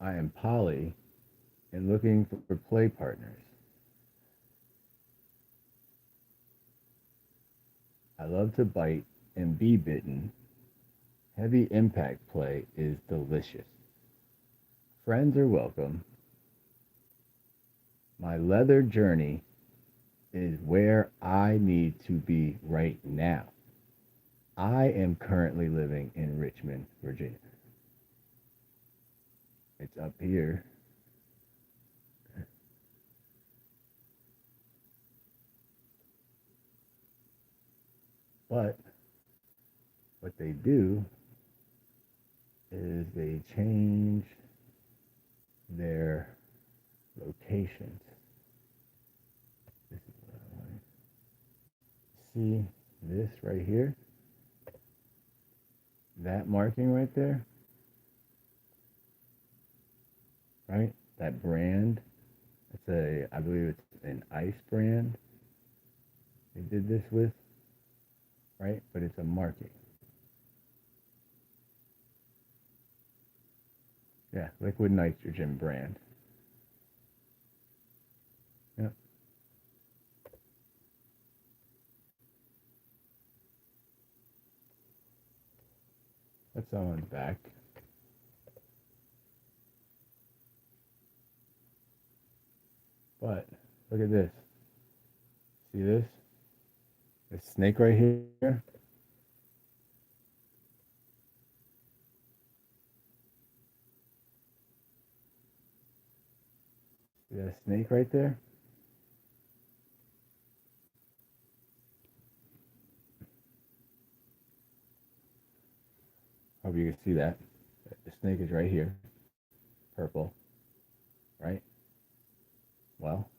I am poly and looking for play partners. I love to bite and be bitten. Heavy impact play is delicious. Friends are welcome. My leather journey is where I need to be right now. I am currently living in Richmond, Virginia. It's up here. But what they do is they change their locations. This is what I want. See this right here? That marking right there, right? That brand. It's I believe it's an ice brand they did this with, right? But it's a marking. Yeah, liquid nitrogen brand. Yep, that's someone's back. But look at this. See this? This snake right here? See that snake right there? Hope you can see that. The snake is right here, purple, right? Well,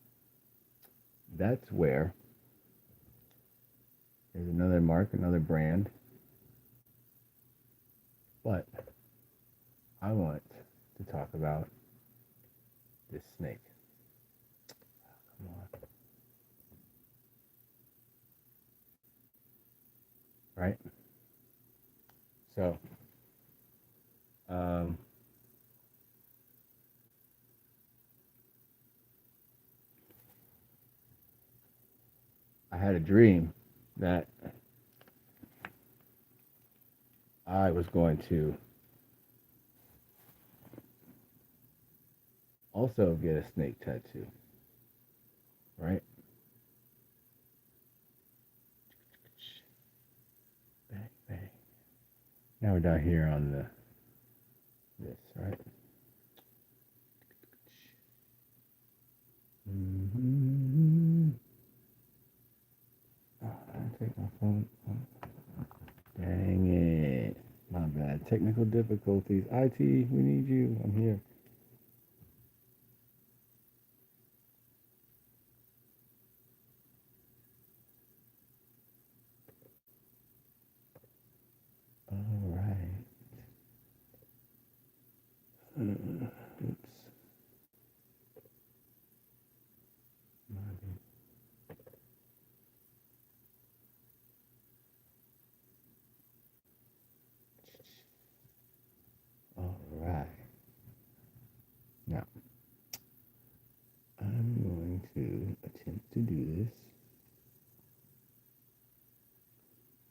that's where there's another mark, another brand. But I want to talk about this snake. Come on. Right? So, um, I had a dream that I was going to also get a snake tattoo, right? Bang, bang. Now we're down here on this, right? Mm-hmm. Oh, I take my phone. Oh, dang it. My bad. Technical difficulties. IT, we need you. I'm here. All right. Oops. All right. Now, I'm going to attempt to do this.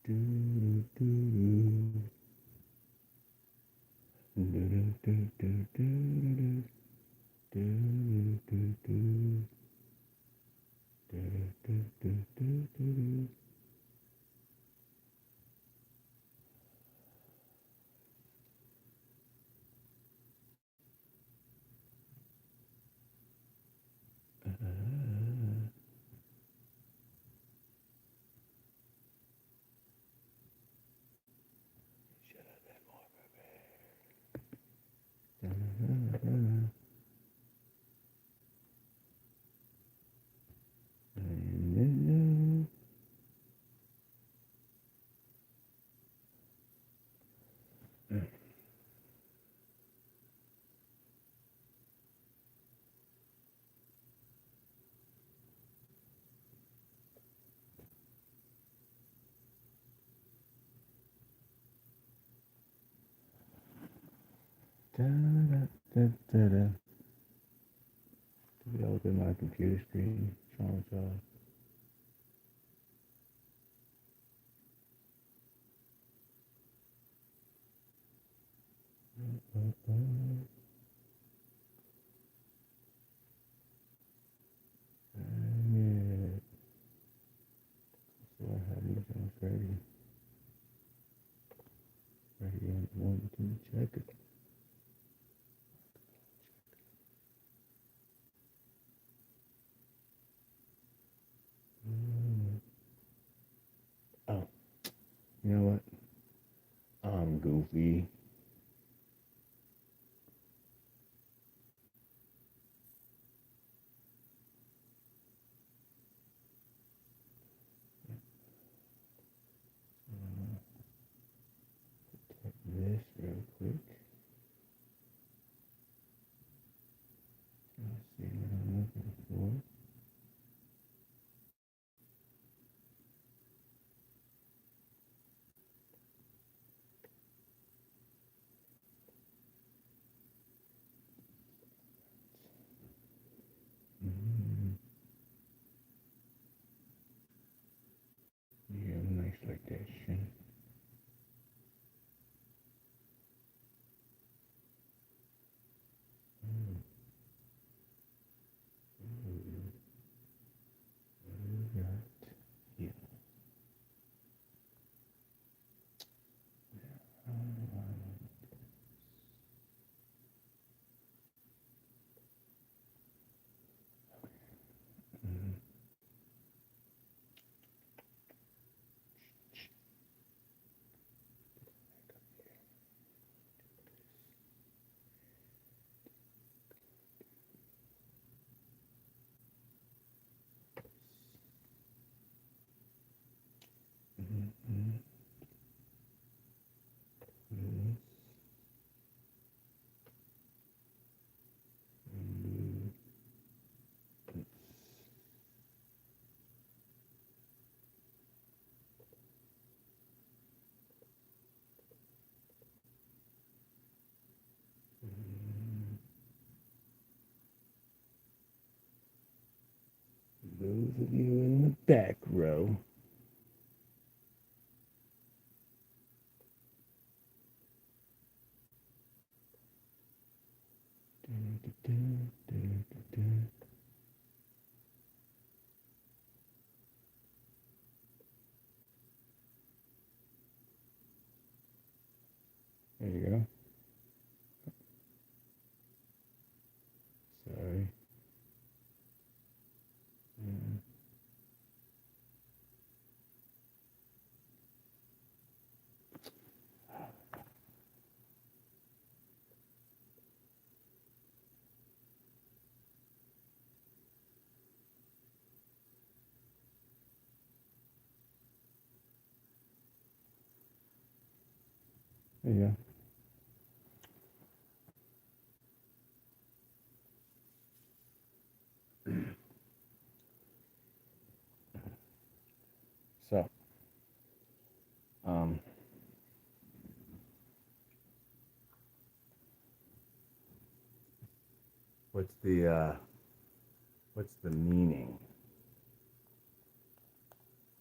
Do, do, do, do, do, do, do, do, do, do, do, do. Do, do, do, do, do, do. Da, da, da, da, da. To be able to my computer screen. Traumatized. Yeah. So I have these things ready. Ready and wanting to check it. Oh, you know what? I'm goofy. Check this real quick. Let's see what I'm looking for. Mm, yeah, nice like that shit. Mm, mm, what do we got here? Mm, mm, mm, mm, mm, mm. Those of you in the back row. Dun, dun, dun, dun, dun. There you go. Sorry. Mm, there you go. So, um, what's the meaning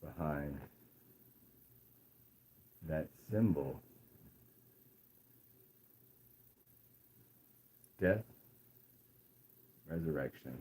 behind that symbol? Death, resurrection.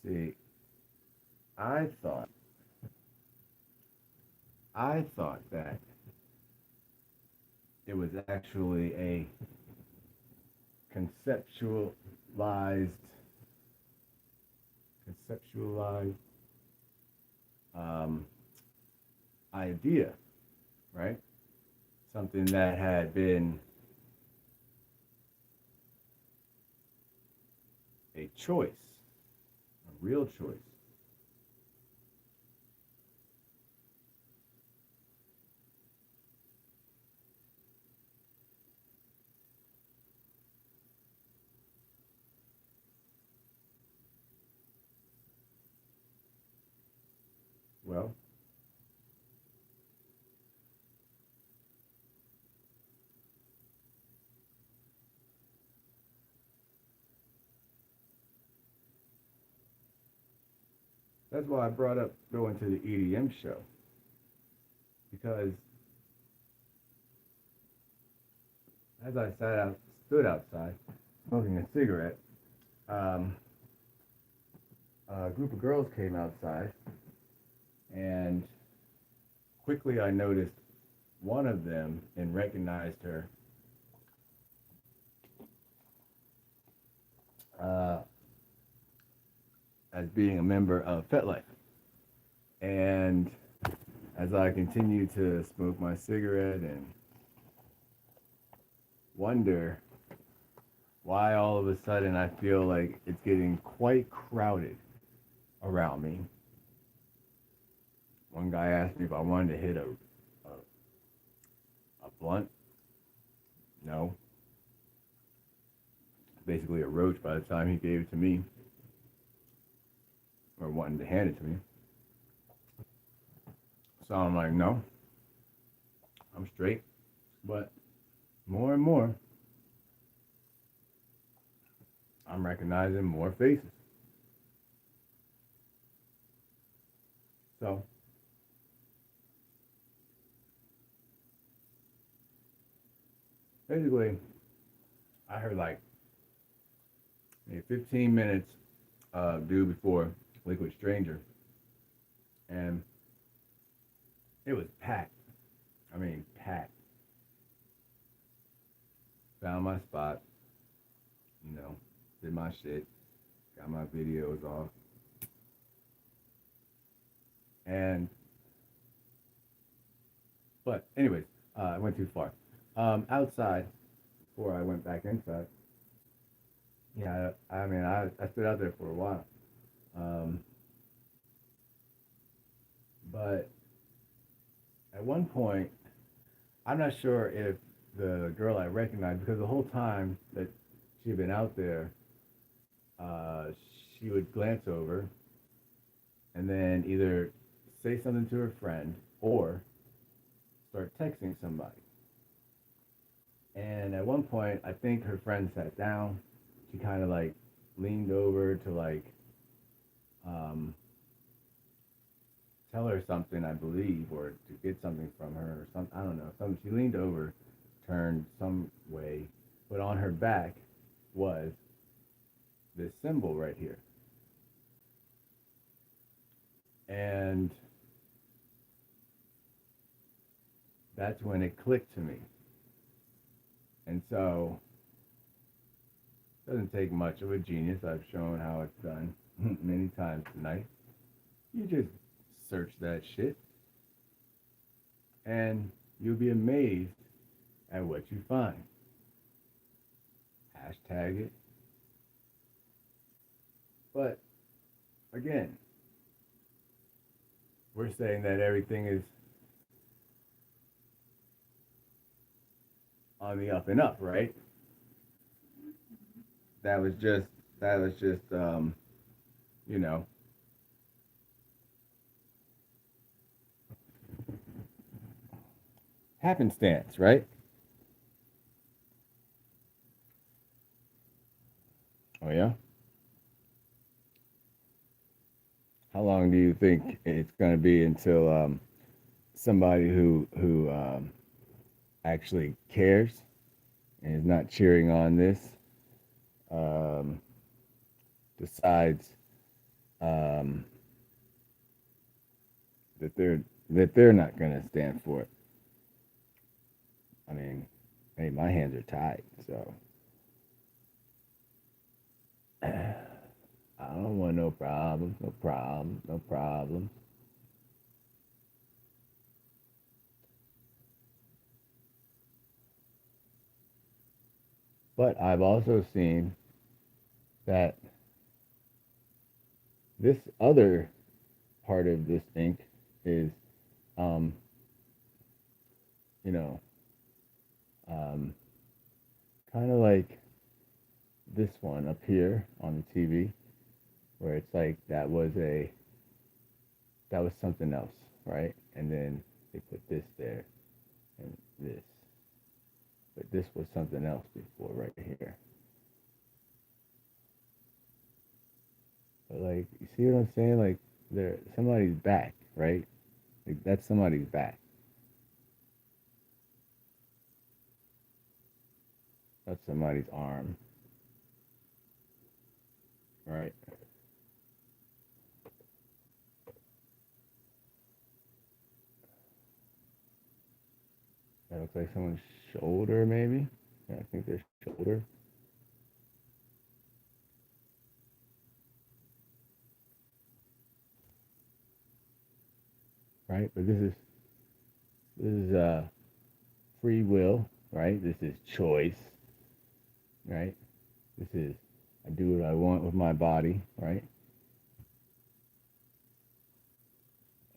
See, I thought I thought that it was actually a conceptualized conceptualized um, idea, right? Something that had been a choice, a real choice, that's why I brought up going to the EDM show because as I stood outside, smoking a cigarette, um, a group of girls came outside, and quickly I noticed one of them and recognized her uh, as being a member of FetLife. And as I continue to smoke my cigarette and wonder why all of a sudden I feel like it's getting quite crowded around me. One guy asked me if I wanted to hit a blunt. No. Basically a roach by the time he gave it to me, or wanted to hand it to me. So I'm like, no, I'm straight. But more and more, I'm recognizing more faces. So basically, I heard like maybe 15 minutes due before Liquid Stranger, and it was packed. I mean, packed. Found my spot, did my shit, got my videos off, and but anyways, I went too far. Outside, before I went back inside, yeah, I mean, I stood out there for a while, um, but at one point, I'm not sure if the girl I recognized, because the whole time that she had been out there, uh, she would glance over and then either say something to her friend or start texting somebody. And at one point, I think her friend sat down. She kind of like leaned over to like um, tell her something, I believe, or to get something from her or something. I don't know. Some She leaned over, turned some way, but on her back was this symbol right here. And that's when it clicked to me. And so it doesn't take much of a genius. I've shown how it's done many times tonight. You just search that shit and you'll be amazed at what you find. Hashtag it. But again, we're saying that everything is on the up and up, right? That was just that was just you know, happenstance, right? Oh yeah. How long do you think it's going to be until somebody who actually cares and is not cheering on this um, decides um, that they're not going to stand for it? I mean, hey, my hands are tied, so I don't want no problems, no problems, no problems. But I've also seen that this other part of this ink is, um, you know, um, kind of like this one up here on the TV, where it's like that was something else, right? And then they put this there and this, but this was something else before right here. But like, you see what I'm saying? Like, They're somebody's back, right? Like, that's somebody's back. That's somebody's arm, right? That looks like someone's shoulder, maybe. Yeah, I think their shoulder, right? But this is free will, right? This is choice, right? This is I do what I want with my body, right?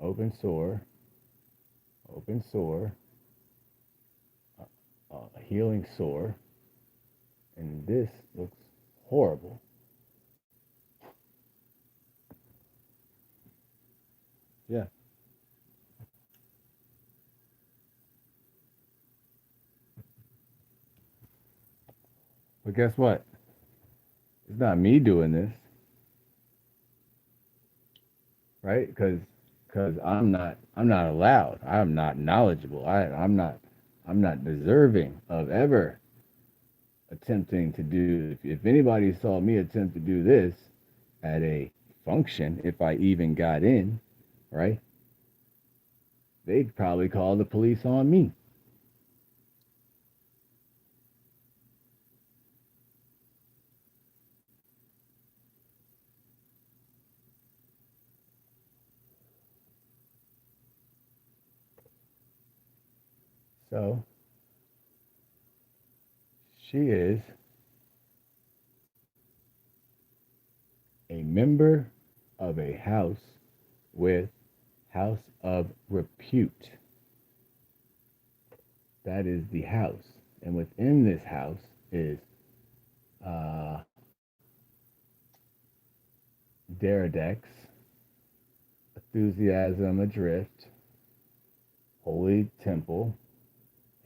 Open sore, open sore, healing sore, and this looks horrible. Yeah, but guess what? It's not me doing this, right? Because I'm not allowed. I'm not knowledgeable. I'm not deserving of ever attempting to do. If anybody saw me attempt to do this at a function, if I even got in, right, they'd probably call the police on me. So she is a member of a house with house of repute. That is the house. And within this house is uh, Daradex, Enthusiasm Adrift, Holy Temple,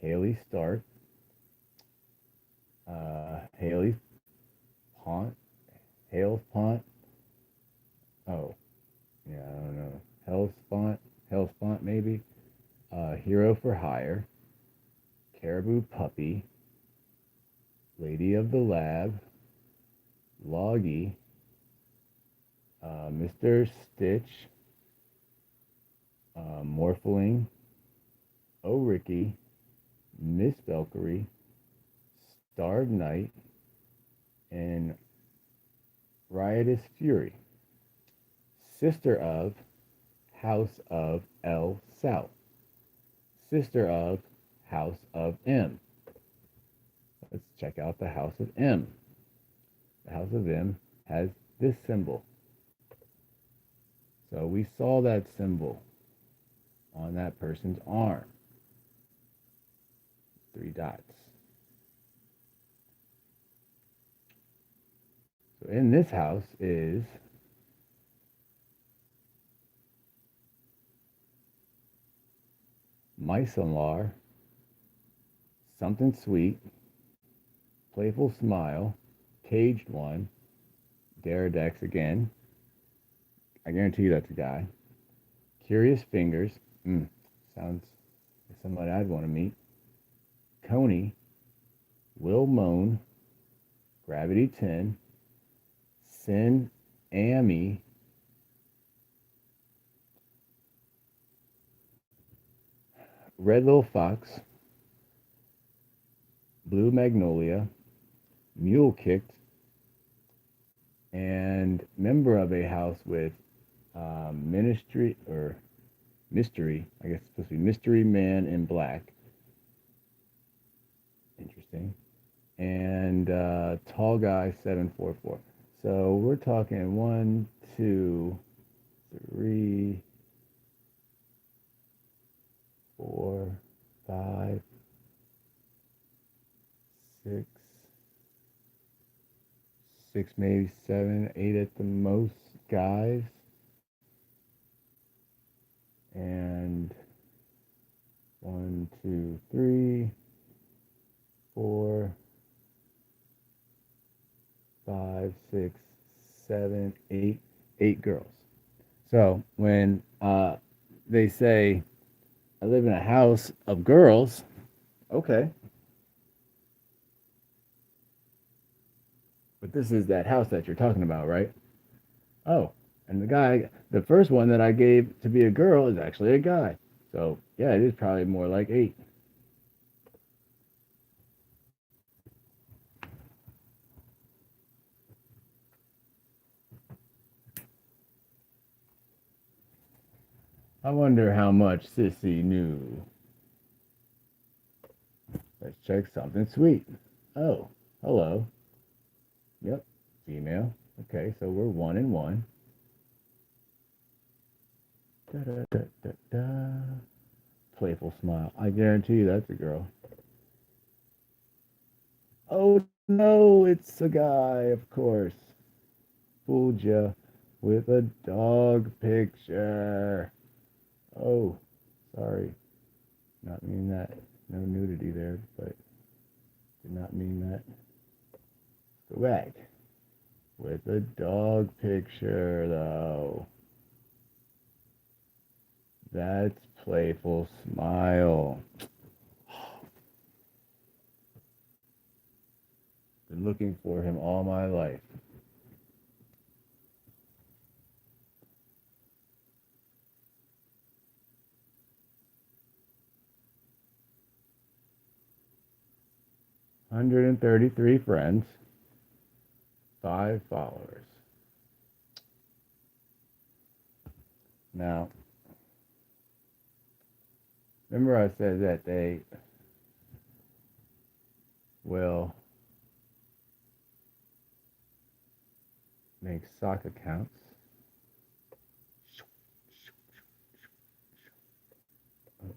Haley Stark, Haley Pont, Hales Pont. Oh, yeah, I don't know. Hellspont maybe. Hero for Hire, Caribou Puppy, Lady of the Lab, Loggy, Mr. Stitch, Morphling, O'Ricky, Miss Valkyrie, Starred Knight, and Riotous Fury, sister of House of L South, sister of House of M. Let's check out the House of M. The House of M has this symbol. So we saw that symbol on that person's arm. Three dots. So in this house is Micelar, Something Sweet, Playful Smile, Caged One, Daradex again. I guarantee you that's a guy. Curious Fingers. Sounds like somebody I'd want to meet. Coney, Will Moan, Gravity 10, Sin Amy, Red Little Fox, Blue Magnolia, Mule Kicked, and member of a house with Ministry or Mystery. I guess it's supposed to be Mystery Man in Black. Interesting. And Tall Guy 744. So we're talking one, two, three, four, five, six, six, maybe seven, eight at the most guys. And one, two, three, four, five, six, seven, eight, eight girls. So when they say, I live in a house of girls, okay, but this is that house that you're talking about, right? Oh, and the first one that I gave to be a girl is actually a guy. So yeah, it is probably more like eight. I wonder how much Sissy knew. Let's check something sweet. Oh, hello. Yep, female. Okay, so we're one and one. Da, da, da, da, da. Playful smile. I guarantee you that's a girl. Oh no, it's a guy, of course. Fooled you with a dog picture. Oh, sorry. Not mean that. No nudity there, but did not mean that. Go back. With a dog picture, though. That's playful smile. Been looking for him all my life. One hundred and 33 friends, 5 followers. Now, remember I said that they will make sock accounts. Oh,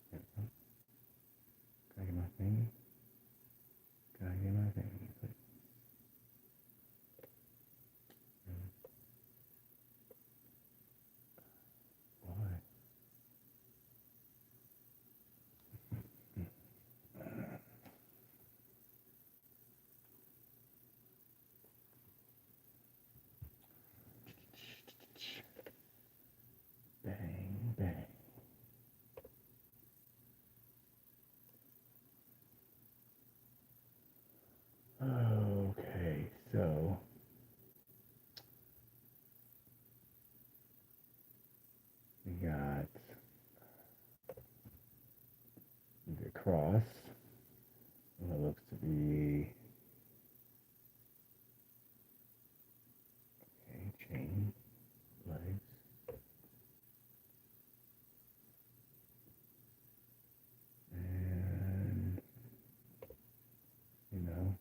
can I get my thing? Can I get my thing? Why? Bang, bang. Okay, so we got the cross. What looks to be a chain, legs, and you know,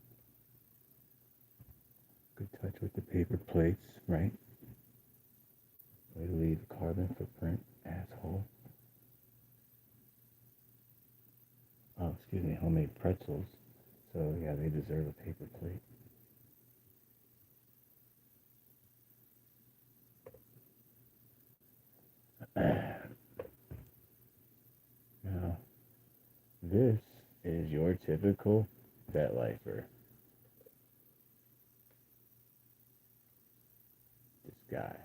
good touch with the paper plates, right? Way to leave a carbon footprint, asshole. Oh, excuse me, homemade pretzels. So yeah, they deserve a paper plate. Now, this is your typical vet lifer. This guy.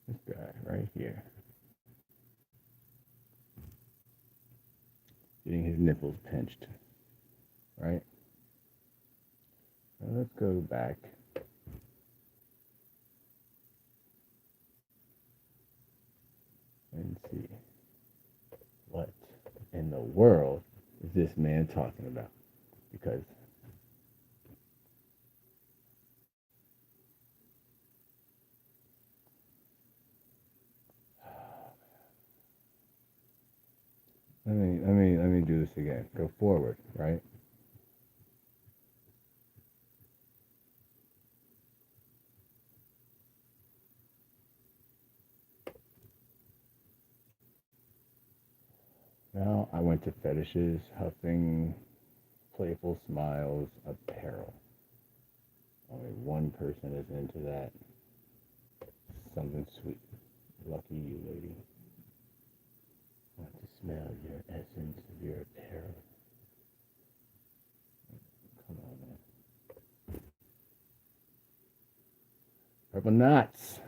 This guy right here. Getting his nipples pinched. Right? Now let's go back and see what in the world is this man talking about? Because let me do this again. Go forward, right? Now I went to fetishes, huffing, playful smiles, apparel. Only one person is into that. Something sweet. Lucky you, lady. Want to smell your essence of your apparel. Couple knots.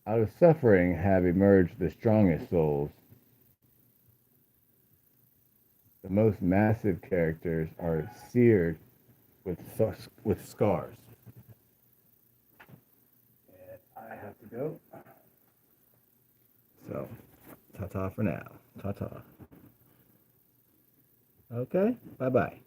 Out of suffering have emerged the strongest souls. The most massive characters are seared with scars. And I have to go. So, ta-ta for now. Ta-ta. Okay, bye-bye.